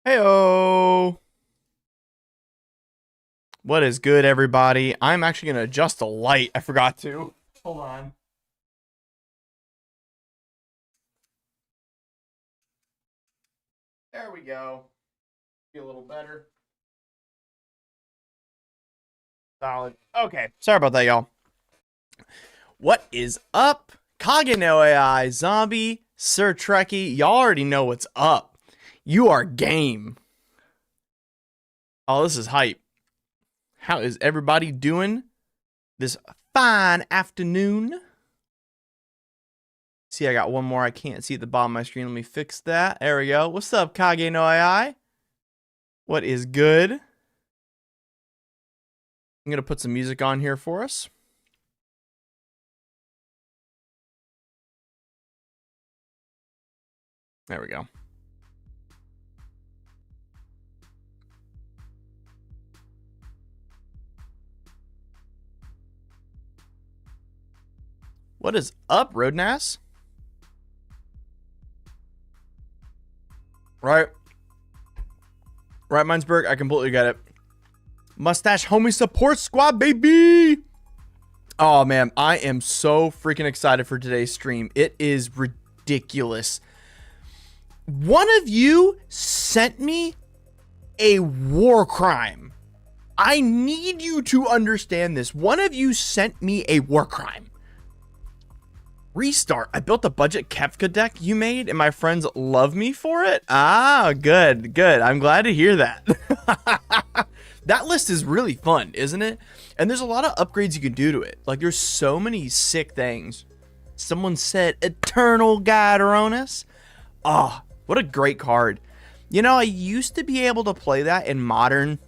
Heyo! What is good, everybody? I'm actually going to adjust the light. I forgot to. Hold on. There we go. Be a little better. Solid. Okay. Sorry about that, y'all. What is up? Kage no AI, Zombie, Sir Trekkie. Y'all already know what's up. You are game. Oh, this is hype. How is everybody doing this fine afternoon? See, I got one more I can't see at the bottom of my screen. Let me fix that. There we go. What's up, Kage no AI? What is good? I'm going to put some music on here for us. There we go. What is up, Roadnass? Right, Mindsberg, I completely get it. Mustache Homie Support Squad, baby! Oh, man, I am so freaking excited for today's stream. It is ridiculous. One of you sent me a war crime. I need you to understand this. One of you sent me a war crime. Restart. I built a budget Kefka deck you made, and my friends love me for it. Ah, good. I'm glad to hear that. That list is really fun, isn't it? And there's a lot of upgrades you can do to it. Like, there's so many sick things. Someone said Eternal Guideronis. Oh, what a great card. You know, I used to be able to play that in Modern.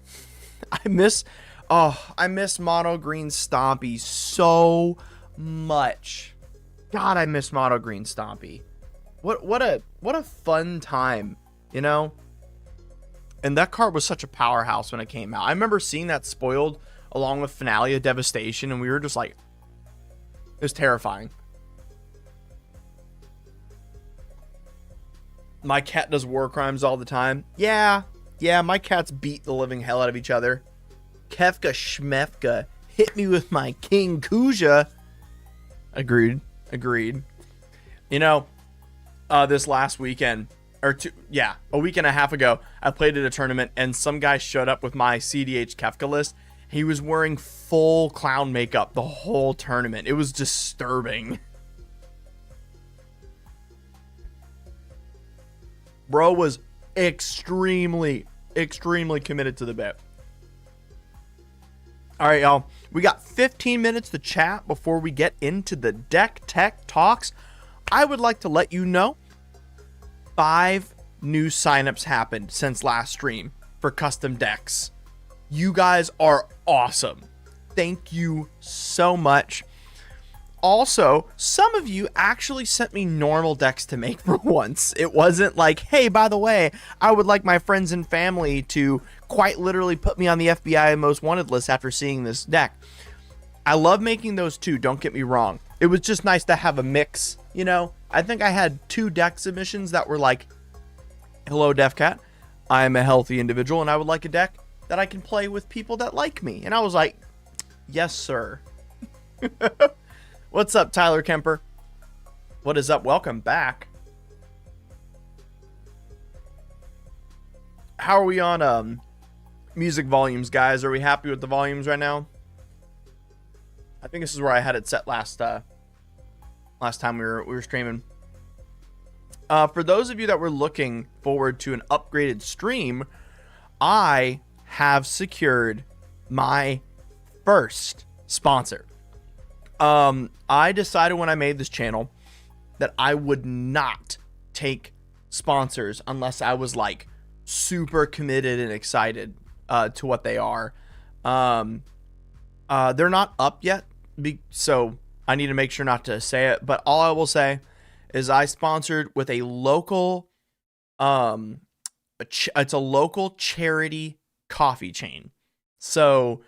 I miss Mono Green Stompy so much. God, I miss Mono Green Stompy. What a fun time, you know? And that card was such a powerhouse when it came out. I remember seeing that spoiled along with Finale of Devastation, and we were just like, it was terrifying. My cat does war crimes all the time. Yeah, my cats beat the living hell out of each other. Kefka Schmefka hit me with my King Kuja. Agreed. You know, this last weekend, a week and a half ago, I played at a tournament and some guy showed up with my CDH Kefka list. He was wearing full clown makeup the whole tournament. It was disturbing. Bro was extremely committed to the bet. All right, y'all. We got 15 minutes to chat before we get into the deck tech talks. I would like to let you know 5 new signups happened since last stream for custom decks. You guys are awesome. Thank you so much. Also, some of you actually sent me normal decks to make for once. It wasn't like, hey, by the way, I would like my friends and family to quite literally put me on the FBI Most Wanted list after seeing this deck. I love making those too, don't get me wrong. It was just nice to have a mix, you know? I think I had 2 deck submissions that were like, hello, DefCat, I am a healthy individual and I would like a deck that I can play with people that like me. And I was like, yes, sir. What's up, Tyler Kemper? What is up? Welcome back. How are we on music volumes, guys? Are we happy with the volumes right now? I think this is where I had it set last time we were streaming. For those of you that were looking forward to an upgraded stream, I have secured my first sponsor. I decided when I made this channel that I would not take sponsors unless I was like super committed and excited to what they are. They're not up yet, so I need to make sure not to say it, but all I will say is I sponsored with a local it's a local charity coffee chain. So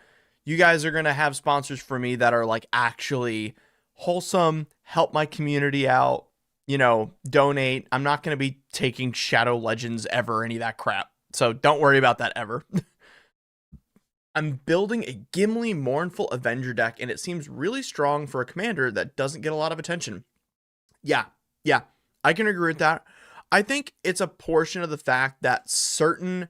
you guys are going to have sponsors for me that are like actually wholesome, help my community out, you know, donate. I'm not going to be taking Shadow Legends ever, any of that crap. So don't worry about that ever. I'm building a Gimli Mournful Avenger deck, and it seems really strong for a commander that doesn't get a lot of attention. Yeah, I can agree with that. I think it's a portion of the fact that certain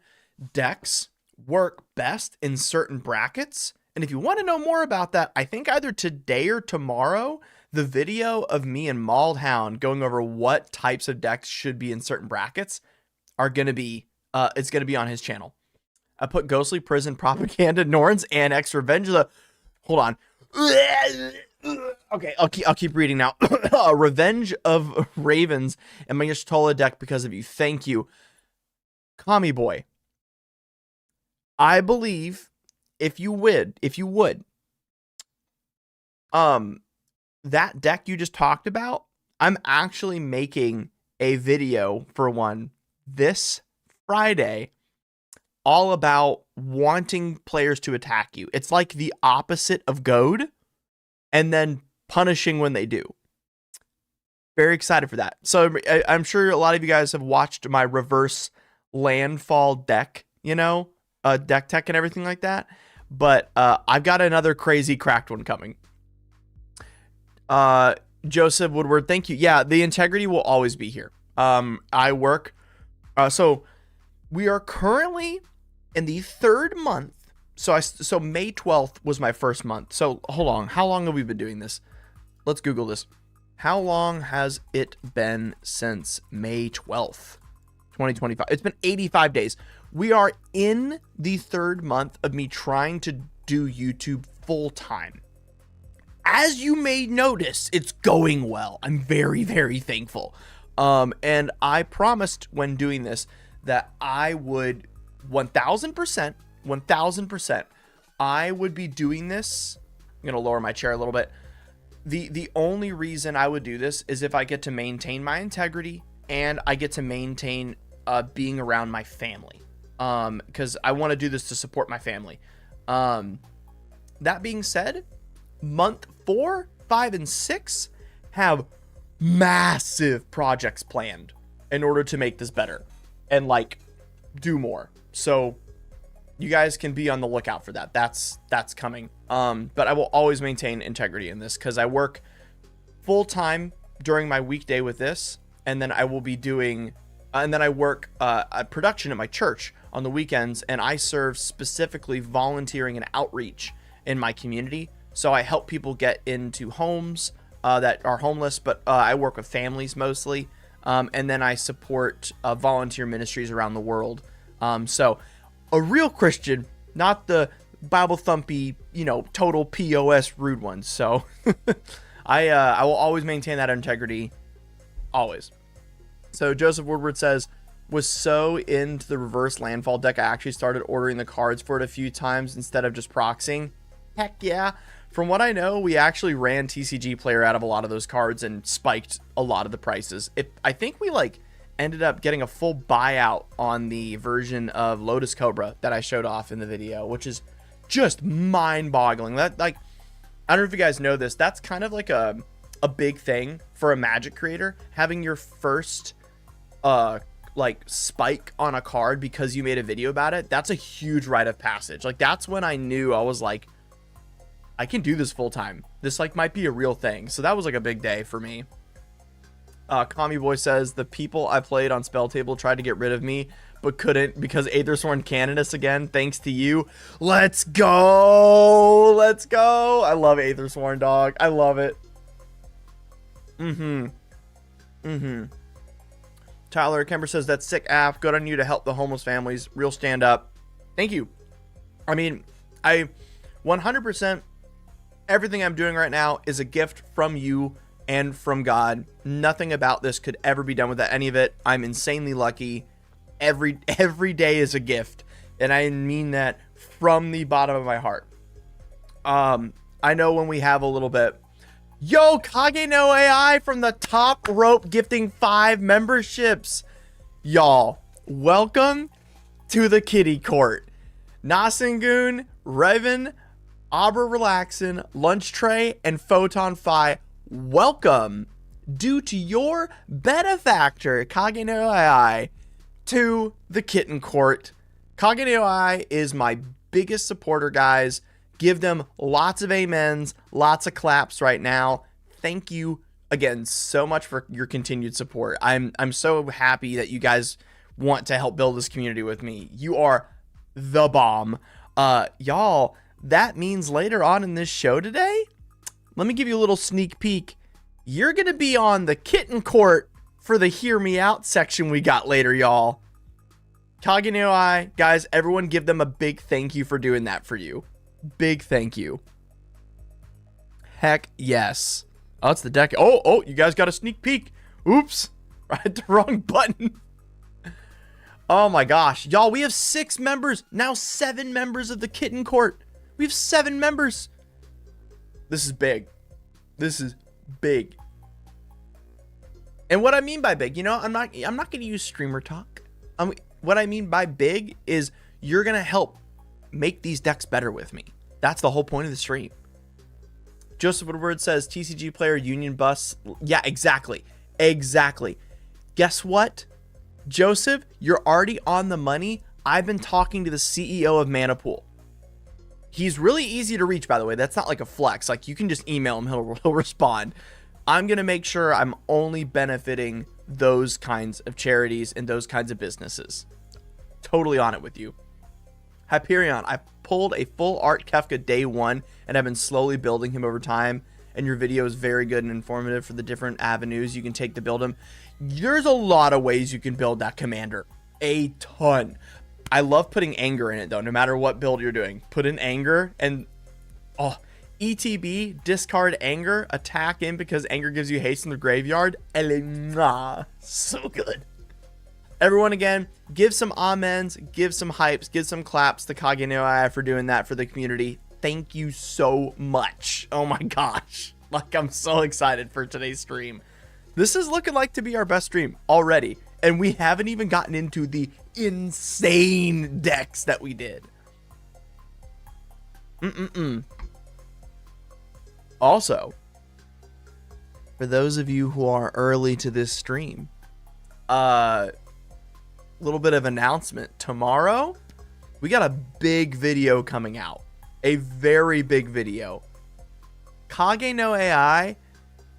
decks work best in certain brackets. And if you want to know more about that, I think either today or tomorrow, the video of me and Maldhound going over what types of decks should be in certain brackets are going to be, it's going to be on his channel. I put Ghostly Prison, Propaganda, Norns, Annex, Revenge of the... Hold on. Okay, I'll keep reading now. Revenge of Ravens and my Y'shtola deck because of you. Thank you. Kami Boy. I believe if you would, that deck you just talked about, I'm actually making a video for one this Friday all about wanting players to attack you. It's like the opposite of goad and then punishing when they do. Very excited for that. So I'm sure a lot of you guys have watched my reverse landfall deck, deck tech and everything like that. But I've got another crazy cracked one coming. Joseph Woodward, thank you. Yeah, the integrity will always be here. I work. So we are currently in the third month. So May 12th was my first month. So hold on. How long have we been doing this? Let's Google this. How long has it been since May 12th, 2025? It's been 85 days. We are in the third month of me trying to do YouTube full time. As you may notice, it's going well. I'm very, very thankful. And I promised when doing this that I would 1000%, I would be doing this. I'm going to lower my chair a little bit. The only reason I would do this is if I get to maintain my integrity and I get to maintain being around my family. Because I want to do this to support my family. That being said, month 4, 5, and 6 have massive projects planned in order to make this better and do more. So you guys can be on the lookout for that. That's coming. But I will always maintain integrity in this because I work full time during my weekday with this, and then I will be doing, and then I work a production at my church on the weekends, and I serve specifically volunteering and outreach in my community. So I help people get into homes that are homeless, but I work with families mostly, and then I support volunteer ministries around the world. So a real Christian, not the Bible thumpy, total POS rude ones. So I will always maintain that integrity, always. So Joseph Woodward says, was so into the reverse landfall deck, I actually started ordering the cards for it a few times instead of just proxying. Heck yeah. From what I know, we actually ran TCG Player out of a lot of those cards and spiked a lot of the prices. I think we ended up getting a full buyout on the version of Lotus Cobra that I showed off in the video, which is just mind-boggling. That I don't know if you guys know this. That's kind of like a big thing for a Magic creator, having your first spike on a card because you made a video about it. That's a huge rite of passage. That's when I knew I was like, I can do this full time. This might be a real thing. So that was a big day for me. Kami Boy says, the people I played on Spell Table tried to get rid of me, but couldn't because Aethersworn Canonus again, thanks to you. Let's go. Let's go. I love Aethersworn, dog. I love it. Tyler Kemper says, that's sick app. Good on you to help the homeless families. Real stand up. Thank you. I mean, I 100%, everything I'm doing right now is a gift from you and from God. Nothing about this could ever be done without any of it. I'm insanely lucky. Every day is a gift, and I mean that from the bottom of my heart. I know when we have a little bit. Yo, Kage no AI from the top rope gifting 5 memberships. Y'all, welcome to the kitty court. Nasengun, Revan, Abra Relaxin, Lunch Tray, and Photon Phi, welcome. Due to your benefactor, Kage no AI, to the kitten court. Kagenoi is my biggest supporter, guys. Give them lots of amens, lots of claps right now. Thank you again so much for your continued support. I'm so happy that you guys want to help build this community with me. You are the bomb. Y'all, that means later on in this show today, let me give you a little sneak peek. You're going to be on the kitten court for the Hear Me Out section we got later, y'all. Kagenoi, guys, everyone give them a big thank you for doing that for you. Big thank you. Heck yes. Oh, it's the deck. Oh, you guys got a sneak peek. Oops. I hit the wrong button. Oh my gosh. Y'all, we have 6 members. Now 7 members of the kitten court. We have 7 members. This is big. This is big. And what I mean by big, you know, I'm not going to use streamer talk. What I mean by big is you're going to help make these decks better with me. That's the whole point of the stream. Joseph Woodward says TCG player union bus. Yeah, exactly. Guess what? Joseph, you're already on the money. I've been talking to the CEO of Manapool. He's really easy to reach, by the way. That's not like a flex. Like, you can just email him. He'll respond. I'm going to make sure I'm only benefiting those kinds of charities and those kinds of businesses. Totally on it with you. Hyperion, I pulled a full art Kefka day 1 and I've been slowly building him over time. And your video is very good and informative for the different avenues you can take to build him. There's a lot of ways you can build that commander. A ton. I love putting anger in it, though, no matter what build you're doing. Put in anger and... oh, ETB, discard anger, attack in because anger gives you haste in the graveyard. So good. Everyone, again, give some amens, give some hypes, give some claps to Kagenoi for doing that for the community. Thank you so much. Oh my gosh. Like, I'm so excited for today's stream. This is looking like to be our best stream already. And we haven't even gotten into the insane decks that we did. Also, for those of you who are early to this stream, little bit of announcement. Tomorrow, we got a big video coming out. A very big video. Kage no AI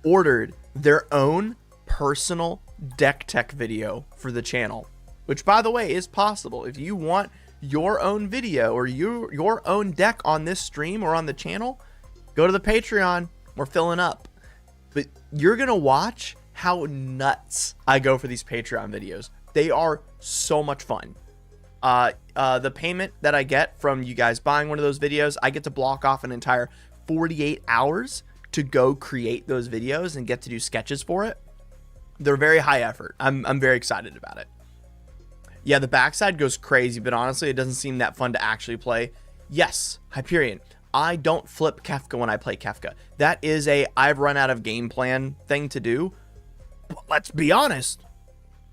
ordered their own personal deck tech video for the channel, which, by the way, is possible. If you want your own video or your own deck on this stream or on the channel, go to the Patreon. We're filling up. But you're going to watch how nuts I go for these Patreon videos. They are so much fun. The payment that I get from you guys buying one of those videos, I get to block off an entire 48 hours to go create those videos and get to do sketches for it. They're very high effort. I'm very excited about it. Yeah, the backside goes crazy, but honestly, it doesn't seem that fun to actually play. Yes, Hyperion. I don't flip Kefka when I play Kefka. That is a I've run out of game plan thing to do. But let's be honest.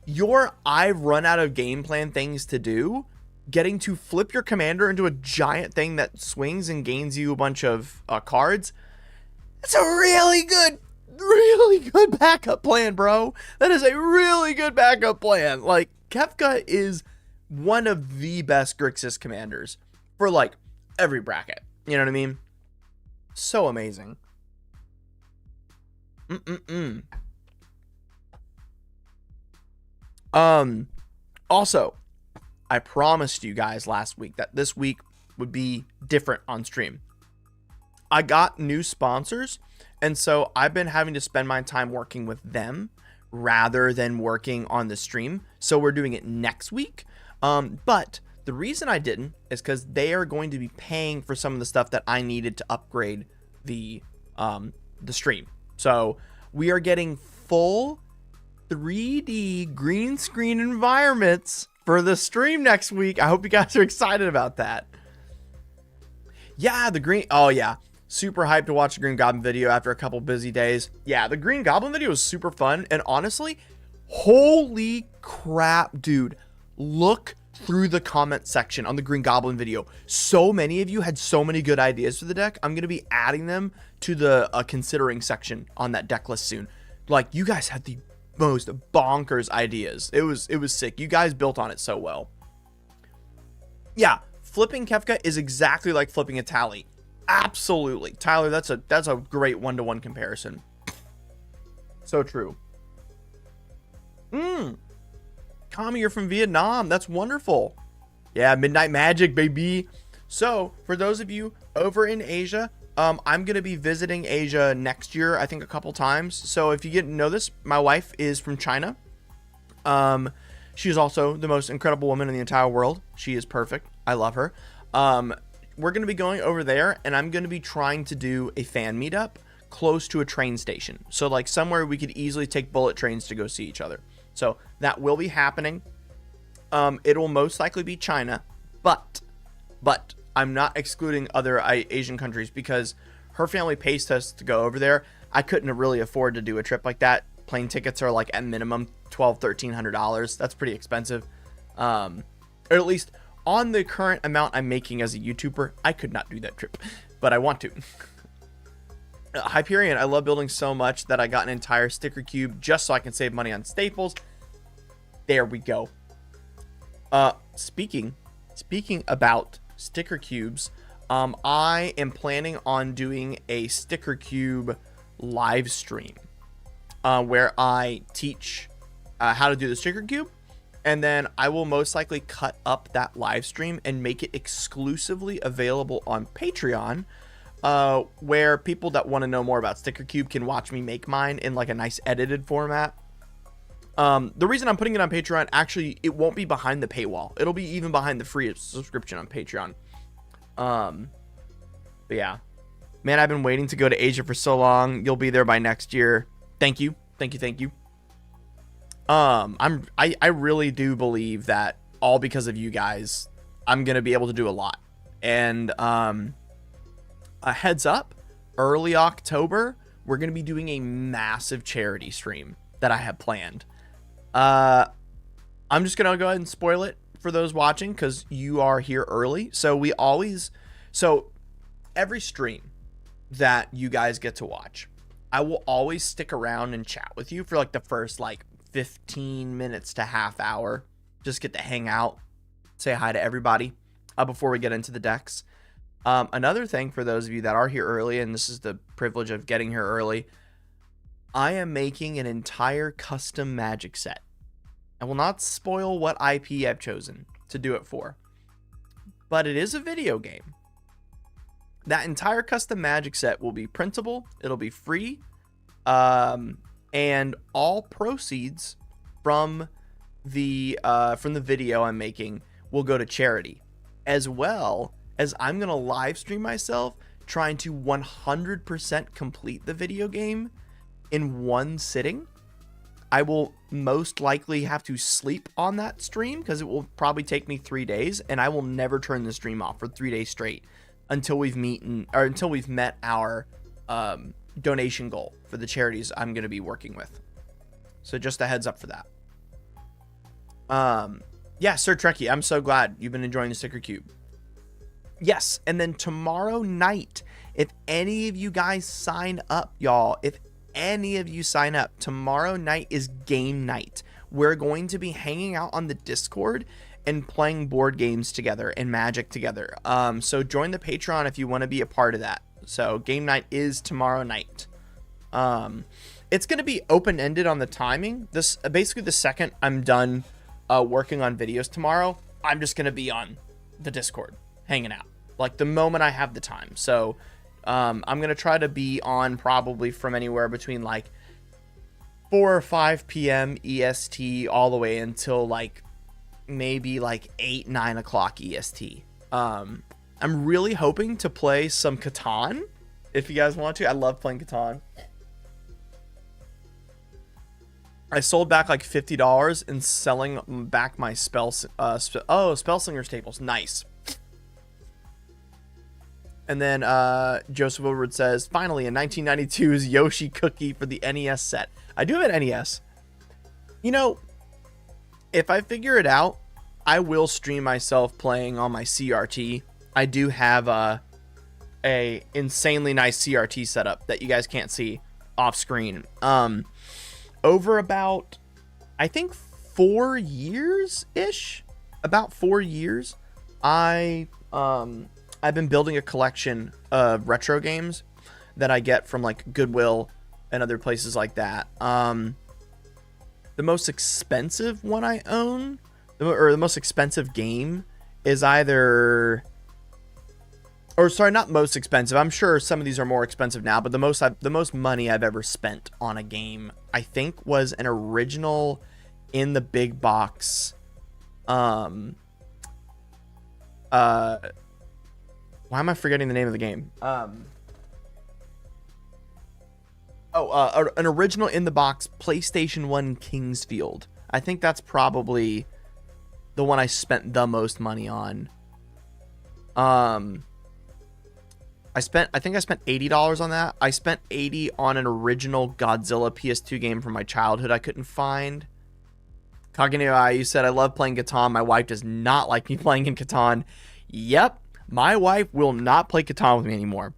Your I've run out of game plan things to do, getting to flip your commander into a giant thing that swings and gains you a bunch of cards, that's a really good backup plan, bro. That is a really good backup plan. Like, Kefka is one of the best Grixis commanders for, like, every bracket. You know what I mean? So amazing. Also, I promised you guys last week that this week would be different on stream. I got new sponsors, and so I've been having to spend my time working with them rather than working on the stream. So we're doing it next week. But the reason I didn't is because they are going to be paying for some of the stuff that I needed to upgrade the stream. So we are getting full 3D green screen environments for the stream next week. I hope you guys are excited about that. Yeah, oh yeah, super hyped to watch the Green Goblin video after a couple busy days. Yeah, the Green Goblin video was super fun, and honestly, holy crap, dude, look through the comment section on the Green Goblin video. So many of you had so many good ideas for the deck. I'm going to be adding them to the considering section on that deck list soon. Like, you guys had the most bonkers ideas. It was sick. You guys built on it so well. Yeah, flipping Kefka is exactly like flipping a tally. Absolutely. Tyler, that's a great one-to-one comparison. So true. Kami, you're from Vietnam. That's wonderful. Yeah, Midnight Magic, baby. So, for those of you over in Asia, I'm going to be visiting Asia next year, I think a couple times. So, if you didn't know this, my wife is from China. She's also the most incredible woman in the entire world. She is perfect. I love her. We're going to be going over there, and I'm going to be trying to do a fan meetup close to a train station. So, like, somewhere we could easily take bullet trains to go see each other. So, that will be happening. It will most likely be China, but I'm not excluding other Asian countries because her family pays us to go over there. I couldn't really afford to do a trip like that. Plane tickets are like at minimum $1,200-$1,300. That's pretty expensive. Or at least on the current amount I'm making as a YouTuber, I could not do that trip, but I want to. Hyperion, I love building so much that I got an entire sticker cube just so I can save money on staples. There we go. Speaking about sticker cubes, I am planning on doing a sticker cube live stream where I teach how to do the sticker cube, and then I will most likely cut up that live stream and make it exclusively available on Patreon, where people that want to know more about sticker cube can watch me make mine in like a nice edited format. The reason I'm putting it on Patreon, actually, it won't be behind the paywall. It'll be even behind the free subscription on Patreon. But yeah, man, I've been waiting to go to Asia for so long. You'll be there by next year. Thank you. I really do believe that all because of you guys, I'm going to be able to do a lot. And, a heads up, early October, we're going to be doing a massive charity stream that I have planned. I'm just going to go ahead and spoil it for those watching because you are here early. So every stream that you guys get to watch, I will always stick around and chat with you for like the first like 15 minutes to half hour. Just get to hang out, say hi to everybody before we get into the decks. Another thing for those of you that are here early, and this is the privilege of getting here early, I am making an entire custom Magic set. I will not spoil what IP I've chosen to do it for, but it is a video game. That entire custom Magic set will be printable. It'll be free. And all proceeds from the video I'm making will go to charity, as well as I'm going to live stream myself trying to 100% complete the video game in one sitting. I will most likely have to sleep on that stream because it will probably take me 3 days, and I will never turn the stream off for 3 days straight until we've met our donation goal for the charities I'm going to be working with. So just a heads up for that. Yeah, Sir Trekkie, I'm so glad you've been enjoying the sticker cube. Yes, and then tomorrow night, if any of you guys sign up, y'all, tomorrow night is game night. We're going to be hanging out on the Discord and playing board games together and Magic together. So join the Patreon if you want to be a part of that. So game night is tomorrow night. It's going to be open-ended on the timing. This basically the second I'm done working on videos tomorrow, I'm just going to be on the Discord hanging out, like the moment I have the time. So I'm going to try to be on probably from anywhere between like 4 or 5 p.m. EST all the way until like maybe like 8-9 o'clock EST. I'm really hoping to play some Catan if you guys want to. I love playing Catan. I sold back like $50 and selling back my Spellslinger staples. Nice. And then Joseph Woodward says, finally, in 1992's Yoshi cookie for the NES set. I do have an NES. You know, if I figure it out, I will stream myself playing on my CRT. I do have a insanely nice CRT setup that you guys can't see off screen. over about, I think 4 years ish, about 4 years, I've been building a collection of retro games that I get from like Goodwill and other places like that. The most expensive one I own, or the most expensive game, is either, or sorry, not most expensive. I'm sure some of these are more expensive now, but the most money I've ever spent on a game, I think, was an original in the big box. Why am I forgetting the name of the game? An original in the box PlayStation 1 Kingsfield. I think that's probably the one I spent the most money on. I think I spent $80 on that. I spent $80 on an original Godzilla PS2 game from my childhood I couldn't find. Kageneo, you said, I love playing Catan. My wife does not like me playing in Catan. Yep, my wife will not play Catan with me anymore.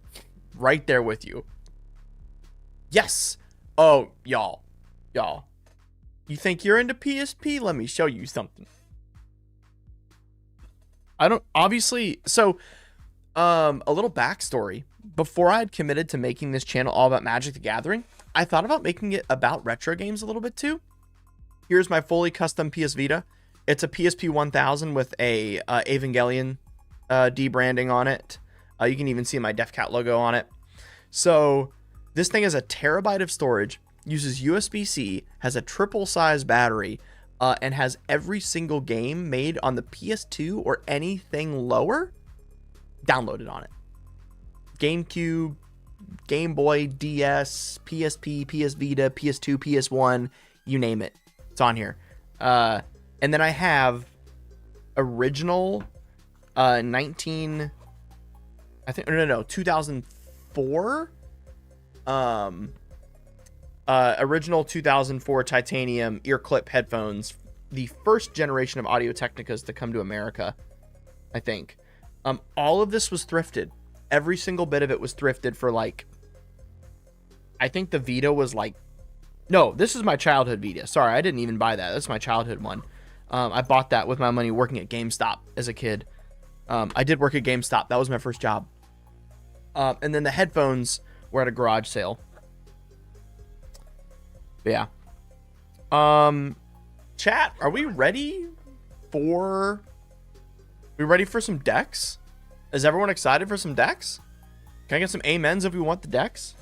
Right there with you. Yes. Oh, y'all. You think you're into PSP? Let me show you something. I don't, obviously, so, a little backstory. Before I had committed to making this channel all about Magic the Gathering, I thought about making it about retro games a little bit too. Here's my fully custom PS Vita. It's a PSP 1000 with a Evangelion debranding on it. You can even see my DefCat logo on it. So this thing has a terabyte of storage, uses USB-C, has a triple size battery, and has every single game made on the PS2 or anything lower downloaded on it. GameCube, Game Boy, DS, PSP, PS Vita, PS2, PS1, you name it. It's on here. And then I have original 2004 original 2004 titanium ear clip headphones, the first generation of Audio Technicas to come to America, I think. All of this was thrifted. Every single bit of it was thrifted for like, I think the Vita was like, no, this is my childhood Vita. Sorry, I didn't even buy that. That's my childhood one. I bought that with my money working at GameStop as a kid. I did work at GameStop. That was my first job. And then the headphones were at a garage sale. But yeah. Chat, are we ready for... We ready for some decks? Is everyone excited for some decks? Can I get some amens if we want the decks?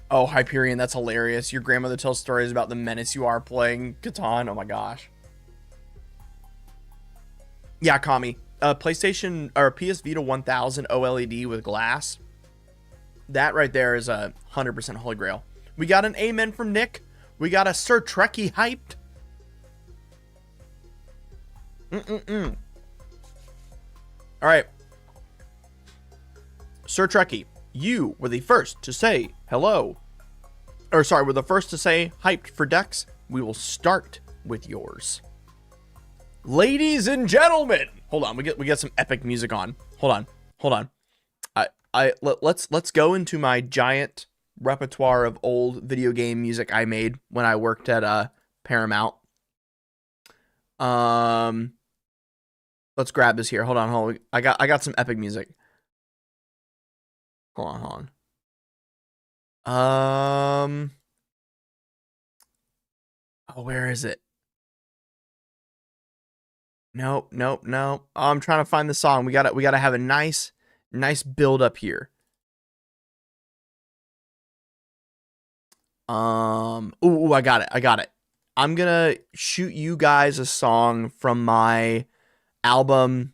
Oh, Hyperion, that's hilarious. Your grandmother tells stories about the menace you are playing Catan. Oh my gosh. Yeah, Kami. PlayStation or PS Vita 1000 OLED with glass. That right there is a 100% holy grail. We got an amen from Nick. We got a Sir Trekkie hyped. All right. Sir Trekkie, you were the first to say hello. Or sorry, we're the first to say hyped for decks. We will start with yours. Ladies and gentlemen. Hold on, we get some epic music on. Hold on. Let's go into my giant repertoire of old video game music I made when I worked at Paramount. Let's grab this here. Hold on. I got some epic music. Hold on. Oh, where is it? Nope. Oh, I'm trying to find the song. We gotta have a nice build up here. Ooh, I got it. I'm gonna shoot you guys a song from my album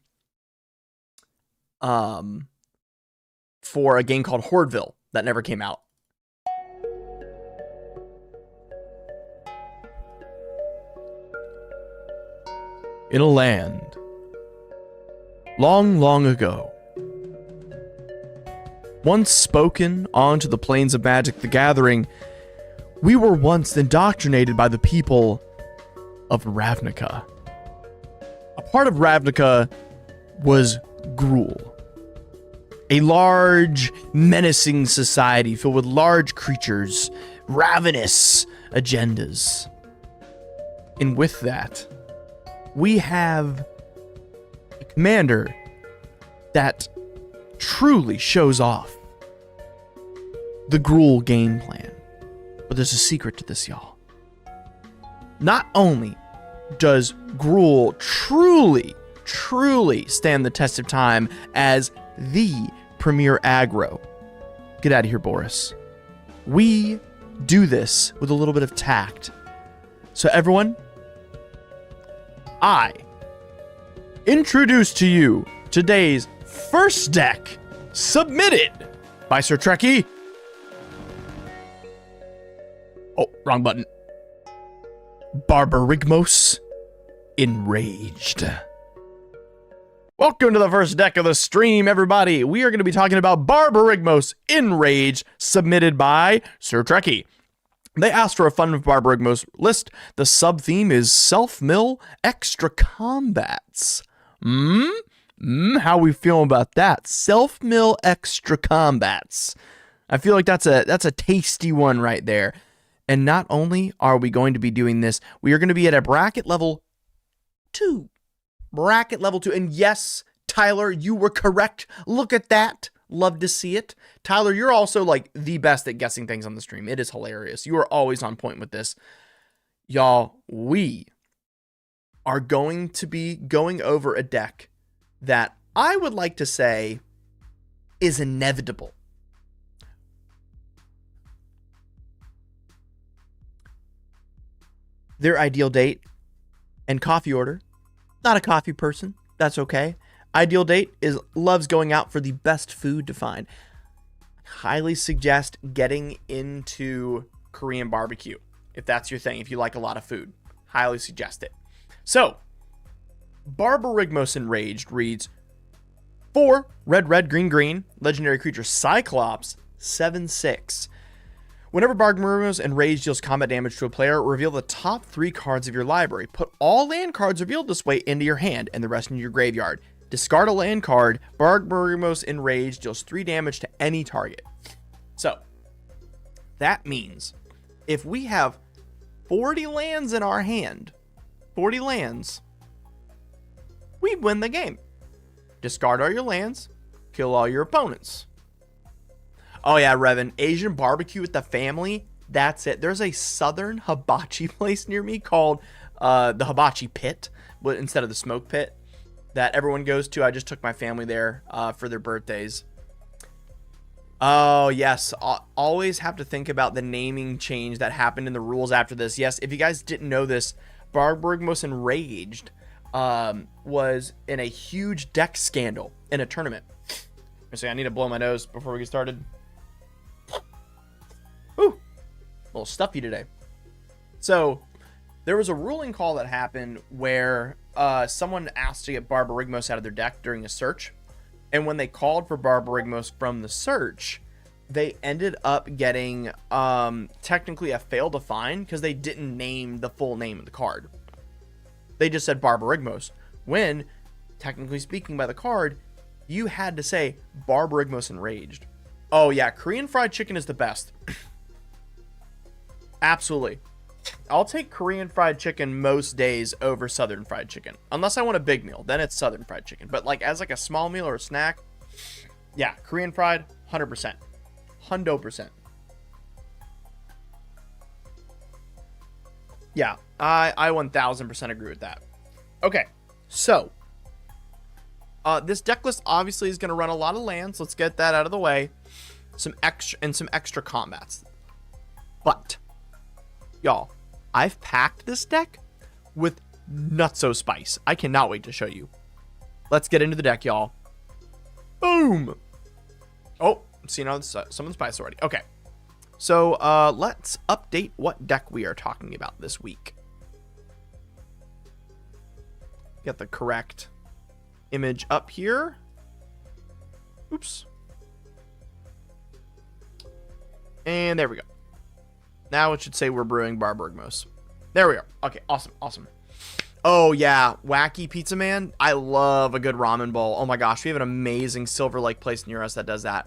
for a game called Hordeville that never came out. In a land long, long ago, once spoken onto the plains of Magic the Gathering, we were once indoctrinated by the people of Ravnica. A part of Ravnica was Gruul. A large, menacing society filled with large creatures, ravenous agendas. And with that, we have a commander that truly shows off the Gruul game plan. But there's a secret to this, y'all. Not only does Gruul truly stand the test of time as the premier aggro. Get out of here, Boris. We do this with a little bit of tact. So everyone, I introduce to you today's first deck, submitted by Sir Trekkie. Oh, wrong button. Barbarigmos Enraged. Welcome to the first deck of the stream, everybody. We are going to be talking about Barbarigmos Enraged, submitted by Sir Trekkie. They asked for a fun Barbarigmos list. The sub-theme is self-mill extra combats. How we feeling about that? Self-mill extra combats. I feel like that's a tasty one right there. And not only are we going to be doing this, we are going to be at a bracket level 2. Bracket level 2. And yes, Tyler, you were correct. Look at that. Love to see it. Tyler, you're also like the best at guessing things on the stream. It is hilarious. You are always on point with this. Y'all, we are going to be going over a deck that I would like to say is inevitable. Their ideal date and coffee order. Not a coffee person. That's okay. Ideal date is loves going out for the best food to find. Highly suggest getting into Korean barbecue. If that's your thing, if you like a lot of food. Highly suggest it. So, Barbarigmos Enraged reads 4 red, green, legendary creature Cyclops, 7/6. Whenever Barbarigmos Enraged deals combat damage to a player, reveal the top 3 cards of your library. Put all land cards revealed this way into your hand and the rest into your graveyard. Discard a land card. Barbarigmos Enraged deals 3 damage to any target. So, that means if we have 40 lands in our hand, 40 lands, we win the game. Discard all your lands, kill all your opponents. Oh yeah, Revan, Asian barbecue with the family, that's it. There's a southern hibachi place near me called the Hibachi Pit, but instead of the smoke pit that everyone goes to. I just took my family there for their birthdays. Oh, yes. Always have to think about the naming change that happened in the rules after this. Yes, if you guys didn't know this, Barbarigmos Enraged was in a huge deck scandal in a tournament. I need to blow my nose before we get started. Ooh, a little stuffy today. So, there was a ruling call that happened where someone asked to get Barbarigmos out of their deck during a search. And when they called for Barbarigmos from the search, they ended up getting technically a fail to find because they didn't name the full name of the card. They just said Barbarigmos. When, technically speaking by the card, you had to say Barbarigmos Enraged. Oh yeah, Korean fried chicken is the best. Absolutely. I'll take Korean fried chicken most days over Southern fried chicken. Unless I want a big meal, then it's Southern fried chicken. But like as like a small meal or a snack, yeah, Korean fried, 100%. 100%. Yeah, I 1000% agree with that. Okay, so this deck list obviously is going to run a lot of lands. Let's get that out of the way. Some extra combats. But y'all, I've packed this deck with nutso spice. I cannot wait to show you. Let's get into the deck, y'all. Boom. Oh, I'm seeing some of the spice already. Okay. So let's update what deck we are talking about this week. Get the correct image up here. Oops. And there we go. Now it should say we're brewing Barbarigmos. There we are. Okay, awesome. Oh, yeah. Wacky Pizza Man. I love a good ramen bowl. Oh, my gosh. We have an amazing Silver Lake place near us that does that.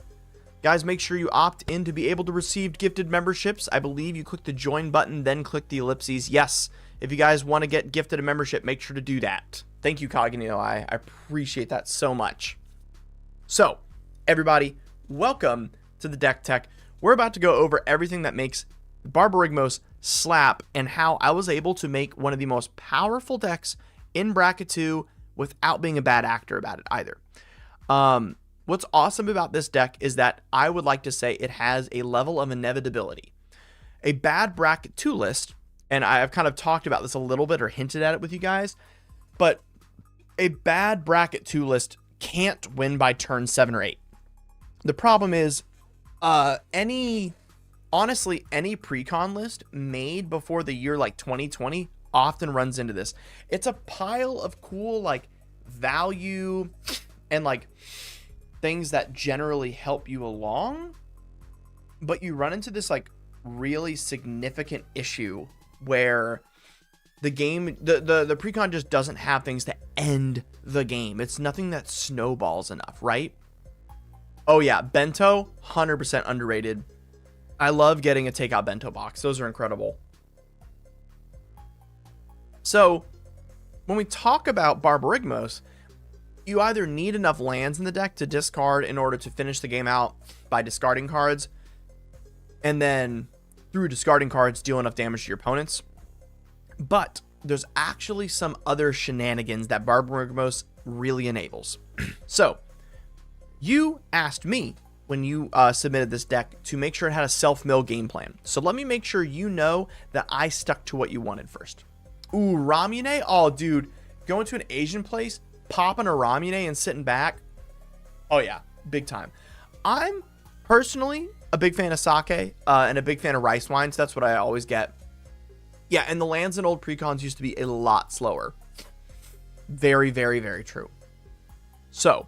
Guys, make sure you opt in to be able to receive gifted memberships. I believe you click the join button, then click the ellipses. Yes, if you guys want to get gifted a membership, make sure to do that. Thank you, Cognito. I appreciate that so much. So, everybody, welcome to the Deck Tech. We're about to go over everything that makes Barbarigmos slap and how I was able to make one of the most powerful decks in Bracket 2 without being a bad actor about it either. What's awesome about this deck is that I would like to say it has a level of inevitability. A bad Bracket 2 list, and I've kind of talked about this a little bit or hinted at it with you guys, but a bad Bracket 2 list can't win by turn 7 or 8. The problem is, honestly, any pre-con list made before the year like 2020 often runs into this. It's a pile of cool, like, value and, like, things that generally help you along, but you run into this, like, really significant issue where the game, the pre-con just doesn't have things to end the game. It's nothing that snowballs enough, right? Oh yeah, bento, 100% underrated. I love getting a takeout bento box. Those are incredible. So, when we talk about Barbarigmos, you either need enough lands in the deck to discard in order to finish the game out by discarding cards, and then through discarding cards deal enough damage to your opponents. But there's actually some other shenanigans that Barbarigmos really enables. So, you asked me when you submitted this deck to make sure it had a self-mill game plan. So let me make sure you know that I stuck to what you wanted first. Ooh, Ramune? Oh, dude. Going to an Asian place, popping a Ramune and sitting back. Oh, yeah. Big time. I'm personally a big fan of sake and a big fan of rice wine, so that's what I always get. Yeah, and the lands in old precons used to be a lot slower. Very, very, very true. So,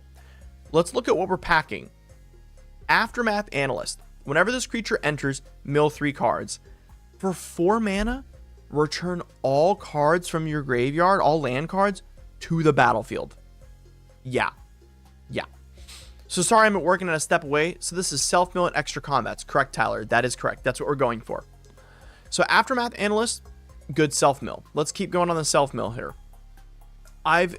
let's look at what we're packing. Aftermath Analyst. Whenever this creature enters, mill 3 cards. For 4 mana, return all cards from your graveyard, all land cards, to the battlefield. Yeah. Yeah. So sorry I'm working at a step away. So this is self-mill and extra combats. Correct, Tyler. That is correct. That's what we're going for. So Aftermath Analyst, good self-mill. Let's keep going on the self-mill here. I've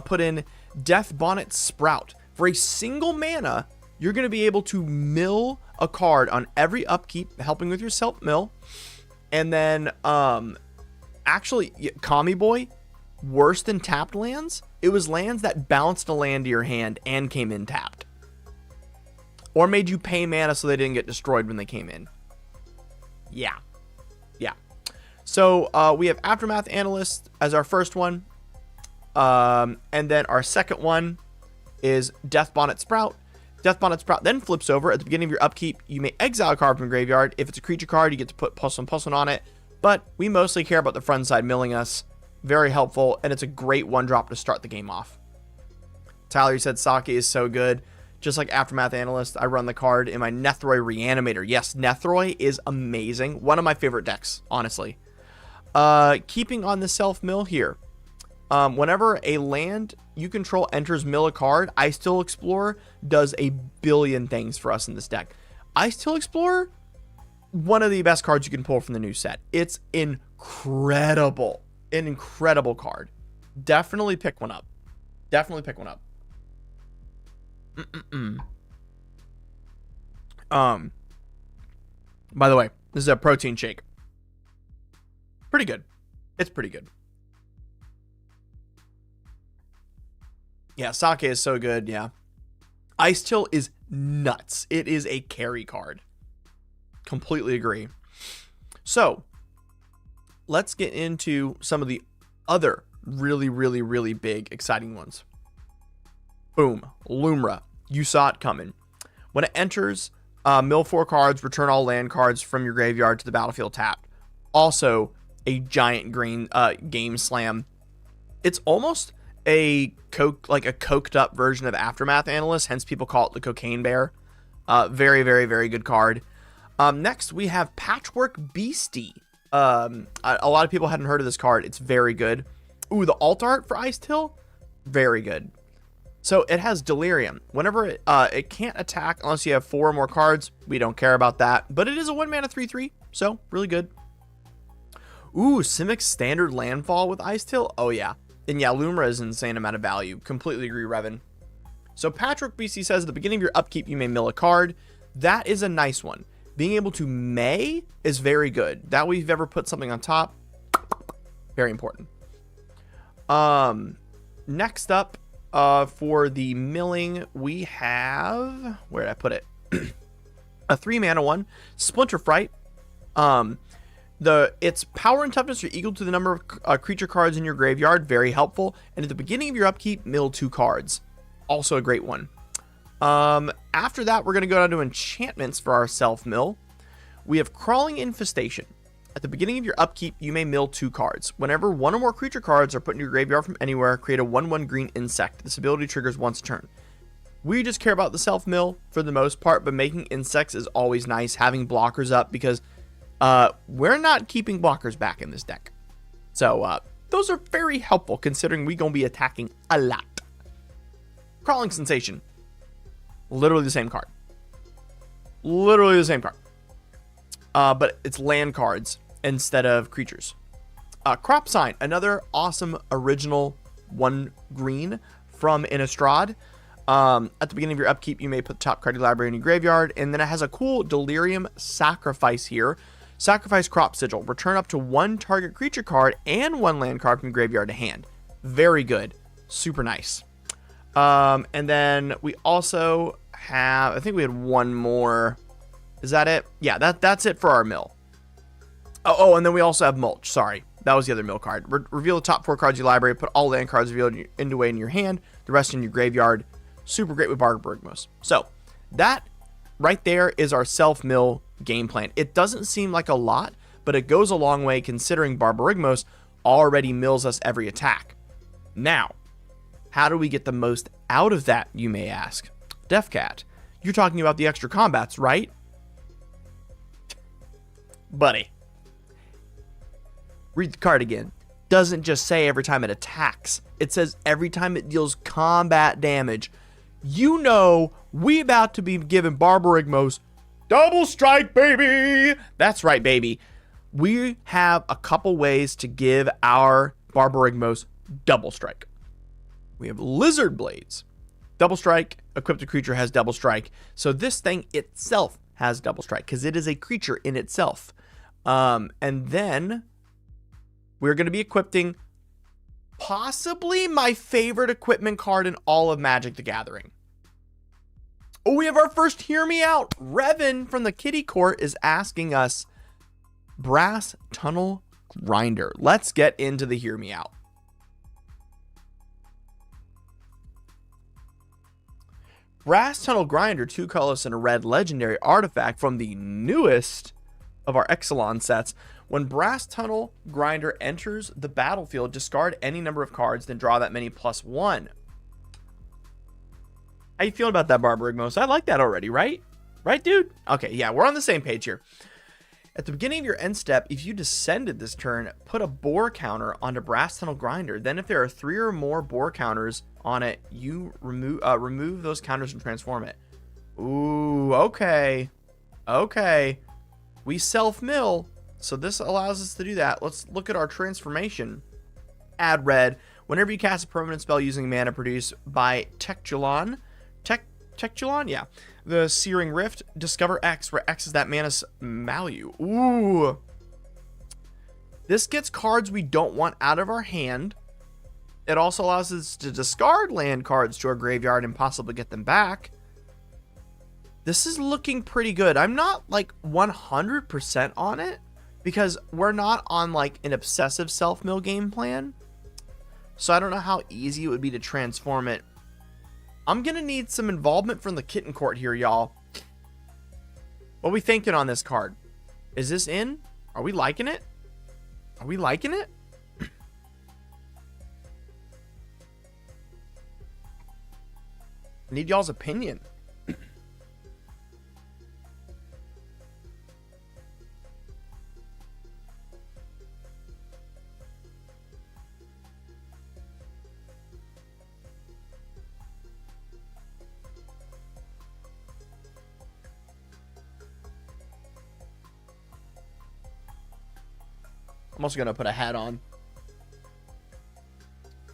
put in Death Bonnet Sprout. For a single mana, you're going to be able to mill a card on every upkeep, helping with your self-mill. And then, actually, Kami Boy, worse than tapped lands, it was lands that bounced a land to your hand and came in tapped. Or made you pay mana so they didn't get destroyed when they came in. Yeah. Yeah. So, we have Aftermath Analyst as our first one. And then our second one is Death Bonnet Sprout. Death Bonnet Sprout then flips over. At the beginning of your upkeep, you may exile a card from your graveyard. If it's a creature card, you get to put +1/+1 on it. But we mostly care about the front side milling us. Very helpful, and it's a great 1-drop to start the game off. Tyler, you said Sake is so good. Just like Aftermath Analyst, I run the card in my Nethroi Reanimator. Yes, Nethroi is amazing. One of my favorite decks, honestly. Keeping on the self-mill here. Whenever a land you control enters mill a card, Ice Till Explorer does a billion things for us in this deck. Ice Till Explorer, one of the best cards you can pull from the new set. It's incredible. An incredible card. Definitely pick one up. Definitely pick one up. By the way, this is a protein shake. Pretty good. It's pretty good. Yeah, Sake is so good, yeah. Ice Chill is nuts. It is a carry card. Completely agree. So, let's get into some of the other really, really, really big, exciting ones. Boom. Lumra. You saw it coming. When it enters, mill 4 cards, return all land cards from your graveyard to the battlefield tapped. Also, a giant green game slam. It's almost a coked up version of Aftermath Analyst, hence people call it the Cocaine Bear. Very, very, very good card. Next, we have Patchwork Beastie. A lot of people hadn't heard of this card. It's very good. Ooh, the alt art for Ice Till, very good. So it has Delirium. Whenever it can't attack unless you have 4 or more cards. We don't care about that. But it is a 1 mana 3/3, so really good. Ooh, Simic standard landfall with Ice Till. Oh yeah. And yeah, Lumra is an insane amount of value. Completely agree, Revan. So Patrick BC says at the beginning of your upkeep, you may mill a card. That is a nice one. Being able to may is very good. That way you've ever put something on top. Very important. Next up, for the milling, we have, where did I put it? A 3 mana one, Splinter Fright. Its power and toughness are equal to the number of creature cards in your graveyard. Very helpful. And at the beginning of your upkeep, mill 2 cards. Also a great one. After that, we're going to go down to enchantments for our self-mill. We have Crawling Infestation. At the beginning of your upkeep, you may mill 2 cards. Whenever 1 or more creature cards are put in your graveyard from anywhere, create a 1/1 green insect. This ability triggers once a turn. We just care about the self-mill for the most part, but making insects is always nice. Having blockers up, because we're not keeping blockers back in this deck. So those are very helpful considering we're going to be attacking a lot. Crawling Sensation. Literally the same card. Literally the same card. But it's land cards instead of creatures. Crop Sign. Another awesome original 1 green from Innistrad. At the beginning of your upkeep, you may put the top card of your library in your graveyard. And then it has a cool Delirium Sacrifice here. Sacrifice Crop Sigil. Return up to 1 target creature card and 1 land card from graveyard to hand. Very good. Super nice. And then we also have, I think we had 1 more. Is that it? Yeah, that's it for our mill. Oh, and then we also have Mulch. Sorry. That was the other mill card. Reveal the top 4 cards of your library. Put all land cards revealed into away in your hand. The rest in your graveyard. Super great with Barbarigmos. So, that right there is our self-mill game plan. It doesn't seem like a lot, but it goes a long way considering Barbarigmos already mills us every attack. Now, how do we get the most out of that, you may ask? Defcat, you're talking about the extra combats, right? Buddy. Read the card again. Doesn't just say every time it attacks. It says every time it deals combat damage. You know we about to be giving Barbarigmos double strike, baby. That's right, baby. We have a couple ways to give our Barbarigmos double strike. We have Lizard Blades. Double strike, equipped a creature has double strike. So this thing itself has double strike because it is a creature in itself. And then we're going to be equipping possibly my favorite equipment card in all of Magic the Gathering. Oh, we have our first Hear Me Out. Revan from the Kitty Court is asking us Brass Tunnel Grinder. Let's get into the Hear Me Out. Brass Tunnel Grinder, 2 colorless and a red legendary artifact from the newest of our Exelon sets. When Brass Tunnel Grinder enters the battlefield, discard any number of cards, then draw that many +1. How you feeling about that, Barbarigmos? I like that already, right? Right, dude? Okay, yeah, we're on the same page here. At the beginning of your end step, if you descended this turn, put a boar counter onto Brass Tunnel Grinder. Then if there are 3 or more boar counters on it, you remove those counters and transform it. Ooh, okay. Okay. We self-mill, so this allows us to do that. Let's look at our transformation. Add red. Whenever you cast a permanent spell using mana produced by Tectulon, yeah. The Searing Rift, discover X, where X is that mana's value. Ooh. This gets cards we don't want out of our hand. It also allows us to discard land cards to our graveyard and possibly get them back. This is looking pretty good. I'm not like 100% on it because we're not on like an obsessive self-mill game plan. So I don't know how easy it would be to transform it. I'm going to need some involvement from the Kitten Court here, y'all. What are we thinking on this card? Is this in? Are we liking it? Are we liking it? I need y'all's opinion. I'm also going to put a hat on.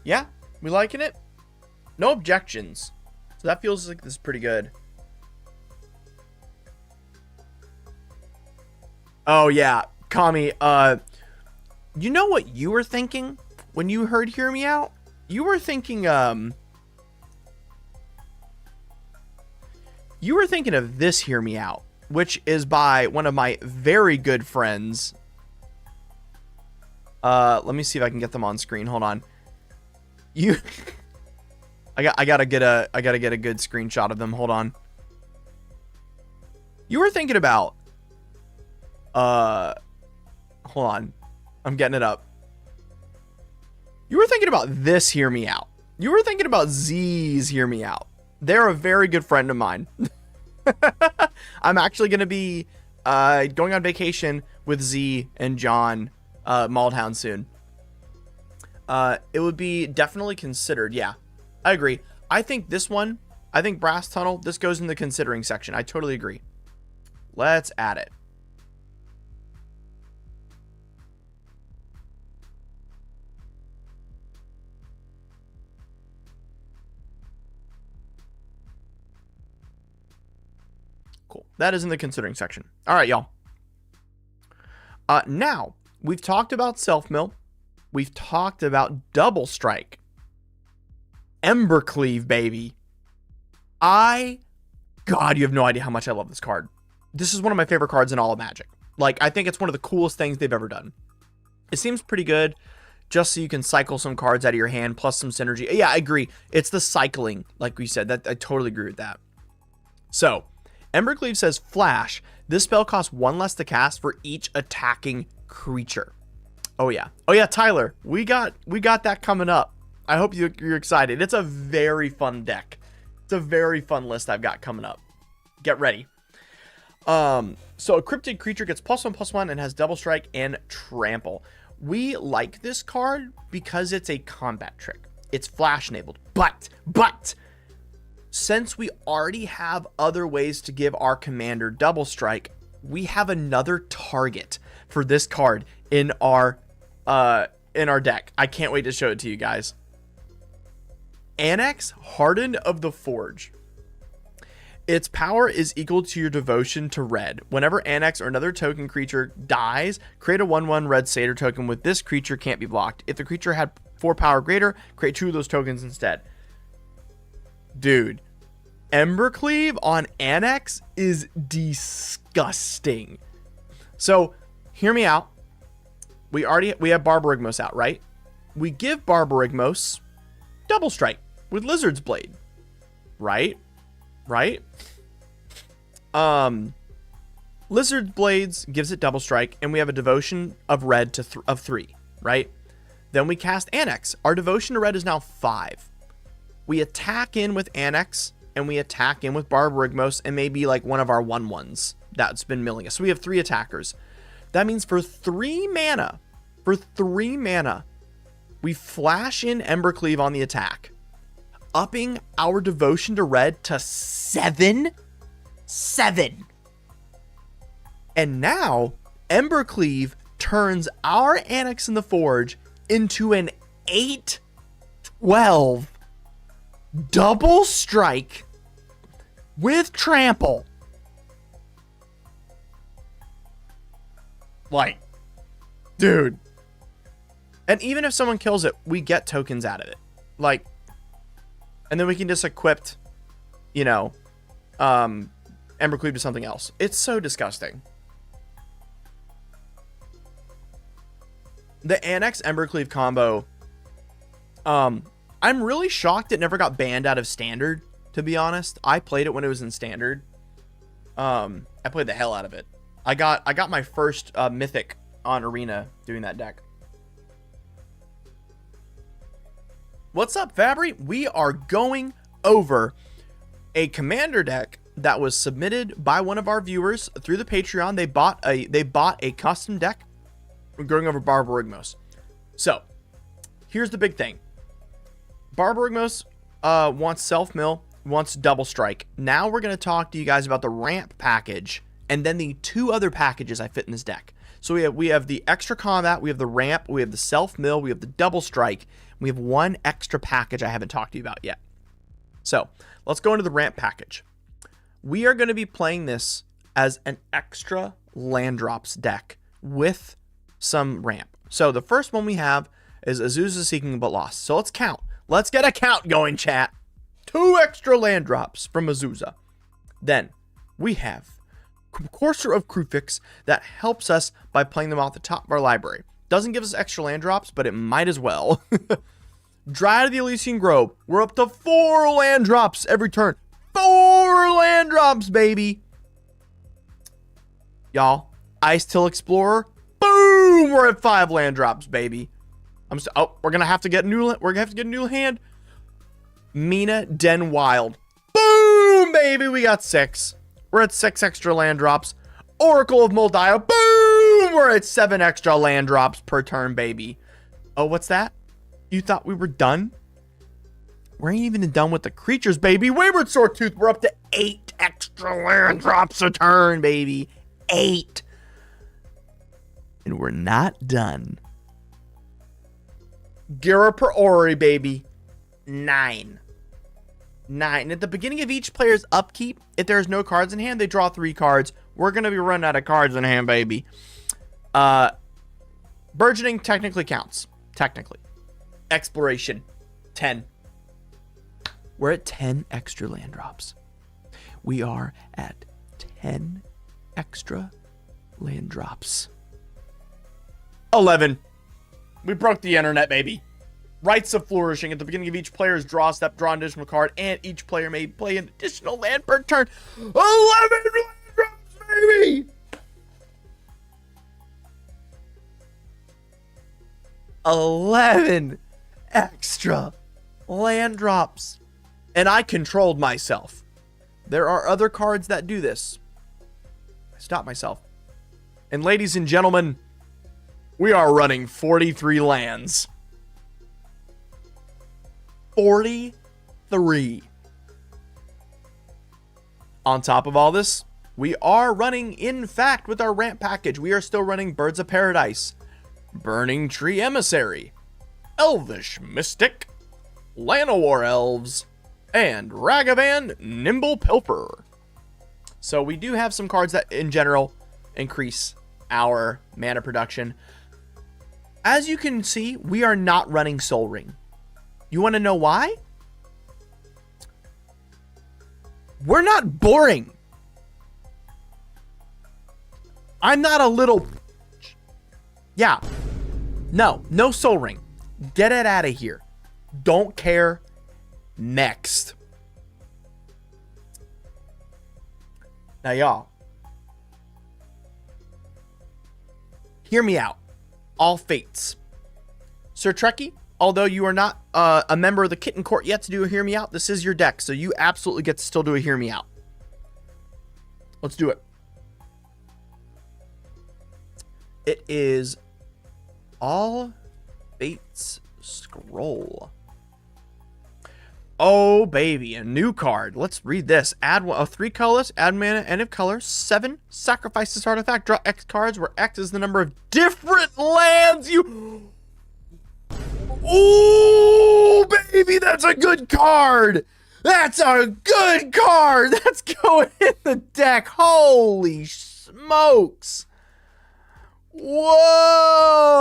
Yeah, we liking it? No objections. So that feels like this is pretty good. Oh, yeah. Kami, you know what you were thinking when you heard Hear Me Out? You were thinking, you were thinking of this Hear Me Out, which is by one of my very good friends. Let me see if I can get them on screen. Hold on. I gotta get a good screenshot of them. Hold on. You were thinking about, hold on. I'm getting it up. You were thinking about this Hear Me Out. You were thinking about Z's Hear Me Out. They're a very good friend of mine. I'm actually going to be going on vacation with Z and John Maldhound soon. It would be definitely considered. Yeah, I agree. I think this one, I think Brass Tunnel, this goes in the considering section. I totally agree. Let's add it. Cool. That is in the considering section. All right, y'all. Now, we've talked about Self-Mill. We've talked about Double Strike. Embercleave, baby. God, you have no idea how much I love this card. This is one of my favorite cards in all of Magic. Like, I think it's one of the coolest things they've ever done. It seems pretty good, just so you can cycle some cards out of your hand, plus some synergy. Yeah, I agree. It's the cycling, like we said. That I totally agree with that. So, Embercleave says, Flash. This spell costs 1 less to cast for each attacking creature. Oh yeah. Oh yeah, Tyler. We got that coming up. I hope you're excited. It's a very fun deck. It's a very fun list I've got coming up. Get ready. So a cryptid creature gets +1/+1 and has Double Strike and Trample. We like this card because it's a combat trick. It's flash enabled. But since we already have other ways to give our commander Double Strike, we have another target for this card in our deck. I can't wait to show it to you guys. Annex, Hardened of the Forge. Its power is equal to your devotion to red. Whenever Annex or another token creature dies, create a 1/1 red satyr token with this creature can't be blocked. If the creature had 4 power greater, create 2 of those tokens instead. Dude, Embercleave on Annex is disgusting. So, hear me out. We have Barbarigmos out, right? We give Barbarigmos Double Strike with Lizard's Blade. Right? Lizard's Blades gives it Double Strike, and we have a devotion of red of 3, right? Then we cast Annex. Our devotion to red is now 5. We attack in with Annex, and we attack in with Barbarigmos, and maybe like one of our 1/1s that's been milling us. So we have 3 attackers. That means for 3 mana, we flash in Embercleave on the attack, upping our devotion to red to 7. And now, Embercleave turns our Annex in the Forge into an 8/12 Double Strike with Trample. Like, dude. And even if someone kills it, we get tokens out of it. Like, and then we can just equip, you know, Embercleave to something else. It's so disgusting. The Annex Embercleave combo, I'm really shocked it never got banned out of Standard, to be honest. I played it when it was in Standard. I played the hell out of it. I got my first Mythic on Arena doing that deck. What's up, Fabry? We are going over a commander deck that was submitted by one of our viewers through the Patreon. They bought a custom deck. We're going over Barbarigmos. So, here's the big thing. Barbarigmos wants Self-Mill, wants Double Strike. Now we're going to talk to you guys about the ramp package and then the 2 other packages I fit in this deck. So we have the extra combat, we have the ramp, we have the self-mill, we have the double strike. We have one extra package I haven't talked to you about yet. So let's go into the ramp package. We are going to be playing this as an extra land drops deck with some ramp. So the first one we have is Azusa Seeking But Lost. So let's count. Let's get a count going, chat. 2 extra land drops from Azusa. Then we have Courser of Krufix that helps us by playing them off the top of our library. Doesn't give us extra land drops, but it might as well. Dryad of the Elysian Grove. We're up to 4 land drops every turn. 4 land drops, baby. Y'all, Ice Till Explorer. Boom! We're at 5 land drops, baby. We're gonna have to get a new hand. Mina Den Wild. Boom, baby. We got 6. We're at 6 extra land drops. Oracle of Moldiah. Boom! We're at 7 extra land drops per turn, baby. Oh, what's that? You thought we were done? We ain't even done with the creatures, baby. Wayward Swordtooth. We're up to 8 extra land drops a turn, baby. 8. And we're not done. Gira per Ori, baby. 9. At the beginning of each player's upkeep, if there's no cards in hand, they draw 3 cards. We're going to be running out of cards in hand, baby. Burgeoning technically counts. Technically. Exploration. 10. We're at 10 extra land drops. We are at 10 extra land drops. 11. We broke the internet, baby. Rites of Flourishing. At the beginning of each player's draw step, draw an additional card, and each player may play an additional land per turn. 11 land drops, baby! 11 extra land drops. And I controlled myself. There are other cards that do this. I stopped myself. And ladies and gentlemen, we are running 43 lands. 43. On top of all this, we are running, in fact, with our ramp package, we are still running Birds of Paradise, Burning Tree Emissary, Elvish Mystic, Llanowar Elves, and Ragavan Nimble Pilfer. So we do have some cards that, in general, increase our mana production. As you can see, we are not running Sol Ring. You want to know why? We're not boring. I'm not a little... Yeah. No Sol Ring. Get it out of here. Don't care. Next. Now, y'all. Hear me out. All fates. Sir Trekkie, although you are not a member of the Kitten Court yet to do a Hear Me Out, this is your deck, so you absolutely get to still do a Hear Me Out. Let's do it. It is All Fates Scroll. Oh, baby, a new card. Let's read this. Add 3 colors, add mana, end of color, 7, sacrifice this artifact, draw X cards, where X is the number of different lands you... Ooh, baby, that's a good card. That's a good card. That's going in the deck. Holy smokes. Whoa.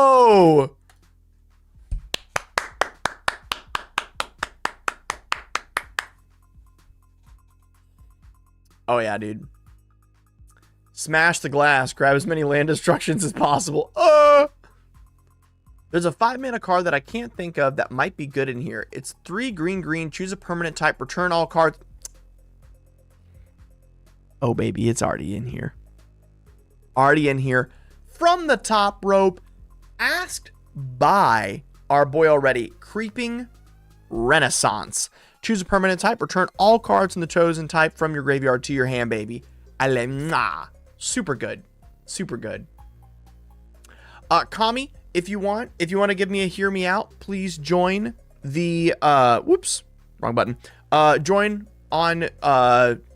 Oh, yeah, dude. Smash the glass. Grab as many land destructions as possible. There's a 5-mana card that I can't think of that might be good in here. It's 3 green. Choose a permanent type. Return all cards. Oh, baby. It's already in here. Already in here. From the top rope. Asked by our boy already. Creeping Renaissance. Choose a permanent type. Return all cards in the chosen type from your graveyard to your hand, baby. Super good. Super good. Kami, if you want to give me a Hear Me Out, please join the whoops, wrong button. Join on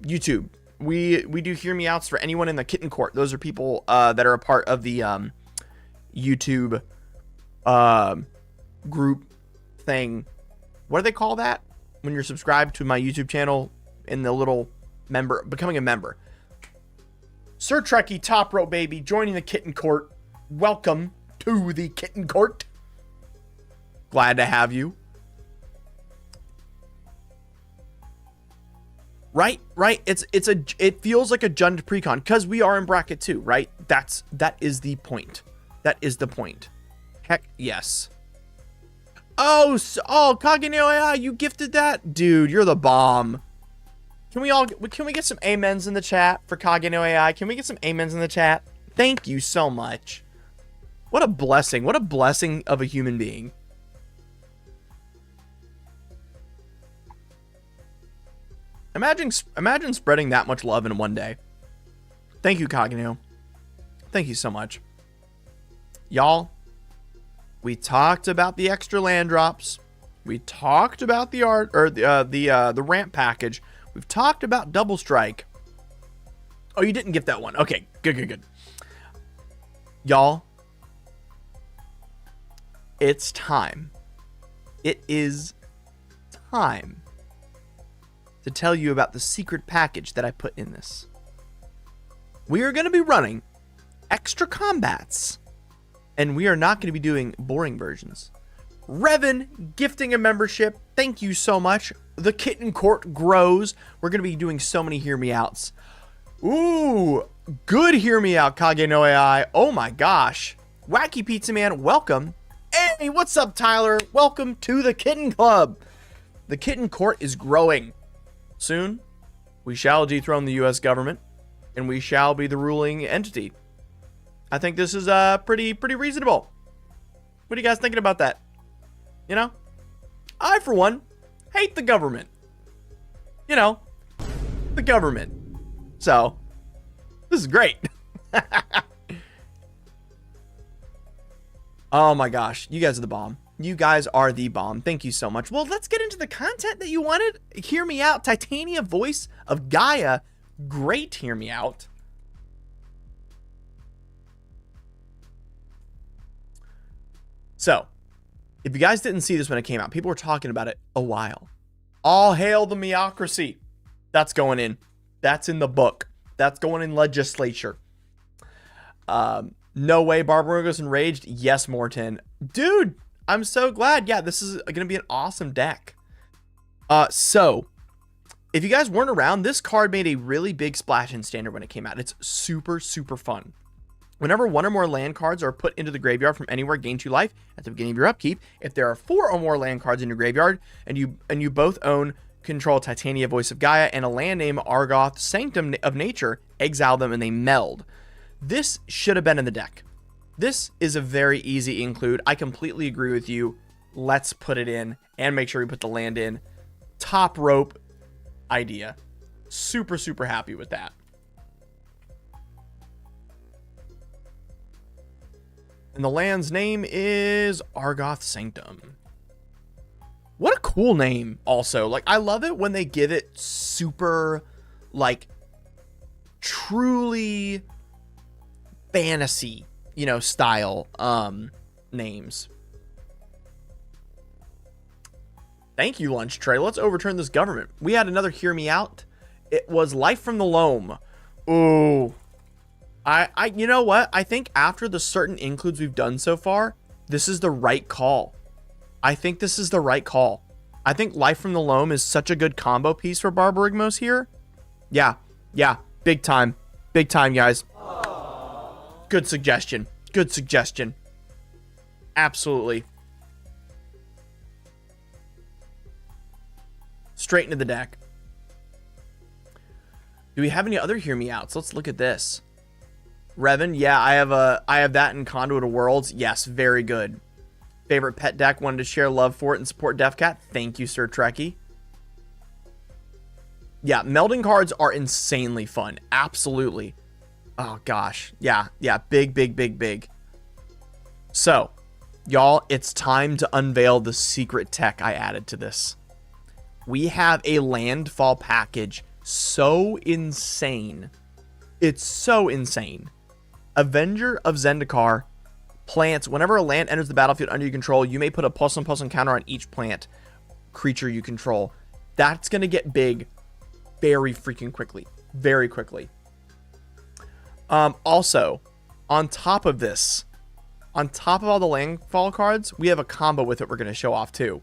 YouTube. We do Hear Me Outs for anyone in the Kitten Court. Those are people that are a part of the YouTube group thing. What do they call that when you're subscribed to my YouTube channel in the little member, becoming a member? Sir Trekkie Top Rope Baby joining the Kitten Court. Welcome to the Kitten Court. Glad to have you. Right. It feels like a Jund Precon because we are in bracket 2, right? That is the point. That is the point. Heck yes. Oh, Kageneo AI, you gifted that? Dude, you're the bomb. Can we get some amens in the chat for Kageneo AI? Can we get some amens in the chat? Thank you so much. What a blessing. What a blessing of a human being. Imagine spreading that much love in one day. Thank you, Kageneo. Thank you so much. Y'all, we talked about the extra land drops. We talked about the art or the ramp package. We've talked about Double Strike. Oh, you didn't get that one. Okay, good. Y'all, it's time. It is time to tell you about the secret package that I put in this. We are going to be running extra combats, and we are not going to be doing boring versions. Revan gifting a membership. Thank you so much. The Kitten Court grows. We're going to be doing so many Hear Me Outs. Ooh, good Hear Me Out, Kage no AI. Oh my gosh. Wacky Pizza Man, welcome. Hey, what's up, Tyler? Welcome to the Kitten Club. The Kitten Court is growing. Soon, we shall dethrone the U.S. government, and we shall be the ruling entity. I think this is pretty reasonable. What are you guys thinking about that? You know, I, for one, hate the government. You know, the government. So, this is great. Oh my gosh, you guys are the bomb. You guys are the bomb. Thank you so much. Well, let's get into the content that you wanted. Hear Me Out. Titania Voice of Gaia. Great Hear Me Out. So, if you guys didn't see this when it came out, people were talking about it a while. All hail the Meocracy. That's going in. That's in the book. That's going in legislature. No way Barbara goes enraged. Yes, Morton. Dude, I'm so glad. Yeah, this is going to be an awesome deck. So, if you guys weren't around, this card made a really big splash in Standard when it came out. It's super fun. Whenever one or more land cards are put into the graveyard from anywhere, gain 2 life at the beginning of your upkeep. If there are 4 or more land cards in your graveyard, and you both control Titania Voice of Gaia and a land name Argoth Sanctum of Nature, exile them and they meld. This should have been in the deck. This is a very easy include. I completely agree with you. Let's put it in and make sure we put the land in. Top rope idea. Super happy with that. And the land's name is Argoth Sanctum. What a cool name also. Like, I love it when they give it super, like, truly fantasy, style names. Thank you, Lunch Tray. Let's overturn this government. We had another Hear Me Out. It was Life from the Loam. Ooh. You know what? I think after the certain includes we've done so far, this is the right call. I think this is the right call. I think Life from the Loam is such a good combo piece for Barbarigmos here. Yeah. Big time. Big time, guys. Good suggestion. Good suggestion. Absolutely. Straight into the deck. Do we have any other Hear Me Outs? Let's look at this. Revan, yeah, I have that in Conduit of Worlds. Yes, very good. Favorite pet deck, wanted to share love for it and support DefCat. Thank you, Sir Trekkie. Yeah, melding cards are insanely fun. Absolutely. Oh gosh. Yeah, big. So, y'all, it's time to unveil the secret tech I added to this. We have a landfall package so insane. It's so insane. Avenger of Zendikar, Plants. Whenever a land enters the battlefield under your control, you may put a +1/+1 counter on each plant creature you control. That's going to get big very freaking quickly. Very quickly. Also, on top of this, on top of all the landfall cards, we have a combo with it we're going to show off too.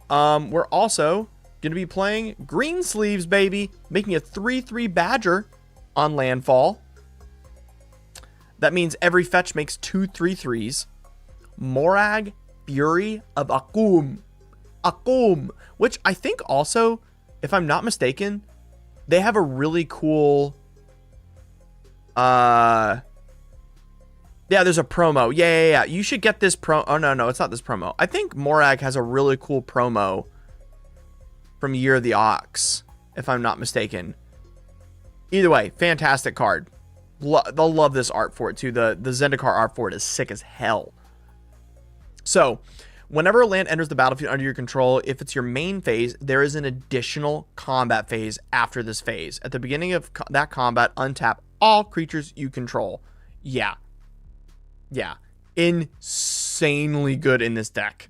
We're also going to be playing Green Sleeves, baby, making a 3/3 Badger on landfall. That means every fetch makes 2 3/3s. Morag, Fury of Akum. Akum, which I think also, if I'm not mistaken, they have a really cool yeah, there's a promo. Yeah. You should get this oh no, it's not this promo. I think Morag has a really cool promo from Year of the Ox, if I'm not mistaken. Either way, fantastic card. They'll love this art for it too. The Zendikar art for it is sick as hell. So, whenever a land enters the battlefield under your control, if it's your main phase, there is an additional combat phase after this phase. At the beginning of that combat, untap all creatures you control. Yeah. Insanely good in this deck.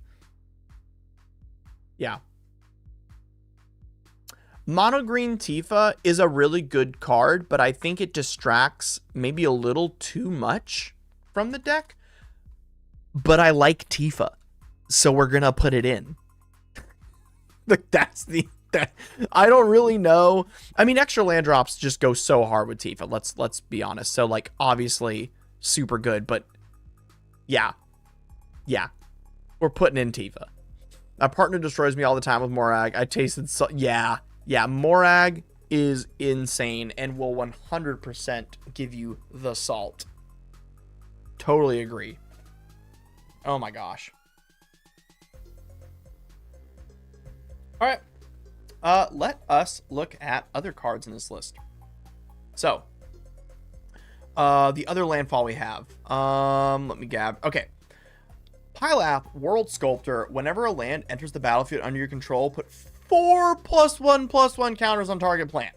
Yeah. Mono Green Tifa is a really good card, but I think it distracts maybe a little too much from the deck. But I like Tifa, so we're gonna put it in. Like I don't really know. I mean, extra land drops just go so hard with Tifa. Let's be honest. So like obviously super good, but yeah, we're putting in Tifa. My partner destroys me all the time with Morag. I tasted so yeah. Morag is insane and will 100% give you the salt. Totally agree. Oh my gosh. All right. Let us look at other cards in this list. So, the other landfall we have. Let me grab. Okay. Pilaf, World Sculptor. Whenever a land enters the battlefield under your control, put 4 +1/+1 counters on target plant.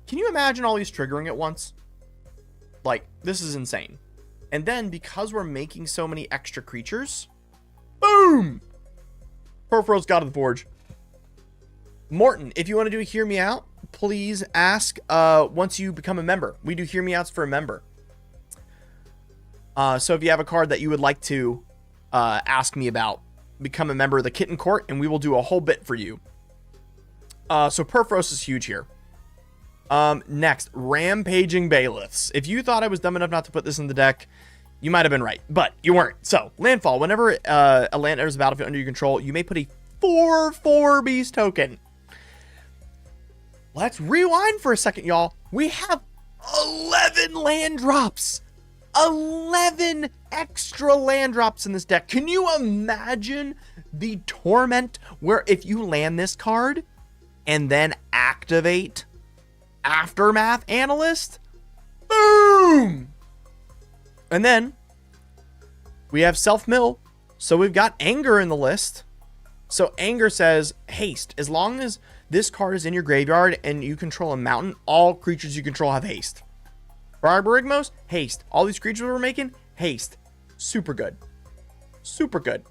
Can you imagine all these triggering at once? Like, this is insane. And then, because we're making so many extra creatures, boom! Perforos, God of the Forge. Morton, if you want to do a Hear Me Out, please ask once you become a member. We do Hear Me Outs for a member. So if you have a card that you would like to ask me about, become a member of the Kitten Court, and we will do a whole bit for you. So Perforos is huge here. Next, Rampaging Bailiffs. If you thought I was dumb enough not to put this in the deck, you might have been right, but you weren't. So, Landfall. Whenever a land enters the battlefield under your control, you may put a 4/4 beast token. Let's rewind for a second, y'all. We have 11 land drops. 11 extra land drops in this deck. Can you imagine the torment where if you land this card and then activate Aftermath Analyst? Boom! And then we have Self-Mill. So we've got Anger in the list. So Anger says haste. As long as this card is in your graveyard and you control a mountain, all creatures you control have haste. Barbarigmos, haste. All these creatures we're making, haste. Super good. Super good.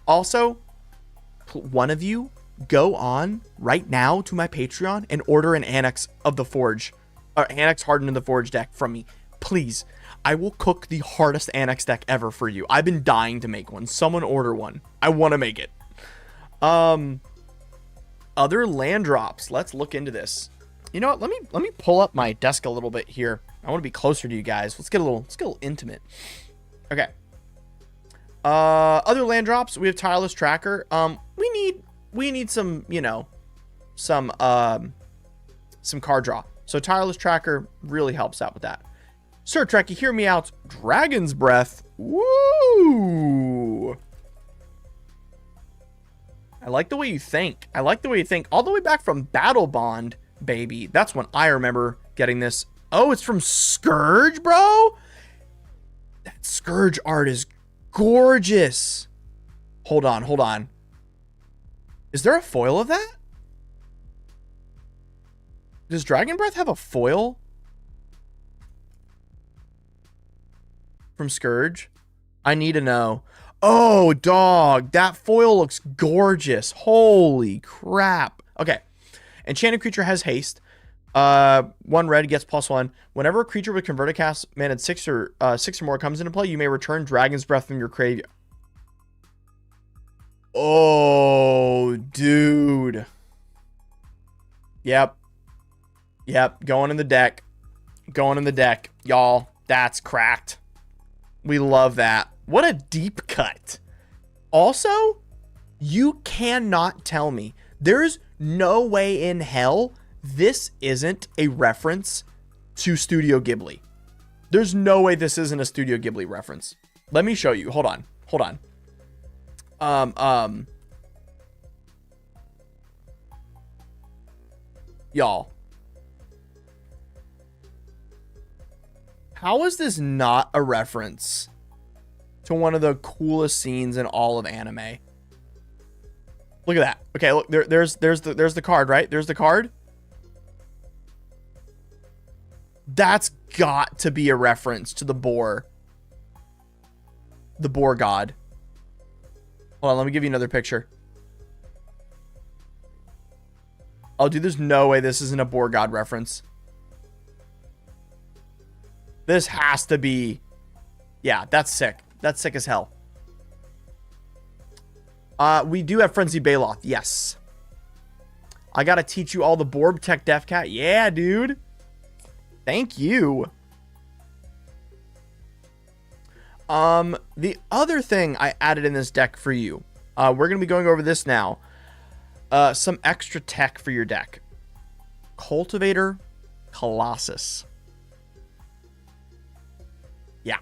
Also, one of you go on right now to my Patreon and order an Annex of the Forge, or Annex Hardened in the Forge deck from me. Please. I will cook the hardest Annex deck ever for you. I've been dying to make one. Someone order one. I want to make it. Other land drops. Let's look into this. You know what? Let me pull up my desk a little bit here. I want to be closer to you guys. Let's get a little intimate. Okay. Other land drops. We have Tireless Tracker. We need some, you know, some card draw. So Tireless Tracker really helps out with that. Sir Trekkie, hear me out. Dragon's Breath. Woo! I like the way you think. I like the way you think. All the way back from Battle Bond, baby. That's when I remember getting this. Oh, it's from Scourge, bro? That Scourge art is gorgeous. Hold on. Is there a foil of that? Does Dragon Breath have a foil? from Scourge? I need to know. Oh, dog. That foil looks gorgeous. Holy crap. Okay. Enchanted creature has haste. 1 red gets +1. Whenever a creature with converted cast mana 6 or more comes into play, you may return Dragon's Breath from your graveyard. Oh, dude. Yep. Going in the deck. Y'all, that's cracked. We love that. What a deep cut. Also, you cannot tell me. There's no way in hell this isn't a reference to Studio Ghibli. There's no way this isn't a Studio Ghibli reference. Let me show you. Hold on. Y'all. How is this not a reference to one of the coolest scenes in all of anime? Look at that. Okay, look, there's the card, right? There's the card. That's got to be a reference to the boar. The boar god. Hold on, let me give you another picture. Oh, dude, there's no way this isn't a boar god reference. This has to be. Yeah, that's sick. That's sick as hell. We do have Frenzy Baloth. Yes. I gotta teach you all the Borb Tech Def Cat. Yeah, dude. Thank you. The other thing I added in this deck for you. We're gonna be going over this now. Some extra tech for your deck. Cultivator Colossus. Yeah.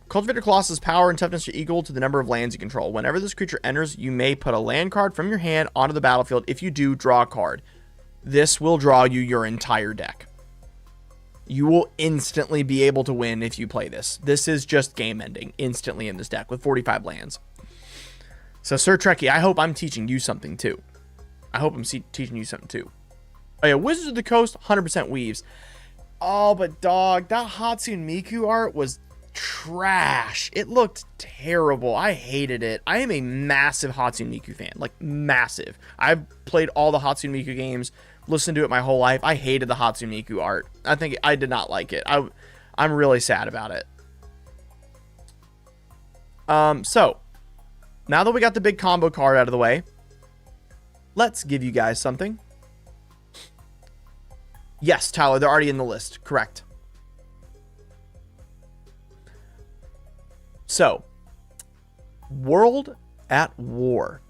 Cultivator Colossus' power and toughness are equal to the number of lands you control. Whenever this creature enters, you may put a land card from your hand onto the battlefield. If you do, draw a card. This will draw you your entire deck. You will instantly be able to win if you play this. This is just game ending instantly in this deck with 45 lands. So, Sir Trekkie, I hope I'm teaching you something too. Oh yeah, Wizards of the Coast, 100% weaves. Oh, but dog, that Hatsune Miku art was trash. It looked terrible. I hated it. I am a massive Hatsune Miku fan, like massive. I've played all the Hatsune Miku games, listened to it my whole life. I hated the Hatsune Miku art. I did not like it. I'm really sad about it. So now that we got the big combo card out of the way, let's give you guys something. Yes, Tyler, they're already in the list. Correct. So, World at War.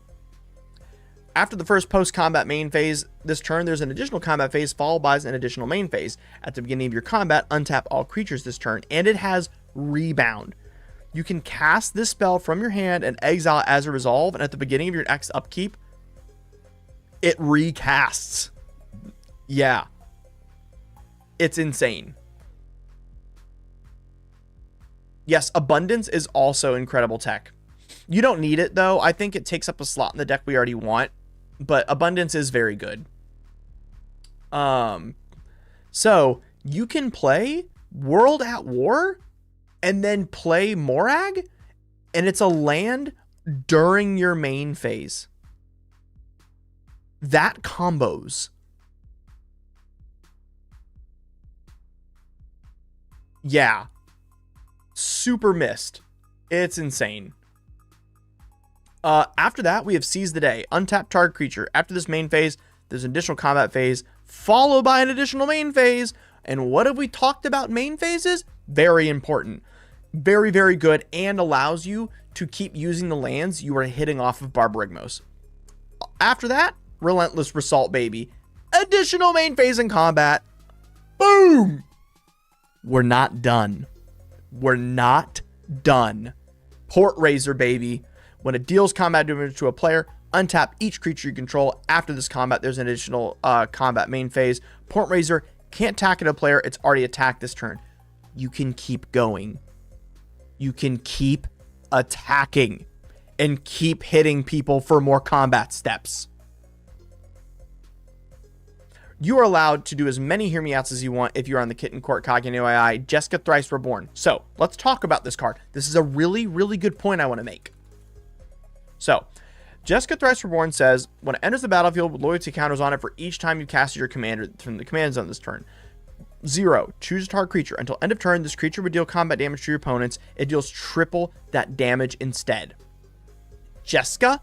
After the first post-combat main phase, this turn, there's an additional combat phase followed by an additional main phase. At the beginning of your combat, untap all creatures this turn, and it has Rebound. You can cast this spell from your hand and exile as a resolve, and at the beginning of your next upkeep, it recasts. Yeah. It's insane. Yes, Abundance is also incredible tech. You don't need it, though. I think it takes up a slot in the deck we already want, but Abundance is very good. So you can play World at War and then play Morag, and it's a land during your main phase. That combos. Yeah. Super missed. It's insane. After that, we have Seize the Day. Untap target creature. After this main phase, there's an additional combat phase, followed by an additional main phase. And what have we talked about main phases? Very important. Very, very good, and allows you to keep using the lands you are hitting off of Barbarigmos. After that, Relentless Result, baby. Additional main phase in combat. Boom! We're not done. We're not done. Port Razor, baby. When it deals combat damage to a player, untap each creature you control. After this combat, there's an additional combat main phase. Port Razor can't attack at a player. It's already attacked this turn. You can keep going. You can keep attacking and keep hitting people for more combat steps. You are allowed to do as many Hear Me Outs as you want if you're on the Kitten Court Kagenoi Jessica Thrice Reborn. So let's talk about this card. This is a really, really good point I want to make. So Jessica Thrice Reborn says, when it enters the battlefield with loyalty counters on it for each time you cast your commander from the command zone this turn. 0. Choose a target creature. Until end of turn, this creature would deal combat damage to your opponents. It deals triple that damage instead. Jessica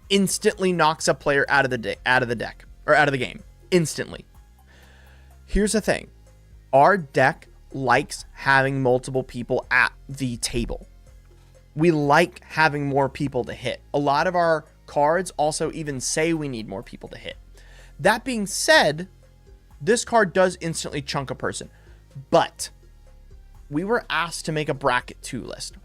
instantly knocks a player out of the deck or out of the game instantly. Here's the thing. Our deck likes having multiple people at the table. We like having more people to hit. A lot of our cards also even say we need more people to hit. That being said, this card does instantly chunk a person, but we were asked to make a bracket 2 list.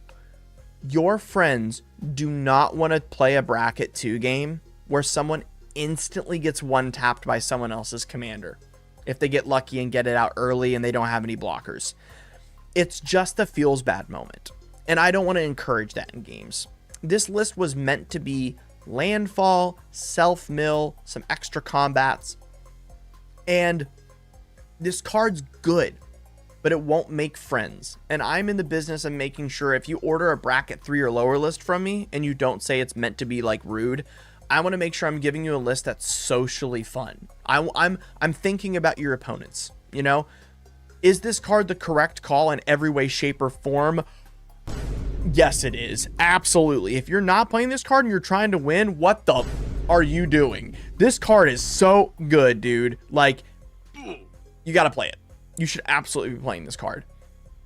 Your friends do not want to play a bracket 2 game where someone instantly gets one tapped by someone else's commander if they get lucky and get it out early and they don't have any blockers. It's just a feels bad moment, and I don't want to encourage that in games. This list was meant to be landfall, self-mill, some extra combats, and this card's good, but it won't make friends. And I'm in the business of making sure if you order a bracket 3 or lower list from me and you don't say it's meant to be like rude, I want to make sure I'm giving you a list that's socially fun. I'm thinking about your opponents. You know, is this card the correct call in every way, shape, or form? Yes, it is. Absolutely. If you're not playing this card and you're trying to win, what the are you doing? This card is so good, dude. Like, you got to play it. You should absolutely be playing this card.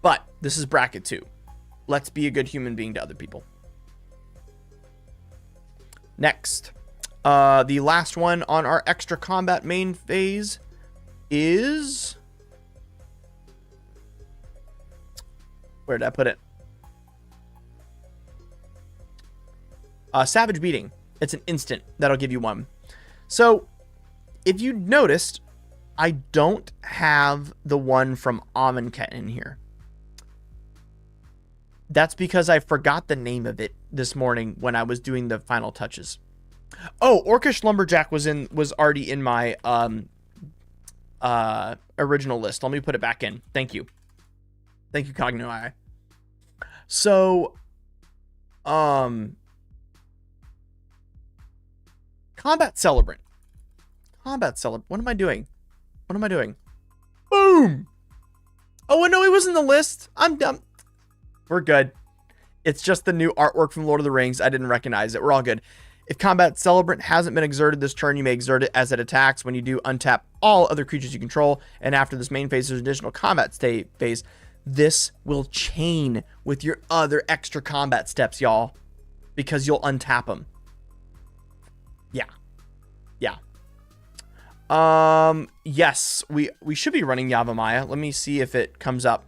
But this is bracket 2. Let's be a good human being to other people. Next, the last one on our extra combat main phase is... Where did I put it? Savage Beating. It's an instant. That'll give you 1. So, if you noticed, I don't have the one from Amonkhet in here. That's because I forgot the name of it this morning when I was doing the final touches. Oh, Orcish Lumberjack was already in my original list. Let me put it back in. Thank you. Thank you, Cognoi. So, Combat Celebrant. Combat Celebrant. What am I doing? What am I doing? Boom! Oh, no, he was in the list. I'm dumb. We're good. It's just the new artwork from Lord of the Rings. I didn't recognize it. We're all good. If Combat Celebrant hasn't been exerted this turn, you may exert it as it attacks. When you do, untap all other creatures you control. And after this main phase, there's additional combat phase. This will chain with your other extra combat steps, y'all. Because you'll untap them. Yeah. Yeah. Yes, we should be running Yavimaya. Let me see if it comes up.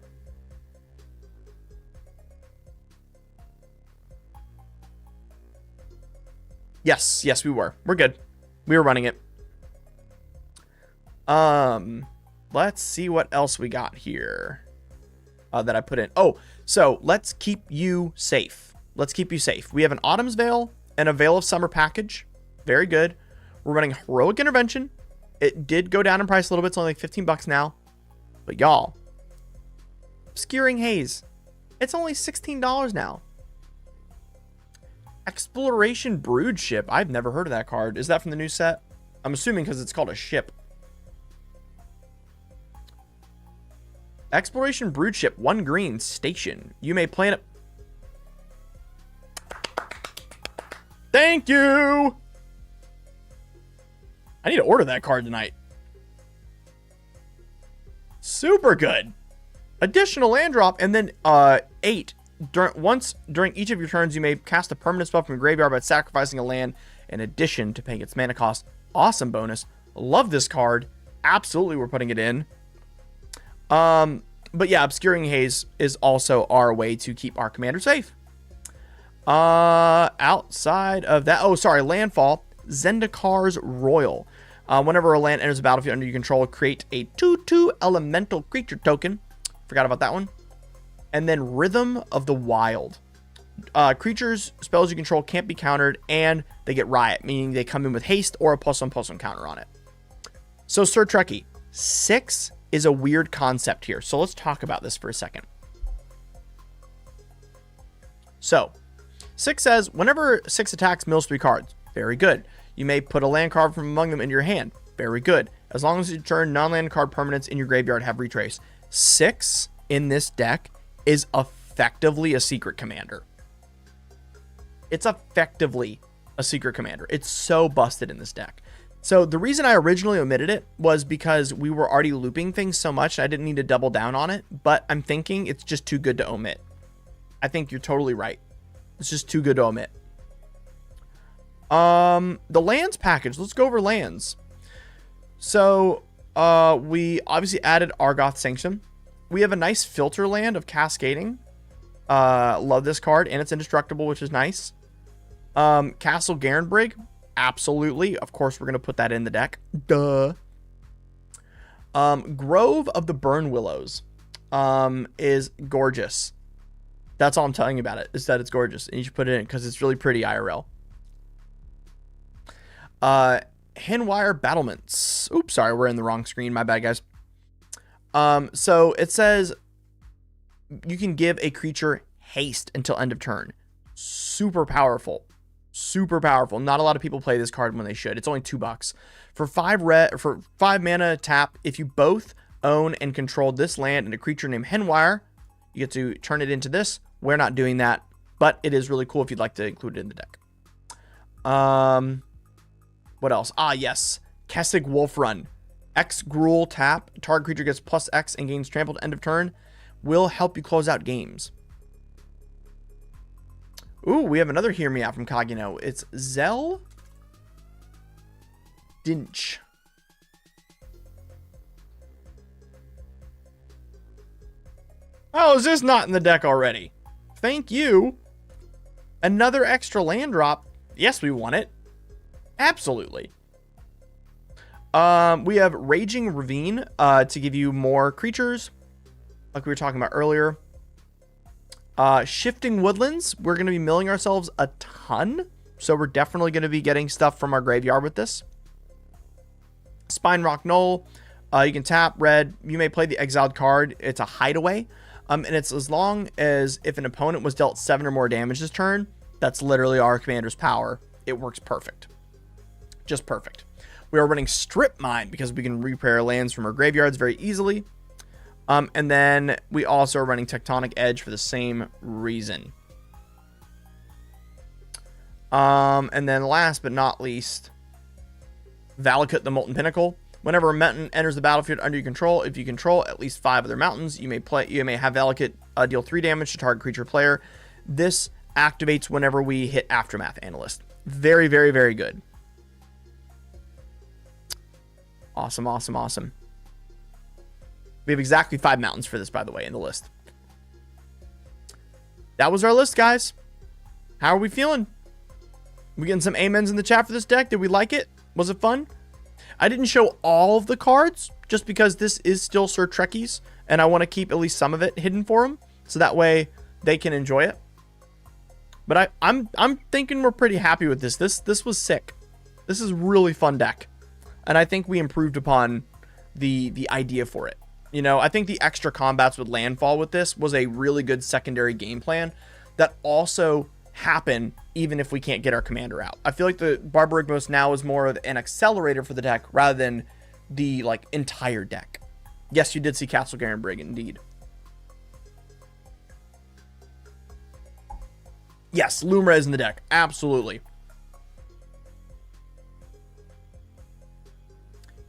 Yes, we were. We're good. We were running it. Let's see what else we got here. That I put in. Oh, so let's keep you safe. Let's keep you safe. We have an Autumn's Veil and a Veil of Summer package. Very good. We're running Heroic Intervention. It did go down in price a little bit. It's only like $15 now. But y'all, Obscuring Haze. It's only $16 now. Exploration Brood Ship. I've never heard of that card. Is that from the new set? I'm assuming because it's called a ship. Exploration Brood Ship. 1 green. Station. You may play it. Thank you. I need to order that card tonight. Super good. Additional land drop, and then 8. During each of your turns, you may cast a permanent spell from your graveyard by sacrificing a land in addition to paying its mana cost. Awesome bonus. Love this card. Absolutely, we're putting it in. But yeah, Obscuring Haze is also our way to keep our commander safe. Outside of that, oh, sorry, Landfall. Zendikar's Royal. Whenever a land enters the battlefield under your control, create a 2/2 elemental creature token. Forgot about that one. And then Rhythm of the Wild. Creatures, spells you control can't be countered, and they get Riot, meaning they come in with haste or a +1/+1 counter on it. So, Sir Trekkie, 6 is a weird concept here. So let's talk about this for a second. So, 6 says, whenever 6 attacks, mills 3 cards. Very good. You may put a land card from among them into your hand. Very good. As long as you turn non-land card permanents in your graveyard have retrace. 6 in this deck is effectively a secret commander. It's effectively a secret commander. It's so busted in this deck. So the reason I originally omitted it was because we were already looping things so much, I didn't need to double down on it, but I'm thinking it's just too good to omit. I think you're totally right. It's just too good to omit. The lands package. Let's go over lands. So, we obviously added Argoth Sanction. We have a nice filter land of Cascading. Love this card, and it's indestructible, which is nice. Castle Garenbrig. Absolutely. Of course, we're going to put that in the deck. Duh. Grove of the Burn Willows is gorgeous. That's all I'm telling you about it, is that it's gorgeous. And you should put it in because it's really pretty IRL. Handwire Battlements. Oops, sorry, we're in the wrong screen. My bad, guys. So it says you can give a creature haste until end of turn. Super powerful. Super powerful. Not a lot of people play this card when they should. It's only $2. For 5 mana tap, if you both own and control this land and a creature named Handwire, you get to turn it into this. We're not doing that, but it is really cool if you'd like to include it in the deck. What else? Yes. Kessig Wolf Run. X Gruul tap. Target creature gets +X and gains trampled end of turn. Will help you close out games. Ooh, we have another Hear Me Out from Kagino. It's Zell Dinch. Oh, is this not in the deck already? Thank you. Another extra land drop. Yes, we want it. Absolutely. We have Raging Ravine to give you more creatures, like we were talking about earlier. Shifting Woodlands. We're going to be milling ourselves a ton, so we're definitely going to be getting stuff from our graveyard with this. Spine Rock Knoll. You can tap red. You may play the exiled card. It's a hideaway. And it's as long as if an opponent was dealt 7 or more damage this turn, that's literally our commander's power. It works perfect. Just perfect. We are running Strip Mine because we can repair lands from our graveyards very easily. And then we also are running Tectonic Edge for the same reason. And then last but not least, Valakut the Molten Pinnacle. Whenever a mountain enters the battlefield under your control, if you control at least 5 other mountains, you may have Valakut deal 3 damage to target creature player. This activates whenever we hit Aftermath Analyst. Very, very, very good. Awesome, awesome, awesome. We have exactly 5 mountains for this, by the way, in the list. That was our list, guys. How are we feeling? We getting some amens in the chat for this deck? Did we like it? Was it fun? I didn't show all of the cards just because this is still Sir Trekkie's, and I want to keep at least some of it hidden for them, so that way they can enjoy it. But I'm thinking we're pretty happy with this. This was sick. This is a really fun deck, and I think we improved upon the idea for it. You know, I think the extra combats with landfall with this was a really good secondary game plan that also happen even if we can't get our commander out. I feel like the Barbarignos now is more of an accelerator for the deck rather than the like entire deck. Yes, you did see Castle Garenbrig indeed. Yes, Lumra is in the deck. Absolutely.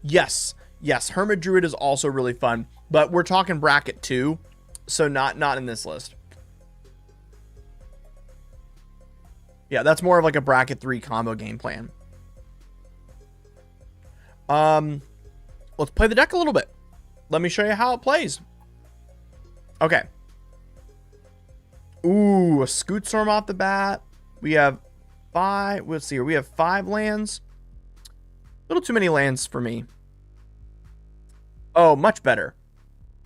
Yes. Yes, Hermit Druid is also really fun, but we're talking bracket 2, so not in this list. Yeah, that's more of like a bracket 3 combo game plan. Let's play the deck a little bit. Let me show you how it plays. Okay. Ooh, a Scoot Storm off the bat. We have 5. Let's see here. We have 5 lands. A little too many lands for me. Oh, much better.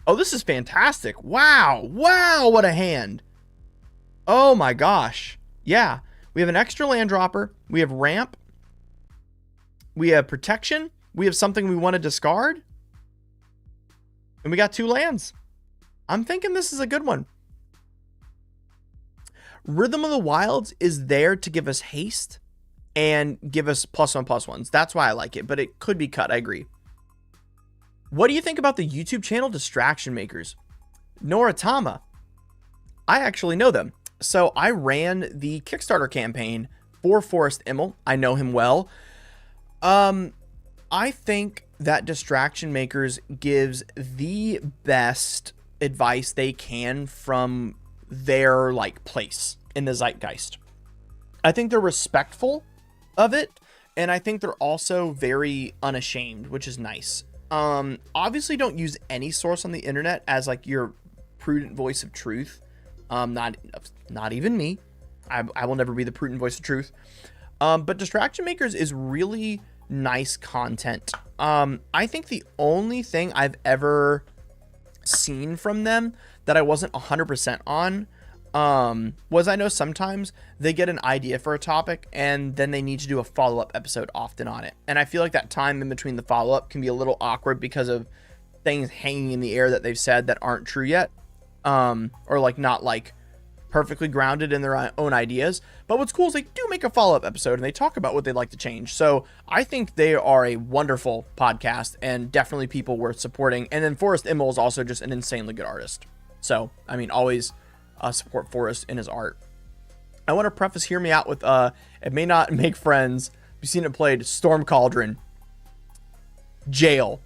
Oh, this is fantastic. Wow. Wow, what a hand. Oh my gosh. Yeah. We have an extra land dropper. We have ramp. We have protection. We have something we want to discard. And we got 2 lands. I'm thinking this is a good one. Rhythm of the Wilds is there to give us haste and give us +1/+1s. That's why I like it, but it could be cut. I agree. What do you think about the YouTube channel Distraction Makers? Noritama. I actually know them. So I ran the Kickstarter campaign for Forrest Immel. I know him well. I think that Distraction Makers gives the best advice they can from their like place in the zeitgeist. I think they're respectful of it, and I think they're also very unashamed, which is nice. Obviously don't use any source on the internet as like your prudent voice of truth. Not even me. I will never be the prudent voice of truth. But Distraction Makers is really nice content. I think the only thing I've ever seen from them that I wasn't 100% on was I know sometimes they get an idea for a topic and then they need to do a follow-up episode often on it. And I feel like that time in between the follow-up can be a little awkward because of things hanging in the air that they've said that aren't true yet. Or like not like perfectly grounded in their own ideas. But what's cool is they do make a follow-up episode and they talk about what they'd like to change. So I think they are a wonderful podcast and definitely people worth supporting. And then Forrest Immel is also just an insanely good artist. So, I mean, always support Forrest in his art. I want to preface Hear Me Out with, it may not make friends. You've seen it played. Storm Cauldron. Jail.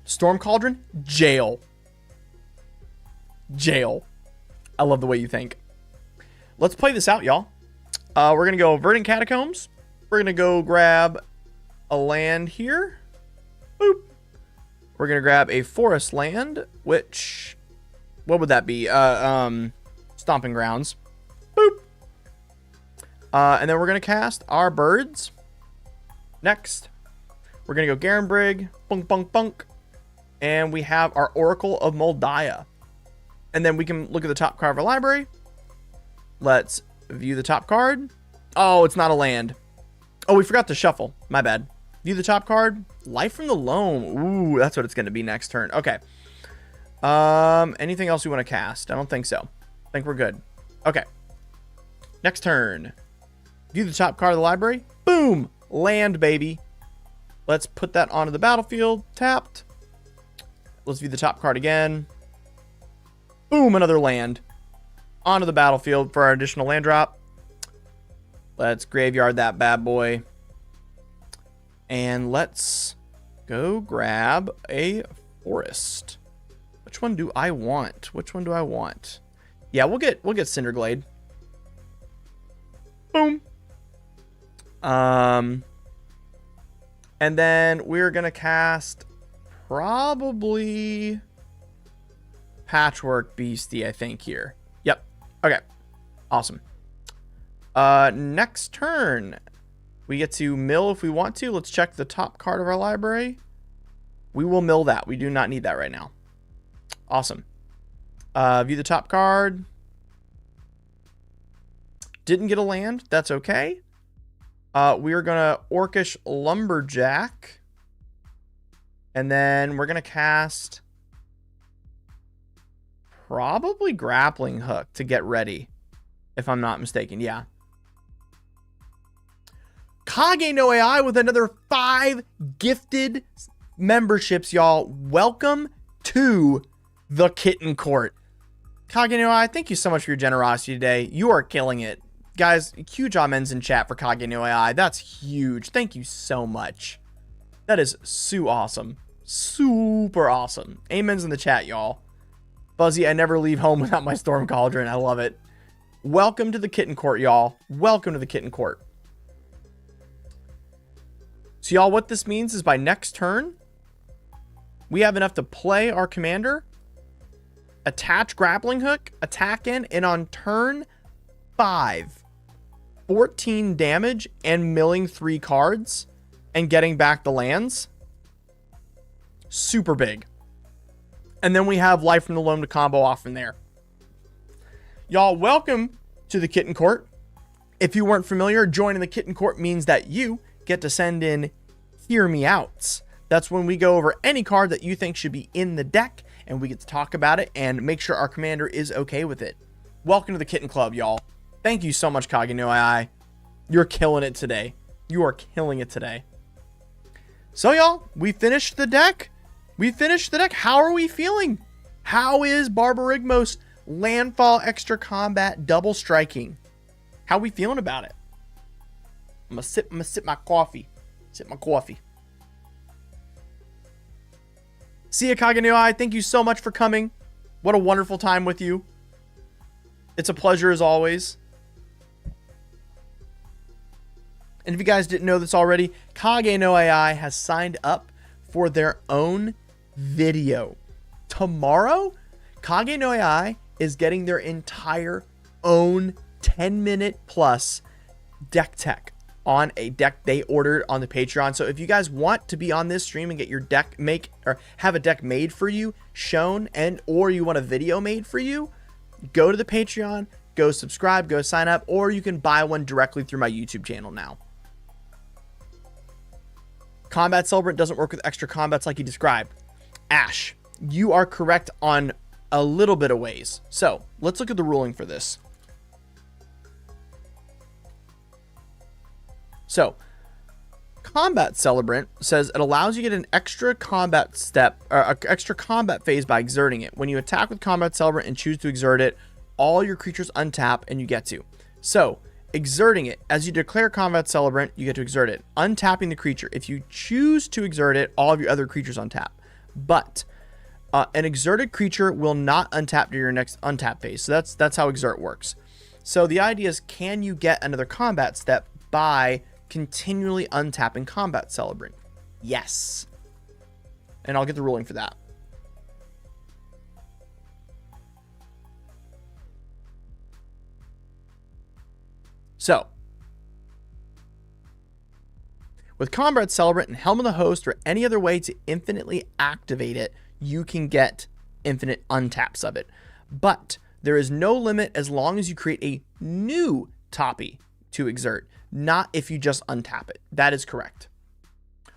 Storm Cauldron. Jail. I love the way you think. Let's play this out, y'all. We're going to go Verdant Catacombs. We're going to go grab a land here. Boop. We're going to grab a forest land, which, what would that be? Stomping Grounds. Boop. And then we're going to cast our birds. Next, we're going to go Garenbrig. Bunk, bunk, bunk. And we have our Oracle of Moldiah. And then we can look at the top card of our library. Let's view the top card. Oh, it's not a land. Oh, we forgot to shuffle. My bad. View the top card. Life from the Loam. Ooh, that's what it's going to be next turn. Okay. Anything else you want to cast? I don't think so. I think we're good. Okay. Next turn. View the top card of the library. Boom. Land, baby. Let's put that onto the battlefield. Tapped. Let's view the top card again. Boom, another land. Onto the battlefield for our additional land drop. Let's graveyard that bad boy. And let's go grab a forest. Which one do I want? Yeah, we'll get Cinderglade. Boom. And then we're gonna cast probably Patchwork Beastie, I think, here. Yep. Okay. Awesome. Next turn, we get to mill if we want to. Let's check the top card of our library. We will mill that. We do not need that right now. Awesome. View the top card. Didn't get a land. That's okay. We are going to Orcish Lumberjack. And then we're going to cast probably Grappling Hook to get ready, if I'm not mistaken. Yeah. Kage no AI with another 5 gifted memberships, y'all. Welcome to the Kitten Court. Kage no AI, thank you so much for your generosity today. You are killing it. Guys, huge amens in chat for Kage no AI. That's huge. Thank you so much. That is so awesome. Super awesome. Amens in the chat, y'all. Fuzzy, I never leave home without my Storm Cauldron. I love it. Welcome to the Kitten Court, y'all. Welcome to the Kitten Court. So, y'all, what this means is by next turn, we have enough to play our commander, attach Grappling Hook, attack in, and on turn 5, 14 damage and milling 3 cards and getting back the lands. Super big. And then we have Life from the Loam to combo off from there. Y'all, welcome to the Kitten Court. If you weren't familiar, joining the Kitten Court means that you get to send in Hear Me Outs. That's when we go over any card that you think should be in the deck, and we get to talk about it and make sure our commander is okay with it. Welcome to the Kitten Club, y'all. Thank you so much, Kage no AI. You're killing it today. You are killing it today. So, y'all, we finished the deck. How are we feeling? How is Barbarigmos Landfall Extra Combat Double Striking? How are we feeling about it? I'm gonna sip my coffee. See ya, Kage no AI. Thank you so much for coming. What a wonderful time with you. It's a pleasure as always. And if you guys didn't know this already, Kage no AI has signed up for their own video. Tomorrow, Kage no AI is getting their entire own 10-minute plus deck tech on a deck they ordered on the Patreon. So if you guys want to be on this stream and get your deck have a deck made for you, shown, or you want a video made for you, go to the Patreon, go subscribe, go sign up, or you can buy one directly through my YouTube channel now. Combat Celebrant doesn't work with extra combats like you described. Ash, you are correct on a little bit of ways. So let's look at the ruling for this. So Combat Celebrant says it allows you to get an extra combat step or an extra combat phase by exerting it. When you attack with Combat Celebrant and choose to exert it, all your creatures untap and you get to. So exerting it, as you declare Combat Celebrant, you get to exert it. Untapping the creature. If you choose to exert it, all of your other creatures untap. But an exerted creature will not untap to your next untap phase. So that's how exert works. So the idea is, can you get another combat step by continually untapping Combat Celebrant? Yes. And I'll get the ruling for that. So, with Combat Celebrant and Helm of the Host or any other way to infinitely activate it, you can get infinite untaps of it. But there is no limit as long as you create a new Toppy to exert, not if you just untap it. That is correct.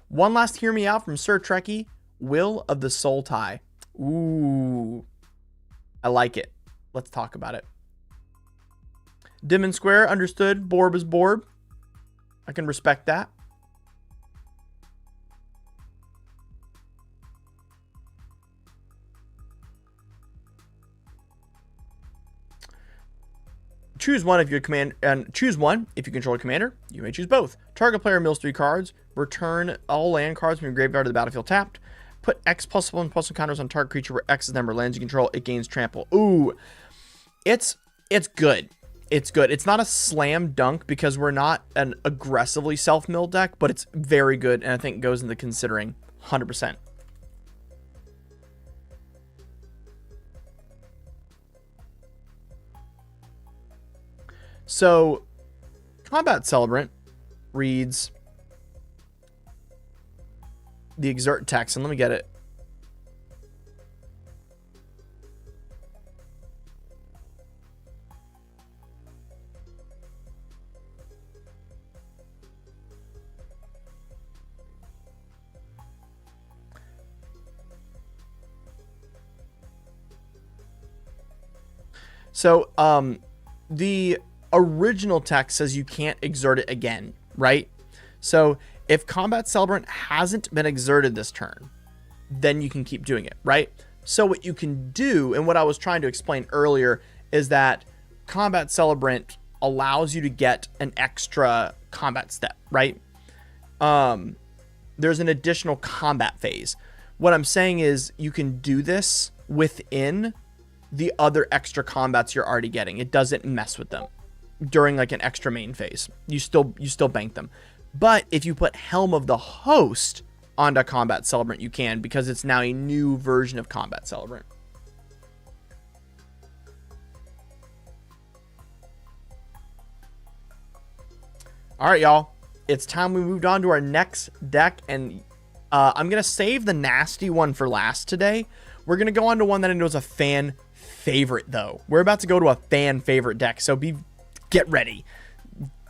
One last Hear Me Out from Sir Trekkie, Will of the Soul Tie. Ooh, I like it. Let's talk about it. Dim and square, understood. Borb is Borb. I can respect that. Choose one if you command, and choose one if you control a commander. You may choose both. Target player mills 3 cards. Return all land cards from your graveyard to the battlefield tapped. Put X +1/+1 counters on target creature where X is the number of lands you control. It gains trample. Ooh, it's good. It's good. It's not a slam dunk because we're not an aggressively self-mill deck, but it's very good, and I think goes into considering 100%. So, Combat Celebrant reads the exert text, and let me get it. So, the original text says you can't exert it again, right? So if Combat Celebrant hasn't been exerted this turn, then you can keep doing it, right? So what you can do, and what I was trying to explain earlier, is that Combat Celebrant allows you to get an extra combat step, right? There's an additional combat phase. What I'm saying is you can do this within the other extra combats you're already getting. It doesn't mess with them during like an extra main phase. You still bank them. But if you put Helm of the Host onto Combat Celebrant, you can, because it's now a new version of Combat Celebrant. All right, y'all. It's time we moved on to our next deck, and I'm going to save the nasty one for last today. We're going to go on to one that I know is a fan favorite, though. We're about to go to a fan favorite deck, so get ready.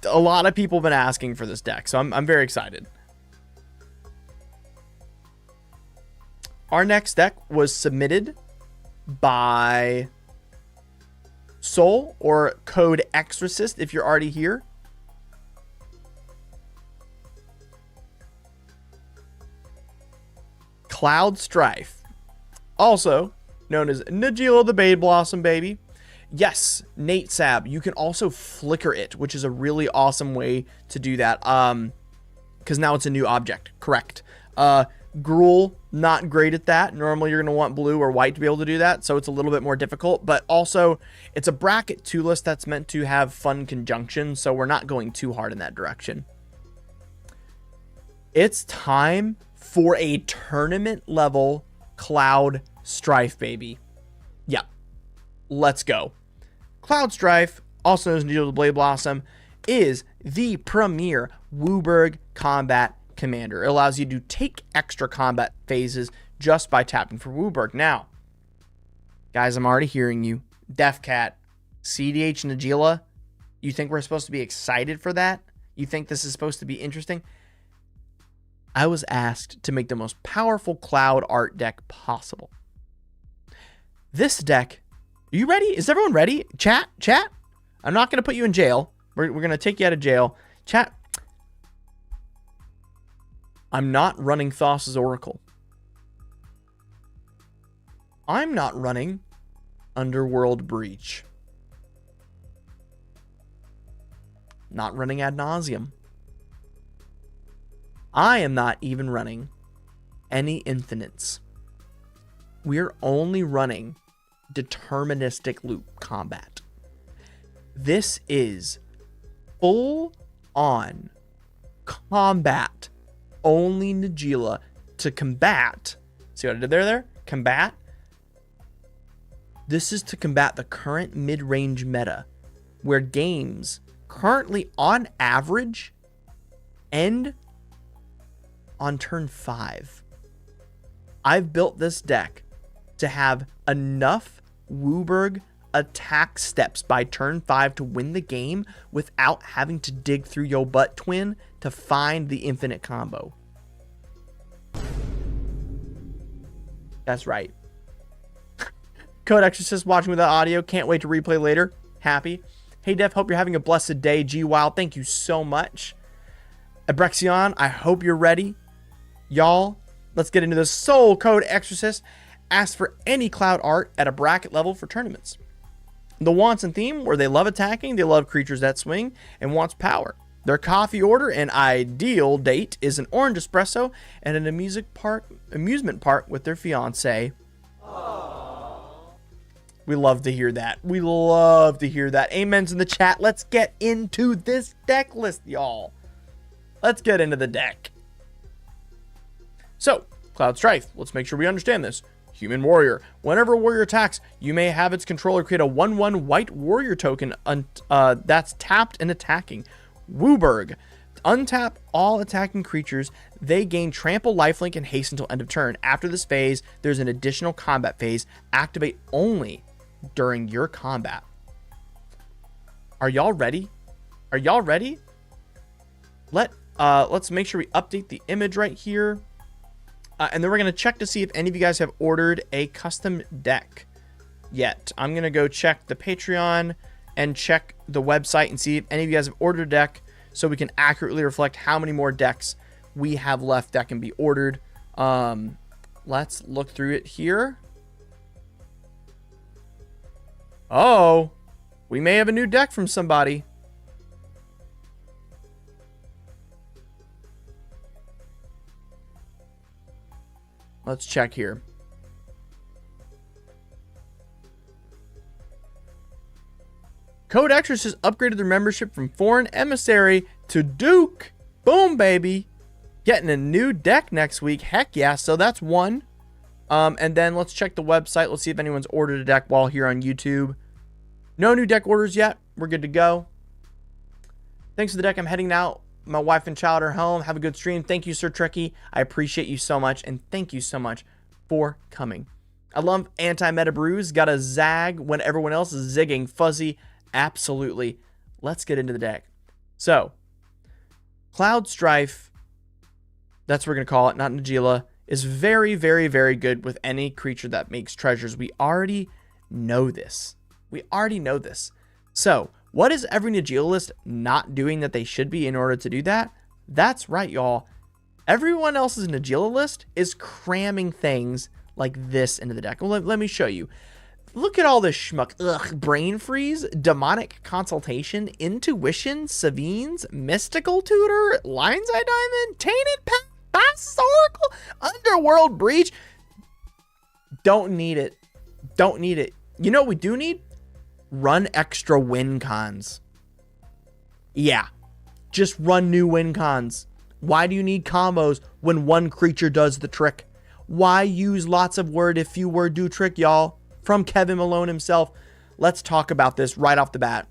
a lot of people have been asking for this deck, so I'm very excited. Our next deck was submitted by Soul or Code Exorcist if you're already here. Cloud Strife, also known as Najeela the Bade Blossom Baby. Yes, Nate Sab, you can also flicker it, which is a really awesome way to do that. Because now it's a new object. Correct. Gruul, not great at that. Normally you're going to want blue or white to be able to do that, so it's a little bit more difficult. But also, it's a bracket 2 list that's meant to have fun conjunctions, so we're not going too hard in that direction. It's time for a tournament level Cloud Strife, baby. Yeah, let's go. Cloud Strife, also known as Najeela the Blade Blossom, is the premier WUBRG combat commander. It allows you to take extra combat phases just by tapping for WUBRG. Now, guys, I'm already hearing you. Defcat, CDH Najeela, you think we're supposed to be excited for that? You think this is supposed to be interesting? I was asked to make the most powerful cloud art deck possible. This deck, are you ready? Is everyone ready? Chat? I'm not going to put you in jail. We're going to take you out of jail. Chat. I'm not running Thassa's Oracle. I'm not running Underworld Breach. Not running Ad Nauseam. I am not even running any Infinites. We're only running deterministic loop combat. This is full on combat only Najeela to combat. See what I did there? Combat. This is to combat the current mid-range meta where games currently on average end on turn 5. I've built this deck to have enough WUBRG attack steps by turn 5 to win the game without having to dig through your butt twin to find the infinite combo. That's right. Code Exorcist watching without audio. Can't wait to replay later. Happy. Hey Def, hope you're having a blessed day. G Wild, thank you so much. Abrexion, I hope you're ready. Y'all, let's get into this. Soul Code Exorcist asks for any cloud art at a bracket level for tournaments. The wants and theme, where they love attacking, they love creatures that swing, and wants power. Their coffee order and ideal date is an orange espresso and an amusement park with their fiance. Aww. We love to hear that. We love to hear that. Amens in the chat. Let's get into this deck list, y'all. Let's get into the deck. So, Cloud Strife. Let's make sure we understand this. Human Warrior. Whenever a warrior attacks, you may have its controller create a 1/1 white warrior token that's tapped and attacking. WUBRG. Untap all attacking creatures. They gain trample, lifelink, and haste until end of turn. After this phase, there's an additional combat phase. Activate only during your combat. Are y'all ready? Are y'all ready? Let's make sure we update the image right here. And then we're going to check to see if any of you guys have ordered a custom deck yet. I'm going to go check the Patreon and check the website and see if any of you guys have ordered a deck so we can accurately reflect how many more decks we have left that can be ordered. Let's look through it here. Oh, we may have a new deck from somebody. Let's check here. Code Exorcist upgraded their membership from Foreign Emissary to Duke. Boom, baby. Getting a new deck next week. Heck yeah. So that's one. And then let's check the website. Let's see if anyone's ordered a deck while here on YouTube. No new deck orders yet. We're good to go. Thanks for the deck. I'm heading out. My wife and child are home. Have a good stream. Thank you, Sir Trekkie. I appreciate you so much. And thank you so much for coming. I love anti-meta brews. Got a zag when everyone else is zigging. Fuzzy. Absolutely. Let's get into the deck. So, Cloud Strife, that's what we're going to call it, not Najeela, is very, very, very good with any creature that makes treasures. We already know this. So, what is every Najeela list not doing that they should be in order to do that? That's right, y'all. Everyone else's Najeela list is cramming things like this into the deck. Well, let me show you. Look at all this schmuck. Ugh, Brain Freeze, Demonic Consultation, Intuition, Savines, Mystical Tutor, Lion's Eye Diamond, Tainted Past Oracle, Underworld Breach. Don't need it. You know what we do need? Run extra win cons. Yeah, just run new win cons. Why do you need combos when one creature does the trick? Why use lots of word if few word do trick, y'all? From Kevin Malone himself. Let's talk about this right off the bat.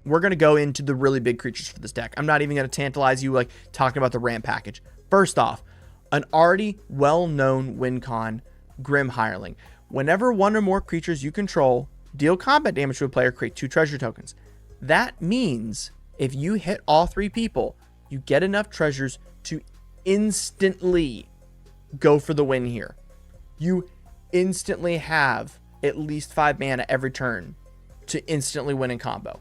We're going to go into the really big creatures for this deck. I'm not even going to tantalize you like talking about the RAM package. First off, an already well-known win con, Grim Hireling. Whenever one or more creatures you control deal combat damage to a player, create 2 treasure tokens. That means if you hit all 3 people, you get enough treasures to instantly go for the win here. You instantly have at least 5 mana every turn to instantly win in combo.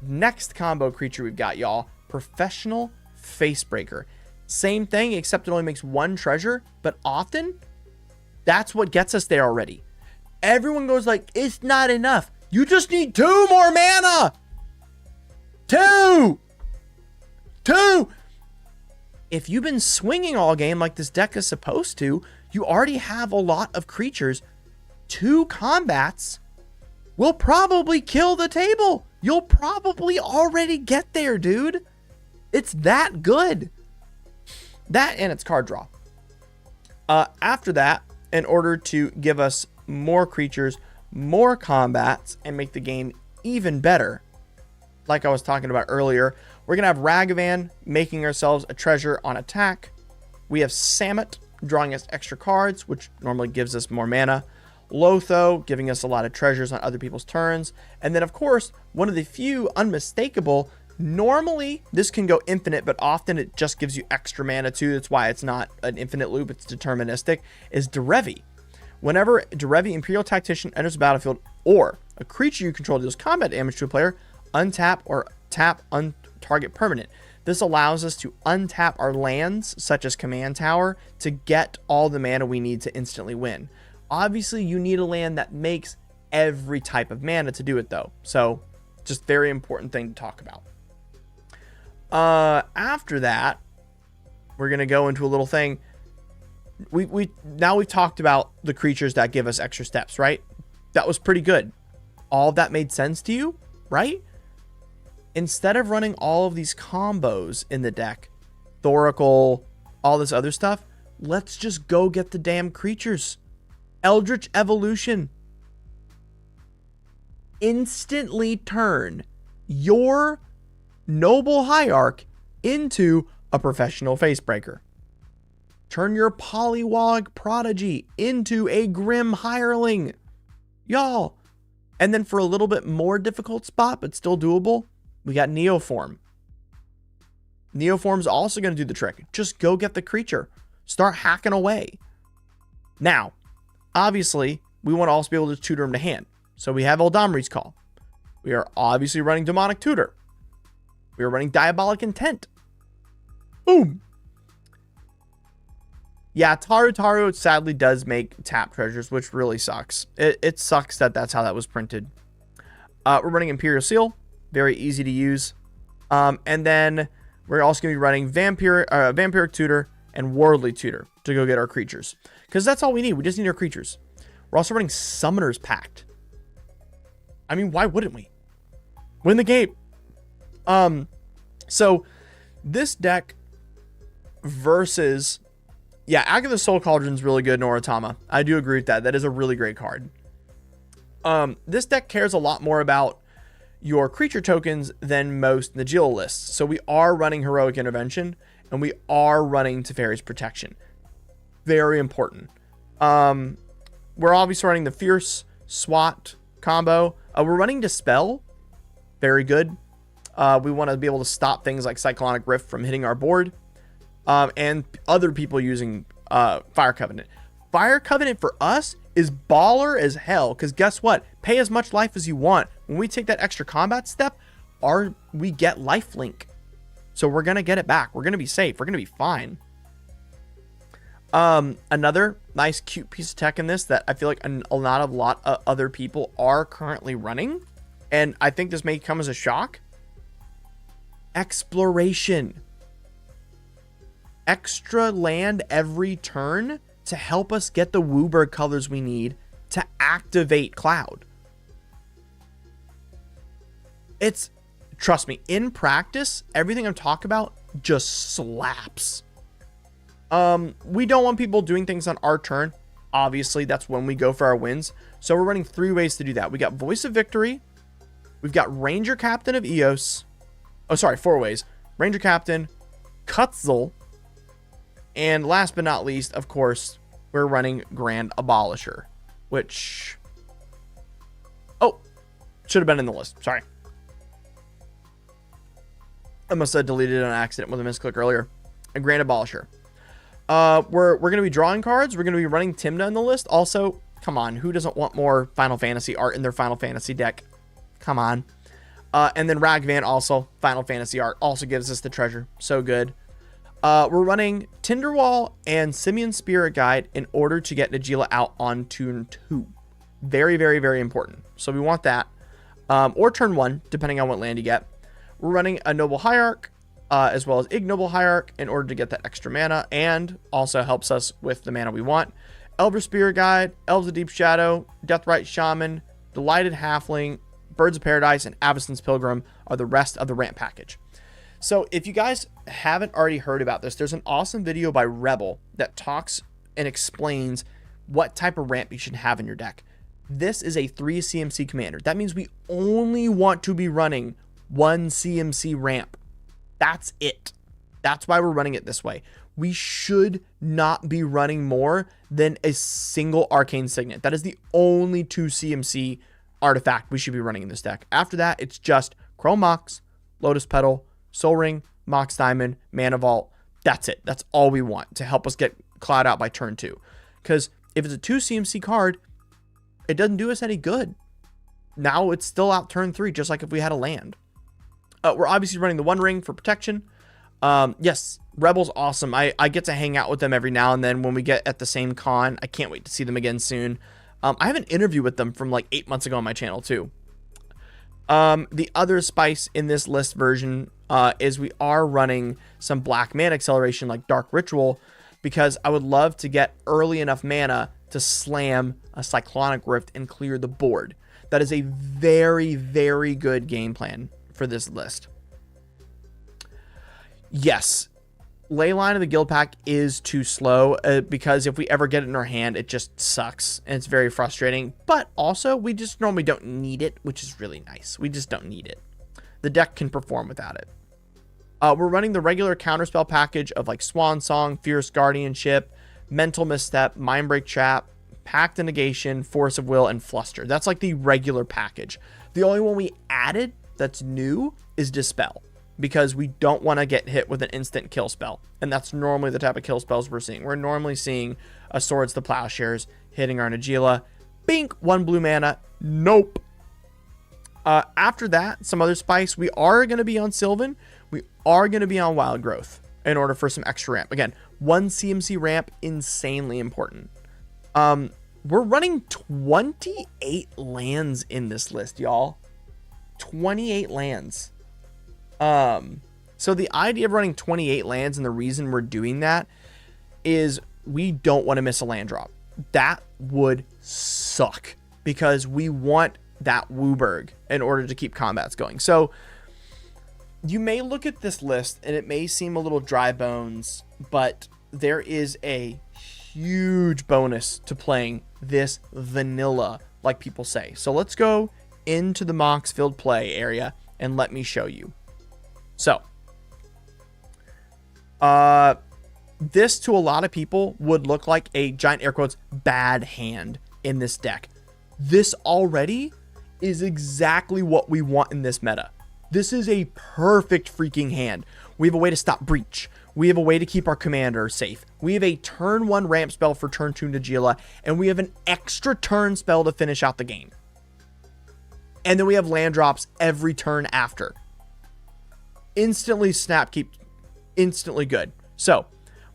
Next combo creature we've got, y'all, Professional Facebreaker. Same thing, except it only makes 1 treasure, but often that's what gets us there already. Everyone goes like, it's not enough. You just need 2 more mana. 2. If you've been swinging all game like this deck is supposed to, you already have a lot of creatures. 2 combats will probably kill the table. You'll probably already get there, dude. It's that good. That and its card draw. After that, in order to give us more creatures, more combats, and make the game even better, like I was talking about earlier, we're going to have Ragavan making ourselves a treasure on attack. We have Samut drawing us extra cards, which normally gives us more mana. Lotho giving us a lot of treasures on other people's turns. And then, of course, one of the few unmistakable, normally this can go infinite, but often it just gives you extra mana too. That's why it's not an infinite loop, it's deterministic, is Derevi. Whenever Derevi Imperial Tactician enters the battlefield or a creature you control deals combat damage to a player, untap or tap target permanent. This allows us to untap our lands, such as Command Tower, to get all the mana we need to instantly win. Obviously, you need a land that makes every type of mana to do it, though. So, just very important thing to talk about. After that, we're going to go into a little thing. Now we've talked about the creatures that give us extra steps, right? That was pretty good. All of that made sense to you, right? Instead of running all of these combos in the deck, Thoracle, all this other stuff, let's just go get the damn creatures. Eldritch Evolution. Instantly turn your Noble Hierarch into a Professional Facebreaker. Turn your Polywog Prodigy into a Grim Hireling. Y'all. And then for a little bit more difficult spot, but still doable, we got Neoform. Neoform's also going to do the trick. Just go get the creature. Start hacking away. Now, obviously, we want to also be able to tutor him to hand. So we have Eldamri's Call. We are obviously running Demonic Tutor. We are running Diabolic Intent. Boom. Yeah, Taru sadly does make tap treasures, which really sucks. It sucks that that's how that was printed. We're running Imperial Seal. Very easy to use. And then we're also going to be running Vampiric Tutor and Worldly Tutor to go get our creatures. Because that's all we need. We just need our creatures. We're also running Summoner's Pact. I mean, why wouldn't we? Win the game. So this deck versus... Yeah, Agatha Soul Cauldron's really good in Oratama. I do agree with that. That is a really great card. This deck cares a lot more about your creature tokens than most Najeela lists. So we are running Heroic Intervention, and we are running Teferi's Protection. Very important. We're obviously running the Fierce SWAT combo. We're running Dispel. Very good. We want to be able to stop things like Cyclonic Rift from hitting our board, and other people using Fire Covenant. Fire Covenant for us is baller as hell, because guess what? Pay as much life as you want. When we take that extra combat step, we get lifelink. So we're going to get it back. We're going to be safe. We're going to be fine. Another nice cute piece of tech in this that I feel like a lot of other people are currently running, and I think this may come as a shock. Exploration. Extra land every turn to help us get the Wooburg colors we need to activate Cloud. Trust me, in practice, everything I'm talking about just slaps. We don't want people doing things on our turn. Obviously, that's when we go for our wins. So we're running 3 ways to do that. We got Voice of Victory. We've got Ranger Captain of Eos. 4 ways. Ranger Captain, Kutzel, and last but not least, of course, we're running Grand Abolisher, which... should have been in the list. Sorry. I must have deleted it on accident with a misclick earlier. A Grand Abolisher. We're going to be drawing cards. We're going to be running Timna in the list. Also, come on, who doesn't want more Final Fantasy art in their Final Fantasy deck? Come on. And then Ragvan also, Final Fantasy art, also gives us the treasure. So good. We're running Tinderwall and Simeon Spirit Guide in order to get Najeela out on turn 2. Very, very, very important. So we want that. Or turn 1, depending on what land you get. We're running a Noble Hierarch, as well as Ignoble Hierarch in order to get that extra mana, and also helps us with the mana we want. Elder Spirit Guide, Elves of Deep Shadow, Deathrite Shaman, Delighted Halfling, Birds of Paradise, and Avacyn's Pilgrim are the rest of the ramp package. So if you guys haven't already heard about this, there's an awesome video by Rebel that talks and explains what type of ramp you should have in your deck. This is a 3 CMC commander. That means we only want to be running 1 CMC ramp. That's it. That's why we're running it this way. We should not be running more than a single Arcane Signet. That is the only 2 CMC artifact we should be running in this deck. After that, it's just Chrome Mox, Lotus Petal, Soul Ring, Mox Diamond, Mana Vault. That's it. That's all we want to help us get Cloud out by turn 2. Because if it's a 2 CMC card, it doesn't do us any good. Now it's still out turn 3, just like if we had a land. We're obviously running the One Ring for protection. Yes, Rebel's awesome. I get to hang out with them every now and then when we get at the same con. I can't wait to see them again soon. I have an interview with them from like 8 months ago on my channel too. The other spice in this list version is we are running some black mana acceleration like Dark Ritual, because I would love to get early enough mana to slam a Cyclonic Rift and clear the board. That is a very, very good game plan for this list. Yes, Leyline of the Guild Pack is too slow because if we ever get it in our hand, it just sucks and it's very frustrating. But also, we just normally don't need it, which is really nice. We just don't need it. The deck can perform without it. We're running the regular counterspell package of like Swan Song, Fierce Guardianship, Mental Misstep, Mindbreak Trap, Pact of Negation, Force of Will, and Fluster. That's like the regular package. The only one we added that's new is Dispel, because we don't want to get hit with an instant kill spell. And that's normally the type of kill spells we're seeing. We're normally seeing a Swords to Plowshares hitting our Najeela. Bink, 1 blue mana. Nope. After that, some other spice. We are going to be on Sylvan. We are going to be on Wild Growth in order for some extra ramp. Again, 1 CMC ramp, insanely important. We're running 28 lands in this list, y'all. 28 lands. So the idea of running 28 lands, and the reason we're doing that is we don't want to miss a land drop. That would suck because we want that Wooburg in order to keep combats going. So you may look at this list and it may seem a little dry bones, but there is a huge bonus to playing this vanilla, like people say. So let's go into the Moxfield play area and let me show you. So, this to a lot of people would look like a giant air quotes bad hand in this deck. This already is exactly what we want in this meta. This is a perfect freaking hand. We have a way to stop breach. We have a way to keep our commander safe. We have a turn 1 ramp spell for turn 2 Najeela, and we have an extra turn spell to finish out the game. And then we have land drops every turn after. Instantly snap keep, instantly good. So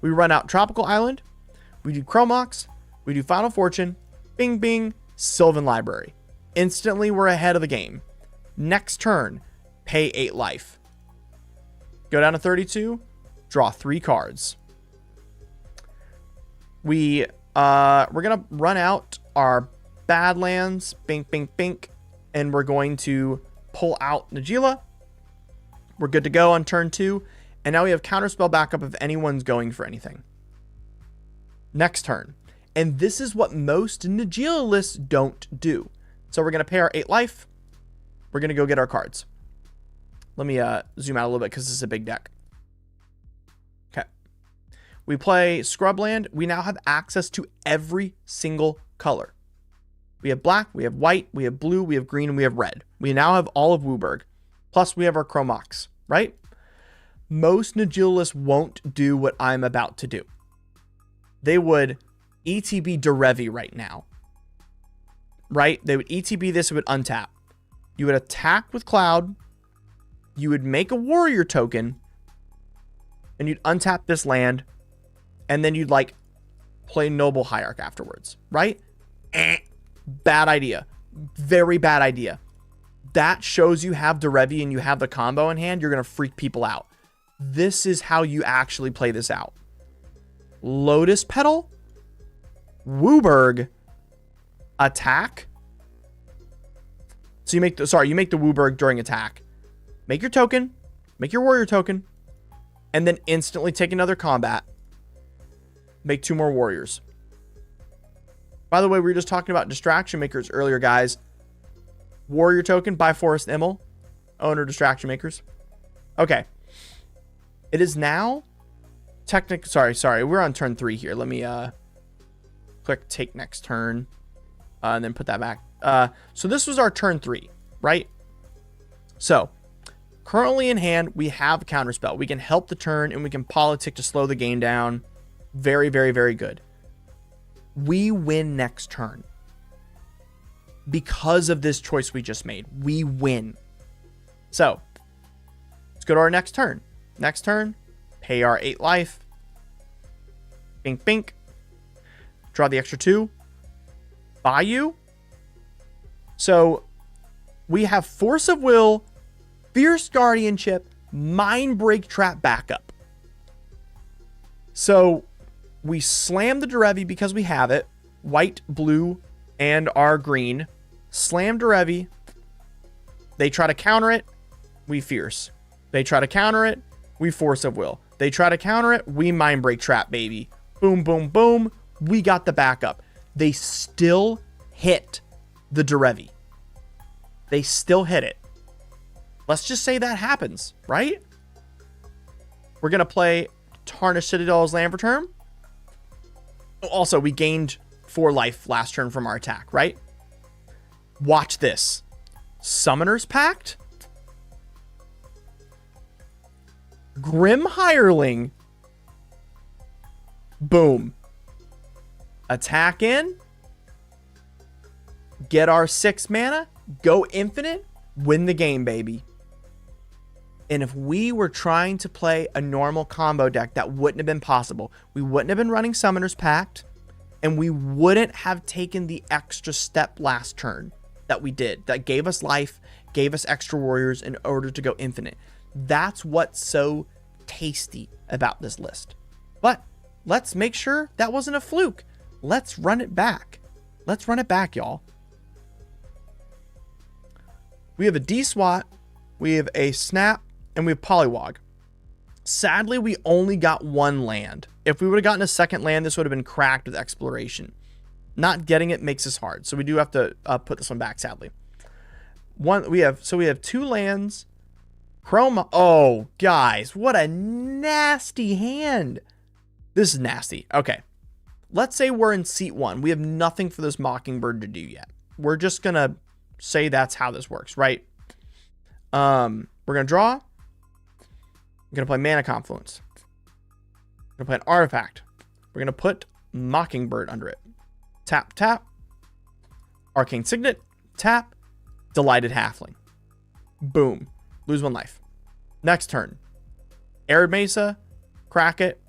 we run out Tropical Island, we do Chromox, we do Final Fortune, bing bing, Sylvan Library. Instantly we're ahead of the game. Next turn, pay 8 life. Go down to 32, draw 3 cards. We're gonna run out our Badlands, bink bink bink, and we're going to pull out Najeela. We're good to go on turn 2, and now we have counterspell backup if anyone's going for anything. Next turn, and this is what most Najeela lists don't do. So we're gonna pay our 8 life. We're gonna go get our cards. Let me zoom out a little bit because this is a big deck. Okay. We play Scrubland. We now have access to every single color. We have black, we have white, we have blue, we have green, and we have red. We now have all of Wooburg. Plus we have our Chromox, right? Most Najeela won't do what I'm about to do. They would ETB Derevi right now. Right? They would ETB this, it would untap. You would attack with Cloud. You would make a warrior token. And you'd untap this land. And then you'd like play Noble Hierarch afterwards. Right? Bad idea. Very bad idea. That shows you have Derevi and you have the combo in hand. You're going to freak people out. This is how you actually play this out. Lotus Petal. Wooburg. Attack. So you make the Wooburg during attack. Make your token. Make your warrior token. And then instantly take another combat. Make 2 more warriors. By the way, we were just talking about distraction makers earlier, guys. Warrior token by Forest Immel. Owner distraction makers. Okay. It is now sorry. We're on turn 3 here. Let me click take next turn. And then put that back. So this was our turn 3, right? So currently in hand, we have counterspell. We can help the turn and we can politic to slow the game down. Very, very, very good. We win next turn. Because of this choice we just made, we win. So let's go to our next turn. Next turn, pay our 8 life. Bink, bink. Draw the extra 2. Bayou. So we have Force of Will, Fierce Guardianship, Mind Break Trap backup. So we slam the Derevi because we have it. White, blue, and our green. Slam Derevi. They try to counter it. We Fierce. They try to counter it. We Force of Will. They try to counter it. We Mind Break Trap, baby. Boom, boom, boom. We got the backup. They still hit the Derevi. They still hit it. Let's just say that happens, right? We're going to play Tarnished Citadel's Land Return. Also, we gained 4 life last turn from our attack, right? Watch this. Summoner's Pact. Grim Hireling. Boom. Attack in. Get our 6 mana. Go infinite. Win the game, baby. And if we were trying to play a normal combo deck, that wouldn't have been possible. We wouldn't have been running Summoner's Pact. And we wouldn't have taken the extra step last turn that we did. That gave us life, gave us extra warriors in order to go infinite. That's what's so tasty about this list. But let's make sure that wasn't a fluke. Let's run it back. Let's run it back, y'all. We have a D-SWAT, we have a Snap, and we have Polywog. Sadly, we only got 1 land. If we would have gotten a second land, this would have been cracked with Exploration. Not getting it makes us hard, so we do have to put this one back, sadly. We have 2 lands. Chroma. Oh, guys, what a nasty hand. This is nasty. Okay. Let's say we're in seat 1. We have nothing for this Mockingbird to do yet. We're just going to say that's how this works, right? We're going to draw. We're going to play Mana Confluence. We're going to play an artifact. We're going to put Mockingbird under it. Tap, tap. Arcane Signet. Tap. Delighted Halfling. Boom. Lose 1 life. Next turn. Arid Mesa. Crack it.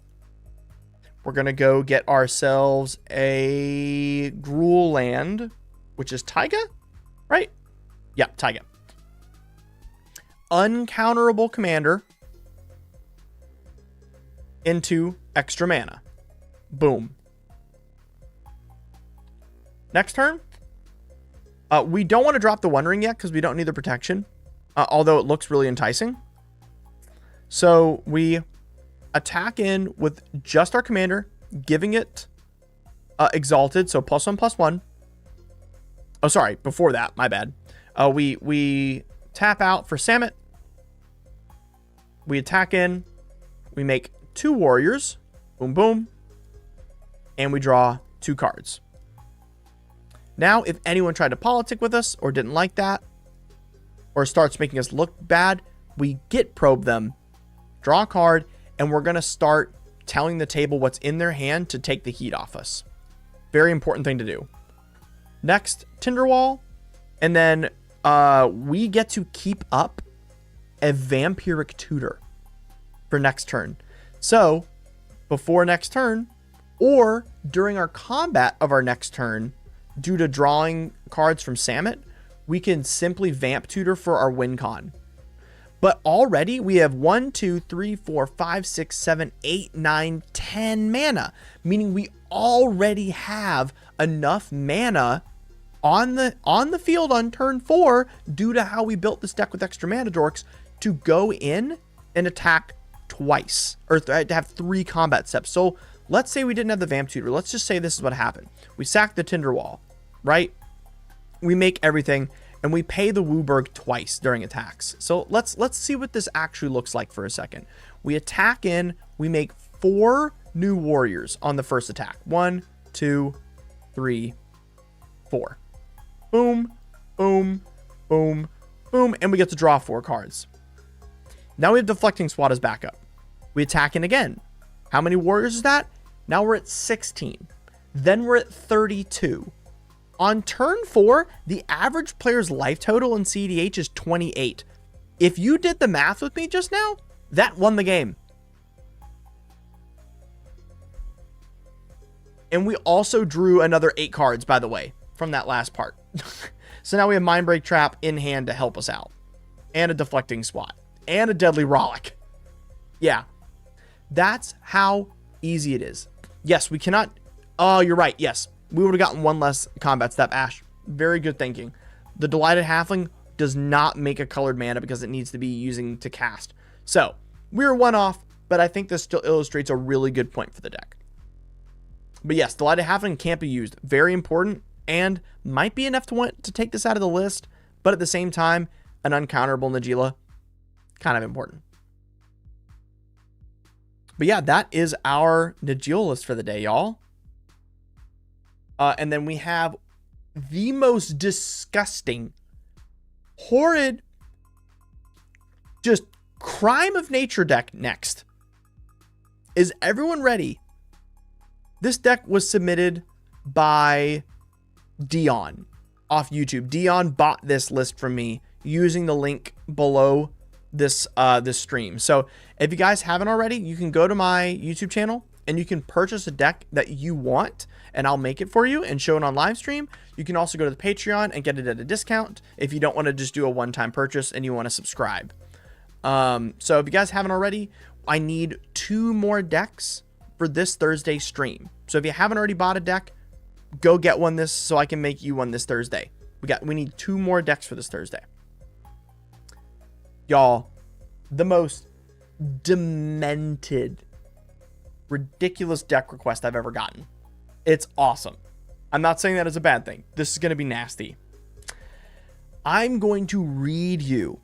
We're going to go get ourselves a Gruul land, which is Taiga, right? Yep, Taiga. Uncounterable commander into extra mana. Boom. Next turn. We don't want to drop the One Ring yet because we don't need the protection, although it looks really enticing. So we attack in with just our commander, giving it Exalted, so +1/+1. Oh, sorry, before that, my bad. We tap out for Samut. We attack in. We make 2 warriors. Boom, boom. And we draw 2 cards. Now, if anyone tried to politic with us or didn't like that, or starts making us look bad, we Git probe them, draw a card, and we're going to start telling the table what's in their hand to take the heat off us. Very important thing to do. Next, Tinderwall. And then we get to keep up a Vampiric Tutor for next turn. So, before next turn, or during our combat of our next turn, due to drawing cards from Samut, we can simply Vamp Tutor for our win con. But already we have 1, 2, 3, 4, 5, 6, 7, 8, 9, 10 mana, meaning we already have enough mana on the field on turn 4 due to how we built this deck with extra mana dorks to go in and attack twice, or to have 3 combat steps. So let's say we didn't have the Vamp Tutor. Let's just say this is what happened. We sack the Tinderwall, right? We make everything, and we pay the Wooburg twice during attacks. So let's see what this actually looks like for a second. We attack in, we make 4 new warriors on the first attack. 1, 2, 3, 4. Boom, boom, boom, boom, and we get to draw 4 cards. Now we have Deflecting Swat as backup. We attack in again. How many warriors is that? Now we're at 16. Then we're at 32. On turn 4, the average player's life total in CDH is 28. If you did the math with me just now, that won the game. And we also drew another 8 cards, by the way, from that last part. So now we have Mindbreak Trap in hand to help us out. And a Deflecting Swat. And a Deadly Rollick. Yeah. That's how easy it is. Yes, we cannot... Oh, you're right. Yes. We would have gotten 1 less combat step, Ash. Very good thinking. The Delighted Halfling does not make a colored mana because it needs to be using to cast. So, we're 1 off, but I think this still illustrates a really good point for the deck. But yes, Delighted Halfling can't be used. Very important, and might be enough to want to take this out of the list, but at the same time, an uncounterable Najeela, kind of important. But yeah, that is our Najeela list for the day, y'all. And then we have the most disgusting, horrid, just crime of nature deck next. Is everyone ready? This deck was submitted by Dion off YouTube. Dion bought this list from me using the link below this this stream. So if you guys haven't already, you can go to my YouTube channel and you can purchase a deck that you want, and I'll make it for you and show it on live stream. You can also go to the Patreon and get it at a discount if you don't want to just do a one-time purchase and you want to subscribe. So if you guys haven't already, I need 2 more decks for this Thursday stream. So if you haven't already bought a deck, go get one this so I can make you one this Thursday. We need 2 more decks for this Thursday. Y'all, the most demented, ridiculous deck request I've ever gotten. It's awesome. I'm not saying that as a bad thing. This is going to be nasty. I'm going to read you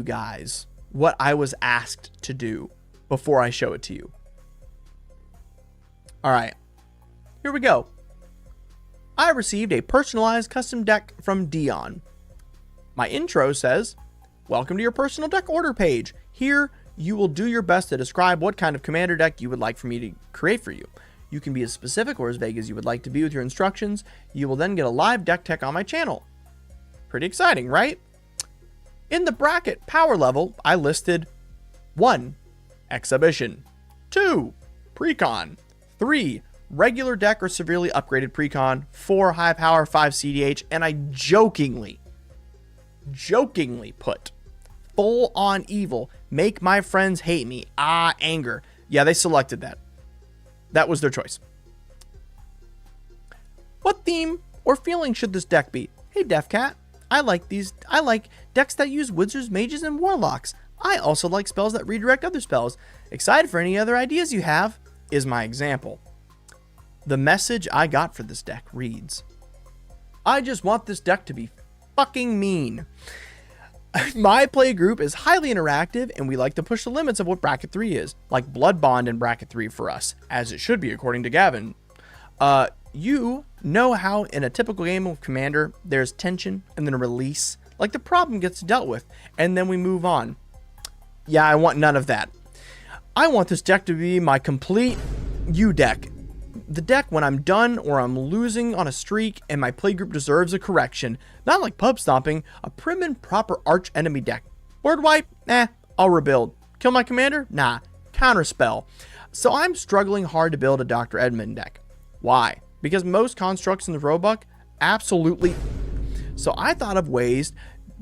guys what I was asked to do before I show it to you. All right, here we go. I received a personalized custom deck from Dion. My intro says, welcome to your personal deck order page. Here, you will do your best to describe what kind of commander deck you would like for me to create for you. You can be as specific or as vague as you would like to be with your instructions. You will then get a live deck tech on my channel. Pretty exciting, right? In the bracket power level, I listed 1. Exhibition, 2. Precon, 3. Regular deck or severely upgraded precon, 4. High power, 5. CDH, and I jokingly put full on evil, make my friends hate me, anger. Yeah, they selected that. That was their choice. What theme or feeling should this deck be? Hey, DefCat, I like decks that use wizards, mages, and warlocks. I also like spells that redirect other spells. Excited for any other ideas you have, is my example. The message I got for this deck reads, I just want this deck to be fucking mean. My play group is highly interactive, and we like to push the limits of what Bracket 3 is, like Blood Bond in Bracket 3 for us, as it should be according to Gavin. You know how in a typical game of Commander, there's tension and then a release, like the problem gets dealt with, and then we move on. Yeah, I want none of that. I want this deck to be my complete U deck. The deck when I'm done or I'm losing on a streak and my playgroup deserves a correction. Not like pub stomping, a prim and proper arch enemy deck. Board wipe? I'll rebuild. Kill my commander? Nah. Counterspell. So I'm struggling hard to build a Dr. Edmund deck. Why? Because most constructs in the Roebuck? Absolutely. So I thought of ways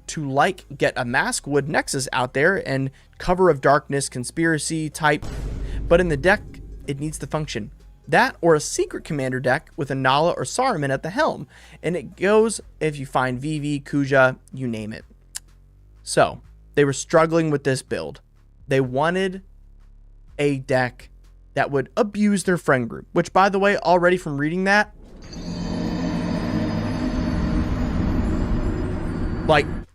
to get a Maskwood Nexus out there and Cover of Darkness, Conspiracy type. But in the deck, it needs to function. That or a secret commander deck with a Nala or Saruman at the helm. And it goes if you find Vivi, Kuja, you name it. So, they were struggling with this build. They wanted a deck that would abuse their friend group. Which, by the way, already from reading that,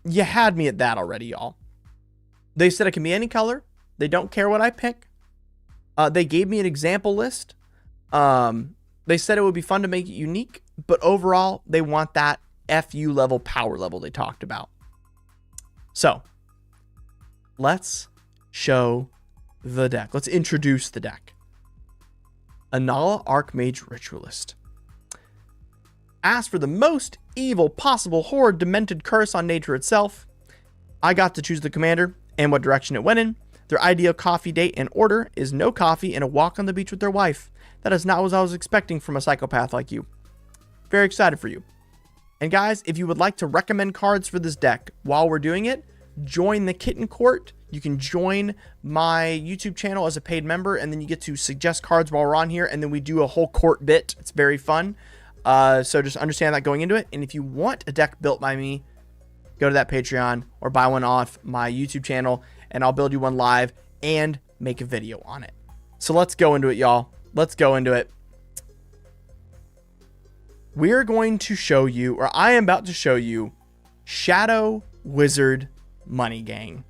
you had me at that already, y'all. They said it can be any color. They don't care what I pick. They gave me an example list. They said it would be fun to make it unique, but overall, they want that FU level power level they talked about. So, let's show the deck. Let's introduce the deck. Anala Archmage Ritualist. Asked for the most evil possible horror demented curse on nature itself. I got to choose the commander and what direction it went in. Their ideal coffee date and order is no coffee and a walk on the beach with their wife. That is not what I was expecting from a psychopath like you. Very excited for you. And guys, if you would like to recommend cards for this deck while we're doing it, join the Kitten Court. You can join my YouTube channel as a paid member, and then you get to suggest cards while we're on here, and then we do a whole court bit. It's very fun. So just understand that going into it. And if you want a deck built by me, go to that Patreon or buy one off my YouTube channel, and I'll build you one live and make a video on it. So let's go into it, y'all. Let's go into it. We're going to show you, or I am about to show you, Shadow Wizard Money Gang.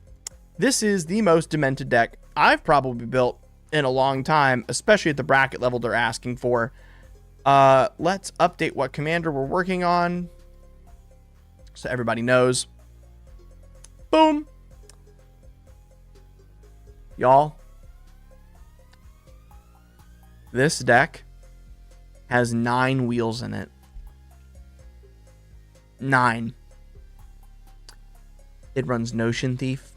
This is the most demented deck I've probably built in a long time, especially at the bracket level they're asking for. Let's update what commander we're working on so everybody knows. Boom. Y'all, this deck has 9 wheels in it. 9. It runs Notion Thief.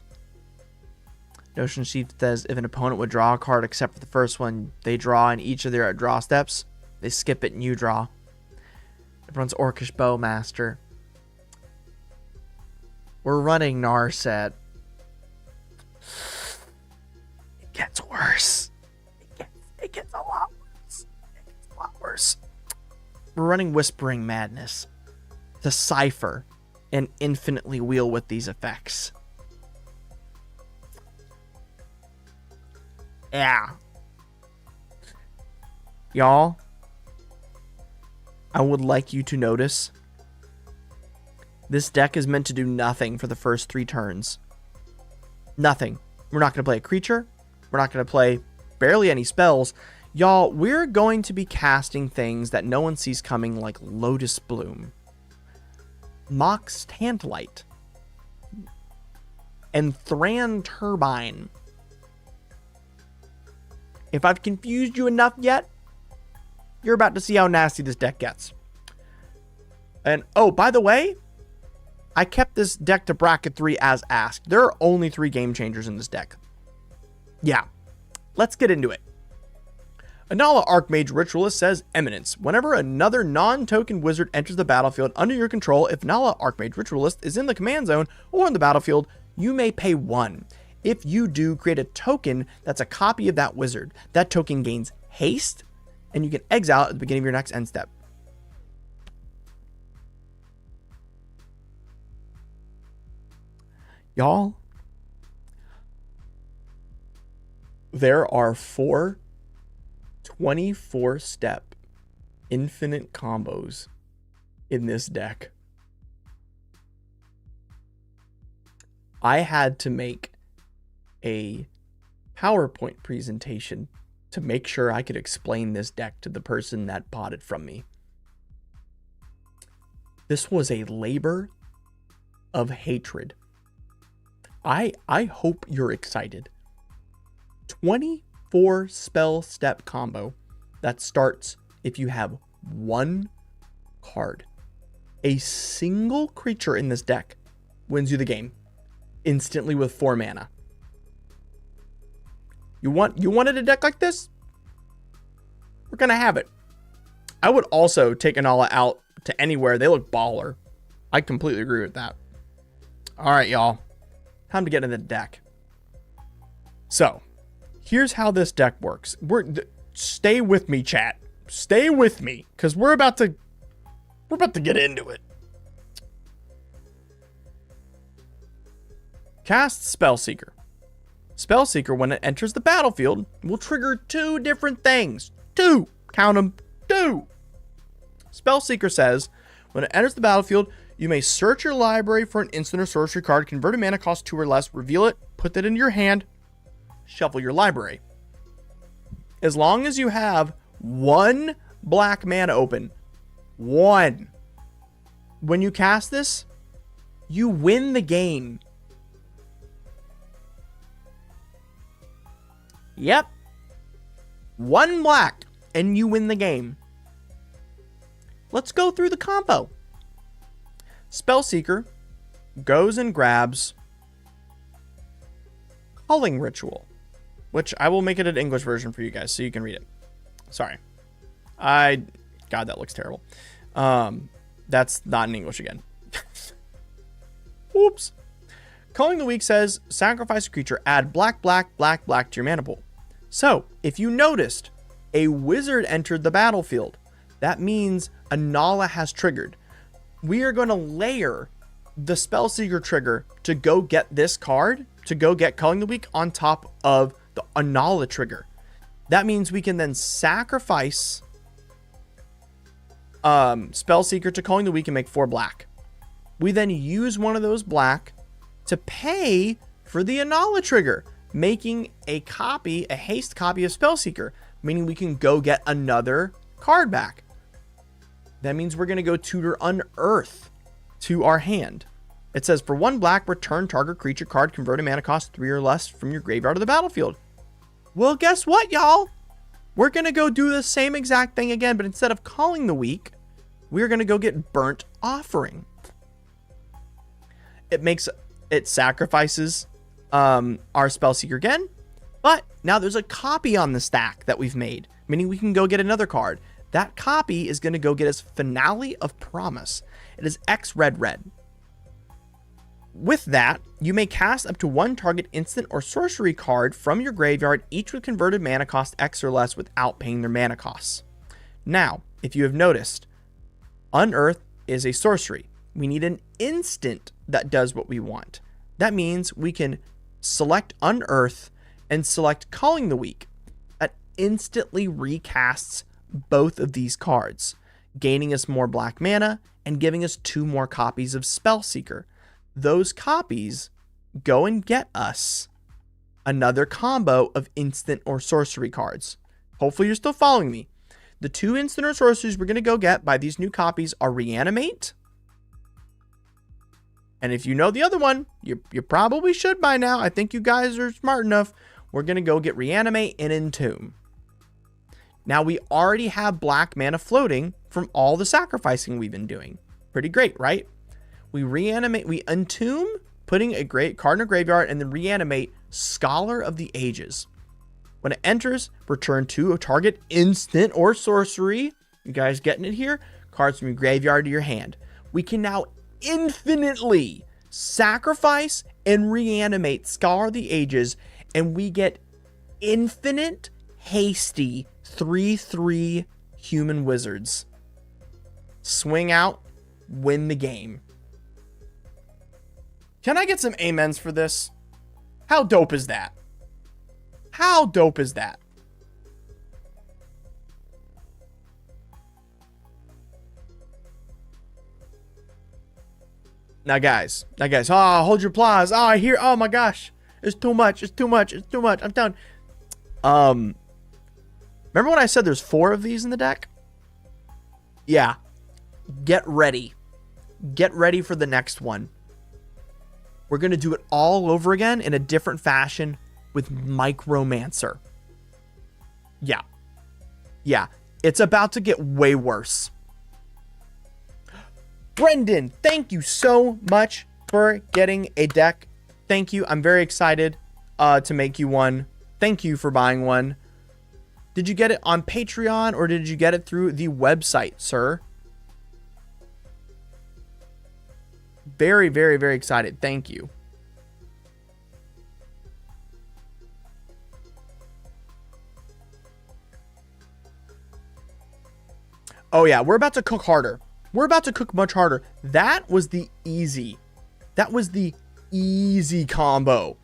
Notion Thief says if an opponent would draw a card except for the first one, they draw, and each of their draw steps, they skip it and you draw. It runs Orcish Bowmaster. We're running Narset. It gets worse. It gets a lot worse. It gets a lot worse. We're running Whispering Madness to cipher and infinitely wheel with these effects. Yeah. Y'all, I would like you to notice this deck is meant to do nothing for the first 3 turns. Nothing. We're not going to play a creature. We're not going to play barely any spells. Y'all, we're going to be casting things that no one sees coming, like Lotus Bloom, Mox Tantalite, and Thran Turbine. If I've confused you enough yet, you're about to see how nasty this deck gets. And oh, by the way, I kept this deck to bracket 3 as asked. There are only 3 game changers in this deck. Yeah, let's get into it. Anala Archmage Ritualist says Eminence. Whenever another non-token wizard enters the battlefield under your control, if Nala Archmage Ritualist is in the command zone or in the battlefield, you may pay 1. If you do, create a token that's a copy of that wizard. That token gains haste, and you can exile it at the beginning of your next end step. Y'all, there are 4 24-step infinite combos in this deck. I had to make a PowerPoint presentation to make sure I could explain this deck to the person that bought it from me. This was a labor of hatred. I hope you're excited. 24 spell step combo that starts if you have 1 card. A single creature in this deck wins you the game instantly with 4 mana. You wanted a deck like this? We're gonna have it. I would also take Anala out to anywhere. They look baller. I completely agree with that. All right, y'all. Time to get into the deck. So, here's how this deck works. Stay with me, chat. Stay with me, because we're about to get into it. Cast Spellseeker. Spellseeker, when it enters the battlefield, will trigger 2 different things. 2. Count them. 2. Spellseeker says, when it enters the battlefield, you may search your library for an instant or sorcery card, convert a mana cost 2 or less, reveal it, put that into your hand, shuffle your library. As long as you have 1 black mana open, 1. When you cast this, you win the game. Yep. 1 black, and you win the game. Let's go through the combo. Spellseeker goes and grabs Culling Ritual, which I will make it an English version for you guys so you can read it. Sorry. God, that looks terrible. That's not in English again. Oops. Culling the Weak says, sacrifice a creature, add black, black, black, black to your mana pool. So, if you noticed, a wizard entered the battlefield. That means Anala has triggered. We are going to layer the Spellseeker trigger to go get this card, to go get Culling the Weak on top of the Anala trigger. That means we can then sacrifice Spellseeker to Culling the Weak and make 4 black. We then use one of those black to pay for the Anala trigger, making a haste copy of Spellseeker, meaning we can go get another card back. That means we're going to go tutor Unearth to our hand. It says, for 1 black, return target creature card, convert a mana cost 3 or less from your graveyard to the battlefield. Well, guess what, y'all? We're going to go do the same exact thing again, but instead of Culling the Weak, we're going to go get Burnt Offering. It sacrifices our Spellseeker again, but now there's a copy on the stack that we've made, meaning we can go get another card. That copy is going to go get us Finale of Promise. It is X red red. With that, you may cast up to 1 target instant or sorcery card from your graveyard, each with converted mana cost X or less without paying their mana costs. Now, if you have noticed, Unearth is a sorcery. We need an instant that does what we want. That means we can select Unearth and select Culling the Weak. That instantly recasts both of these cards, gaining us more black mana and giving us 2 more copies of Spellseeker. Those copies go and get us another combo of instant or sorcery cards. Hopefully you're still following me. The 2 instant or sorceries we're going to go get by these new copies are Reanimate And if you know the other one, you probably should by now. I think you guys are smart enough. We're going to go get Reanimate and Entomb. Now, we already have black mana floating from all the sacrificing we've been doing. Pretty great, right? We Reanimate, we Entomb, putting a great card in a graveyard, and then Reanimate Scholar of the Ages. When it enters, return to a target instant or sorcery. You guys getting it here? Cards from your graveyard to your hand. We can now infinitely sacrifice and reanimate Scholar of the Ages, and we get infinite hasty 3/3 human wizards. Swing out, win the game. Can I get some amens for this? How dope is that? How dope is that? Now guys, oh, hold your applause. Oh, I hear, oh my gosh, it's too much, I'm done. Remember when I said there's 4 of these in the deck? Yeah, get ready for the next one. We're going to do it all over again in a different fashion with Micromancer. Yeah, it's about to get way worse. Brendan, thank you so much for getting a deck. Thank you. I'm very excited to make you one. Thank you for buying one. Did you get it on Patreon or did you get it through the website, sir? Very, very, very excited. Thank you. Oh yeah, we're about to cook harder. We're about to cook much harder. That was the easy combo.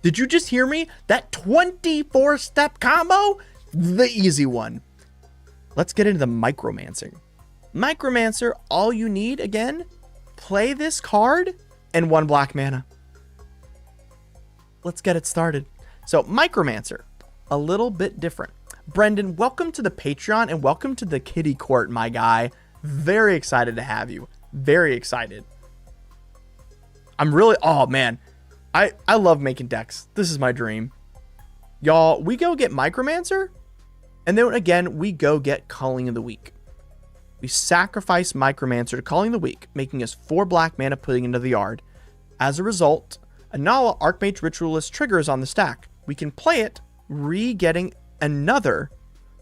Did you just hear me? That 24-step combo? The easy one. Let's get into the Micromancer. Micromancer, all you need, again, play this card and 1 black mana. Let's get it started. So, Micromancer, a little bit different. Brendan, welcome to the Patreon and welcome to the Kitty Court, my guy. Very excited to have you. Very excited. I'm really, oh man. I love making decks. This is my dream. Y'all, we go get Micromancer, and then again, we go get Culling of the Week. We sacrifice Micromancer to Culling of the Week, making us 4 black mana putting into the yard. As a result, Anala Archmage Ritualist triggers on the stack. We can play it, re-getting another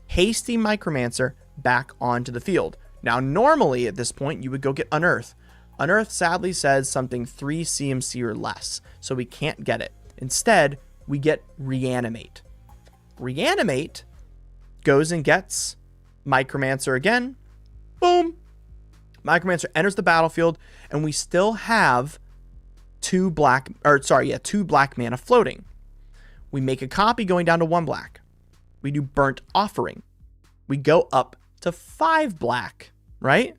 hasty Micromancer back onto the field. Now, normally at this point, you would go get Unearth. Unearth sadly says something 3 CMC or less, so we can't get it. Instead, we get Reanimate. Reanimate goes and gets Micromancer again. Boom! Micromancer enters the battlefield, and we still have 2 black mana floating. We make a copy going down to 1 black. We do Burnt Offering. We go up to 5 black, right?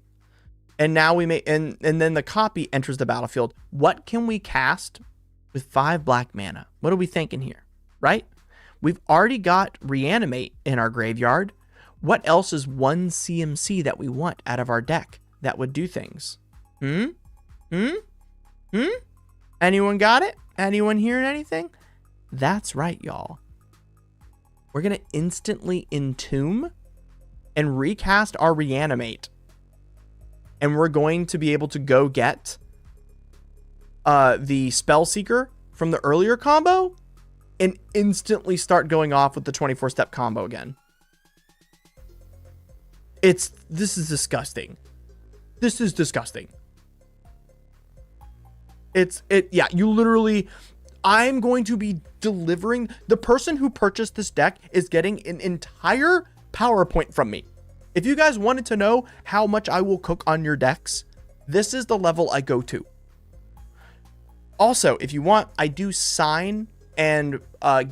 And now we make, and then the copy enters the battlefield. What can we cast with 5 black mana? What are we thinking here, right? We've already got Reanimate in our graveyard. What else is 1 CMC that we want out of our deck that would do things? Anyone got it? Anyone hearing anything? That's right, y'all. We're going to instantly Entomb and recast our Reanimate. And we're going to be able to go get the Spellseeker from the earlier combo and instantly start going off with the 24-step combo again. This is disgusting. This is disgusting. Yeah, you literally, I'm going to be delivering, the person who purchased this deck is getting an entire PowerPoint from me. If you guys wanted to know how much I will cook on your decks, this is the level I go to. Also, if you want, I do sign and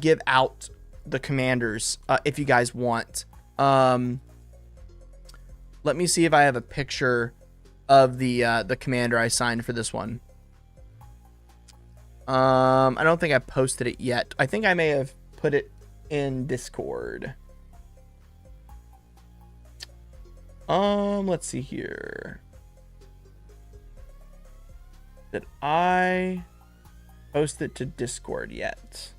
give out the commanders if you guys want. Let me see if I have a picture of the commander I signed for this one. I don't think I posted it yet. I think I may have put it in Discord. Let's see here. Did I post it to Discord yet?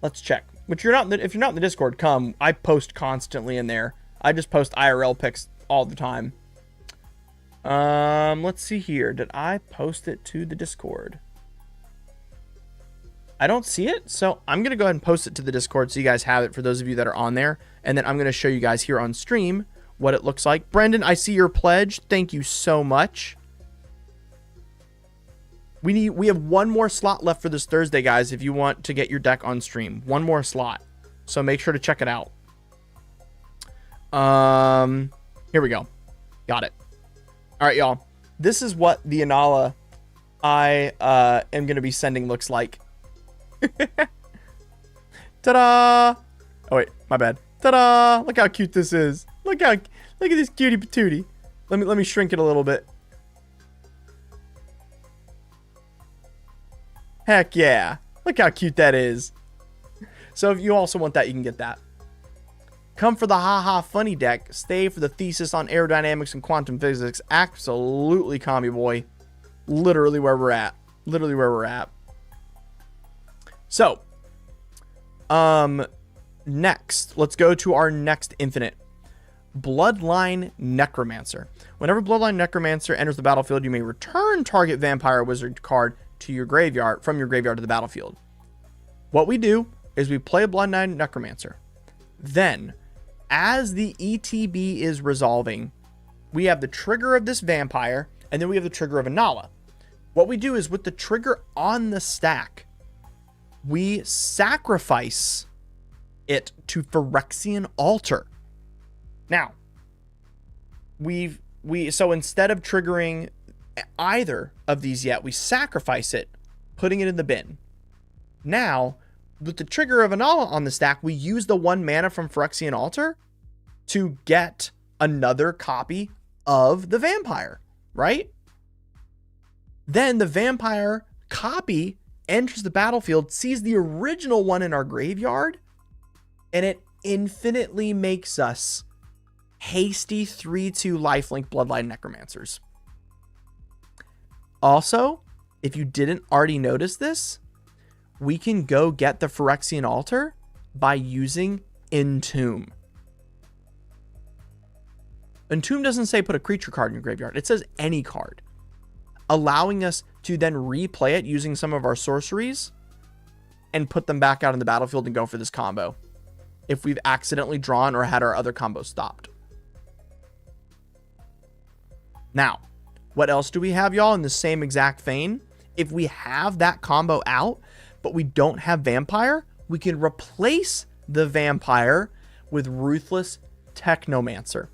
Let's check. If you're not in the Discord, come. I post constantly in there. I just post IRL pics all the time. Let's see here. Did I post it to the Discord? I don't see it, so I'm going to go ahead and post it to the Discord so you guys have it for those of you that are on there. And then I'm going to show you guys here on stream what it looks like. Brendan, I see your pledge. Thank you so much. We have one more slot left for this Thursday, guys, if you want to get your deck on stream. One more slot. So make sure to check it out. Here we go. Got it. All right, y'all. This is what the Anala I am going to be sending looks like. Ta-da! Oh, wait. My bad. Ta-da! Look how cute this is. Look at this cutie patootie. Let me shrink it a little bit. Heck yeah. Look how cute that is. So if you also want that, you can get that. Come for the haha funny deck. Stay for the thesis on aerodynamics and quantum physics. Absolutely, Commie Boy. Literally where we're at. Literally where we're at. So, next, let's go to our next infinite. Bloodline Necromancer. Whenever Bloodline Necromancer enters the battlefield, you may return target vampire or wizard card to your graveyard, from your graveyard to the battlefield. What we do is we play a Bloodline Necromancer. Then, as the ETB is resolving, we have the trigger of this vampire, and then we have the trigger of Anala. What we do is with the trigger on the stack, we sacrifice it to Phyrexian Altar. Now, so instead of triggering either of these yet, we sacrifice it, putting it in the bin. Now, with the trigger of Anala on the stack, we use the 1 mana from Phyrexian Altar to get another copy of the vampire, right? Then the vampire copy enters the battlefield, sees the original one in our graveyard, and it infinitely makes us hasty 3/2 lifelink Bloodline Necromancers. Also, if you didn't already notice this, we can go get the Phyrexian Altar by using Entomb. Entomb doesn't say put a creature card in your graveyard. It says any card, allowing us to then replay it using some of our sorceries and put them back out in the battlefield and go for this combo if we've accidentally drawn or had our other combo stopped. Now, what else do we have, y'all, in the same exact vein? If we have that combo out, but we don't have vampire, we can replace the vampire with Ruthless Technomancer.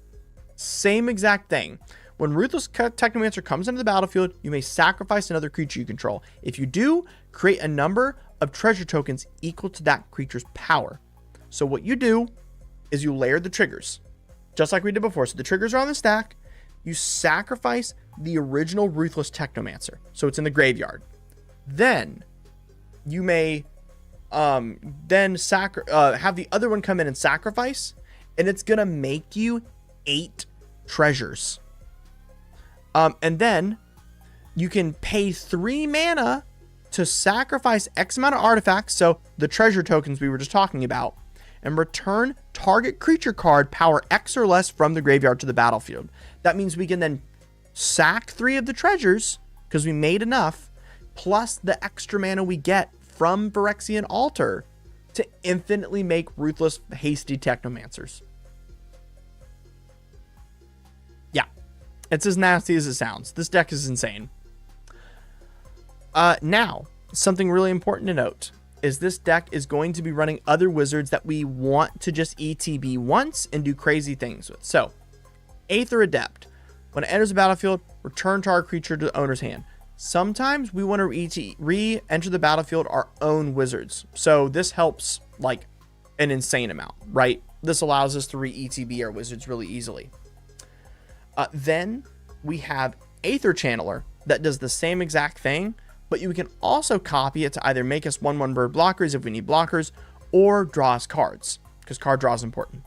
Same exact thing. When Ruthless Technomancer comes into the battlefield, you may sacrifice another creature you control. If you do, create a number of treasure tokens equal to that creature's power. So what you do is you layer the triggers, just like we did before. So the triggers are on the stack. You sacrifice the original Ruthless Technomancer, so it's in the graveyard. Then you may have the other one come in and sacrifice, and it's gonna make you 8 treasures. And then you can pay 3 mana to sacrifice X amount of artifacts, so the treasure tokens we were just talking about, and return target creature card power X or less from the graveyard to the battlefield. That means we can then sack 3 of the treasures, because we made enough, plus the extra mana we get from Phyrexian Altar to infinitely make Ruthless Hasty Technomancers. Yeah, it's as nasty as it sounds. This deck is insane. Now, something really important to note is this deck is going to be running other wizards that we want to just ETB once and do crazy things with. So, Aether Adept. When it enters the battlefield, return target creature to the owner's hand. Sometimes we want to re-enter the battlefield our own wizards. So this helps like an insane amount, right? This allows us to re-ETB our wizards really easily. Then we have Aether Channeler that does the same exact thing, but you can also copy it to either make us 1/1 bird blockers if we need blockers, or draw us cards, because card draw is important.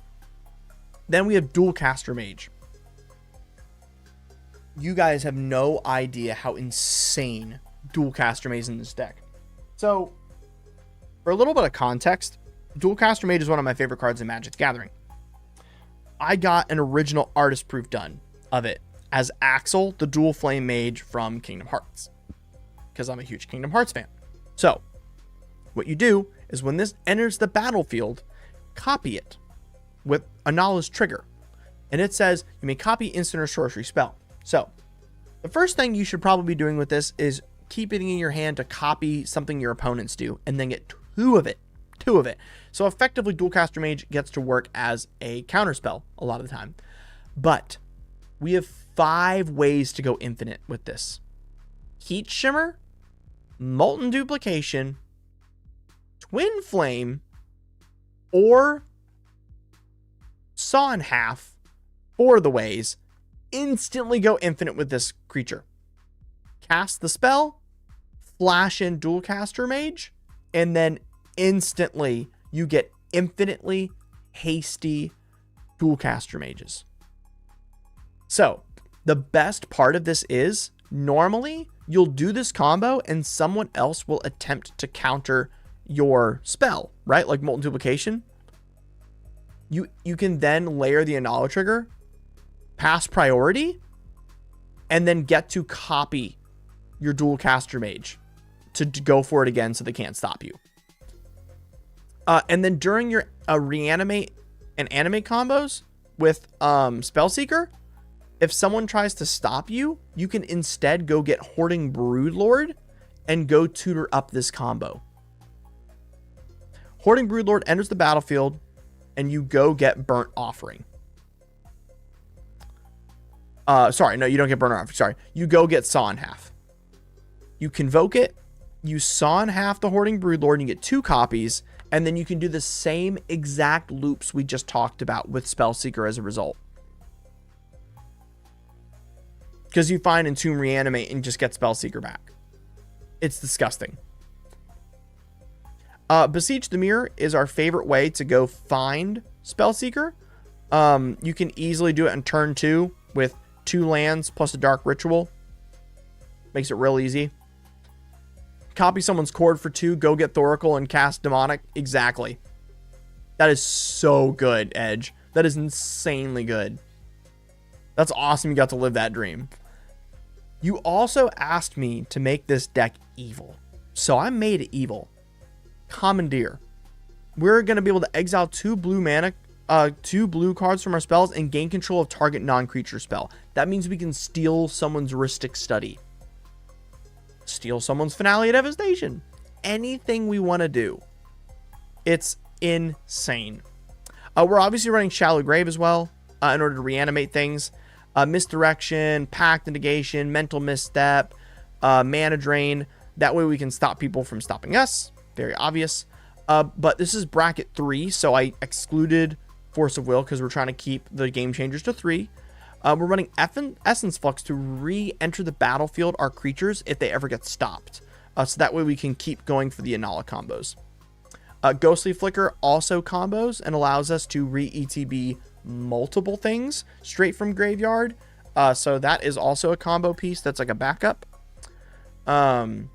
Then we have Dual Caster Mage. you guys have no idea how insane Dualcaster Mage is in this deck. So, for a little bit of context, Dualcaster Mage is one of my favorite cards in Magic the Gathering. I got an original artist proof done of it as Axel, the Dual Flame Mage from Kingdom Hearts, because I'm a huge Kingdom Hearts fan. So, what you do is when this enters the battlefield, copy it with Anala's trigger. And it says you may copy instant or sorcery spell. So, the first thing you should probably be doing with this is keep it in your hand to copy something your opponents do, and then get two of it. So effectively, Dualcaster Mage gets to work as a counterspell a lot of the time. But we have 5 ways to go infinite with this: Heat Shimmer, Molten Duplication, Twin Flame, or Saw in Half. 4 of the ways. Instantly go infinite with this creature. Cast the spell, flash in Dualcaster Mage, and then instantly you get infinitely hasty Dualcaster Mages. So the best part of this is normally you'll do this combo and someone else will attempt to counter your spell, right? Like Molten Duplication. You can then layer the Anala trigger, pass priority, and then get to copy your Dualcaster Mage to go for it again so they can't stop you. And then during your reanimate and animate combos with Spellseeker, if someone tries to stop you, you can instead go get Hoarding Broodlord and go tutor up this combo. Hoarding Broodlord enters the battlefield, and you go get Burnt Offering. Sorry, no, you don't get Burnt Offering. Sorry, you go get Saw in Half. You convoke it, you Saw in Half the Hoarding Broodlord, and you get 2 copies, and then you can do the same exact loops we just talked about with Spellseeker as a result. Because you find Entomb, Reanimate, and just get Spellseeker back. It's disgusting. Beseech the Mirror is our favorite way to go find Spellseeker. You can easily do it in turn 2 with 2 lands plus a Dark Ritual. Makes it real easy. Copy someone's Chord for 2, go get Thoracle and cast Demonic. Exactly. That is so good, Edge. That is insanely good. That's awesome you got to live that dream. You also asked me to make this deck evil. So I made it evil. Commandeer. We're going to be able to exile 2 blue mana, 2 blue cards from our spells and gain control of target non-creature spell. That means we can steal someone's Rhystic Study. Steal someone's Finale of Devastation. Anything we want to do. It's insane. We're obviously running Shallow Grave as well in order to reanimate things. Misdirection, Pact Negation, Mental Misstep, Mana Drain. That way we can stop people from stopping us. Very obvious. But this is bracket 3, so I excluded Force of Will because we're trying to keep the Game Changers to 3. We're running Essence Flux to re-enter the battlefield our creatures if they ever get stopped. So that way we can keep going for the Anala combos. Ghostly Flicker also combos and allows us to re-ETB multiple things straight from graveyard. So that is also a combo piece that's like a backup. And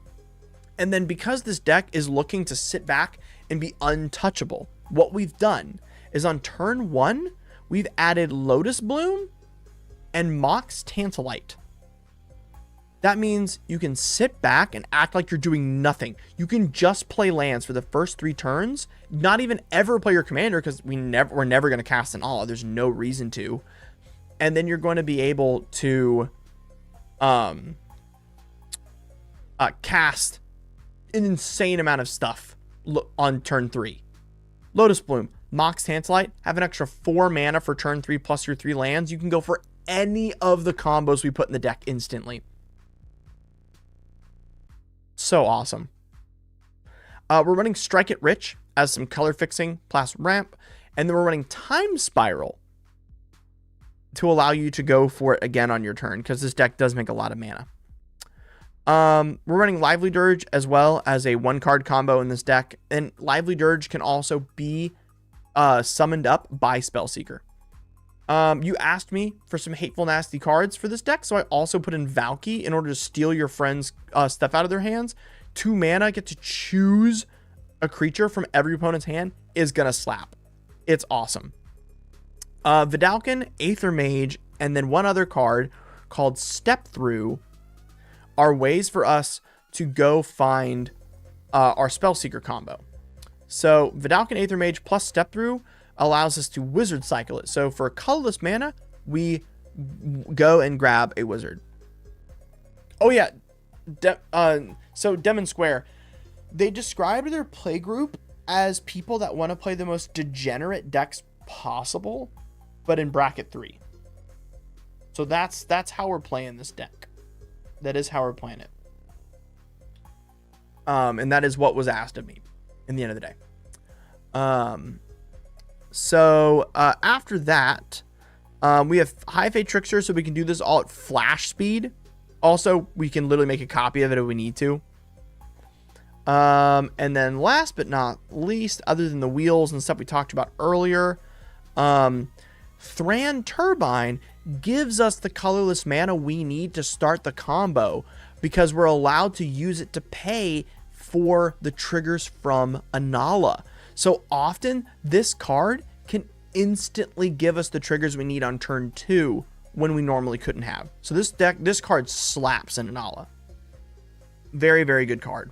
then because this deck is looking to sit back and be untouchable, what we've done is on turn 1, we've added Lotus Bloom and Mox Tantalite. That means you can sit back and act like you're doing nothing. You can just play lands for the first 3 turns, not even ever play your commander because we're never going to cast an all. There's no reason to. And then you're going to be able to cast an insane amount of stuff on turn 3. Lotus Bloom, Mox Tantalite, have an extra 4 mana for turn 3 plus your 3 lands. You can go for any of the combos we put in the deck instantly. So awesome. We're running Strike It Rich as some color fixing plus ramp, and then we're running Time Spiral to allow you to go for it again on your turn because this deck does make a lot of mana. We're running Lively Dirge as well as a 1-card combo in this deck, and Lively Dirge can also be summoned up by Spellseeker. You asked me for some hateful, nasty cards for this deck, so I also put in Valky in order to steal your friend's stuff out of their hands. 2 mana, get to choose a creature from every opponent's hand is gonna slap. It's awesome. Vidalcan, Aether Mage, and then one other card called Step Through are ways for us to go find our Spellseeker combo. So Vidalcan, Aether Mage plus Step Through allows us to Wizard Cycle it. So for colorless mana, we go and grab a wizard. Oh yeah, so Demon Square, they described their play group as people that want to play the most degenerate decks possible, but in bracket 3. So that's how we're playing this deck. That is how we're playing it. And that is what was asked of me in the end of the day. So after that, we have High Fate Trickster, so we can do this all at flash speed. Also, we can literally make a copy of it if we need to. And then last but not least, other than the wheels and stuff we talked about earlier, Thran Turbine gives us the colorless mana we need to start the combo because we're allowed to use it to pay for the triggers from Anala. So often this card can instantly give us the triggers we need on turn 2 when we normally couldn't have. So this card slaps in Anala. Very, very good card.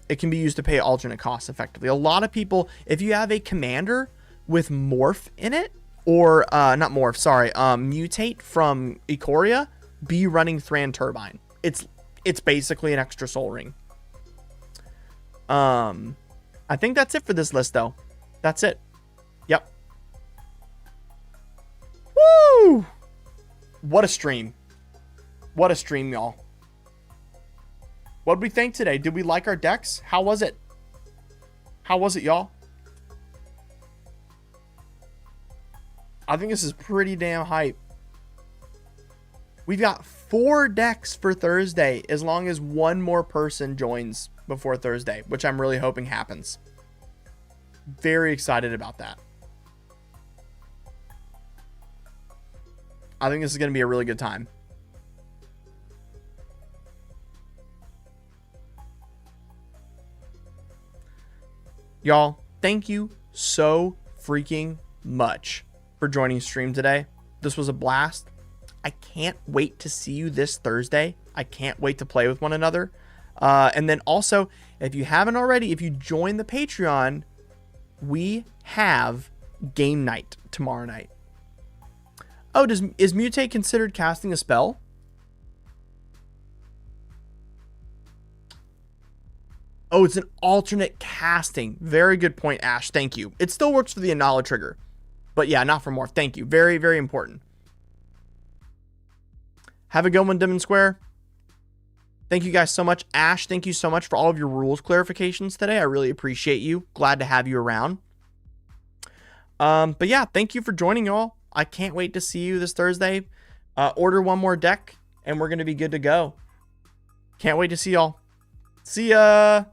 It can be used to pay alternate costs effectively. A lot of people, if you have a commander with Morph in it, or not Morph, sorry, Mutate from Ikoria, be running Thran Turbine. It's basically an extra Soul Ring. I think that's it for this list, though. That's it. Yep. Woo! What a stream. What a stream, y'all. What did we think today? Did we like our decks? How was it? How was it, y'all? I think this is pretty damn hype. We've got 4 decks for Thursday as long as one more person joins before Thursday, which I'm really hoping happens. Very excited about that. I think this is going to be a really good time. Y'all, thank you so freaking much for joining stream today. This was a blast. I can't wait to see you this Thursday. I can't wait to play with one another. And then also, if you haven't already, if you join the Patreon, we have game night tomorrow night. Oh, is Mutate considered casting a spell? Oh, it's an alternate casting. Very good point, Ash. Thank you. It still works for the Anala trigger. But yeah, not for Morph. Thank you. Very, very important. Have a good one, Demon Square. Thank you guys so much. Ash, thank you so much for all of your rules clarifications today. I really appreciate you. Glad to have you around. But yeah, thank you for joining, y'all. I can't wait to see you this Thursday. Order one more deck, and we're going to be good to go. Can't wait to see y'all. See ya.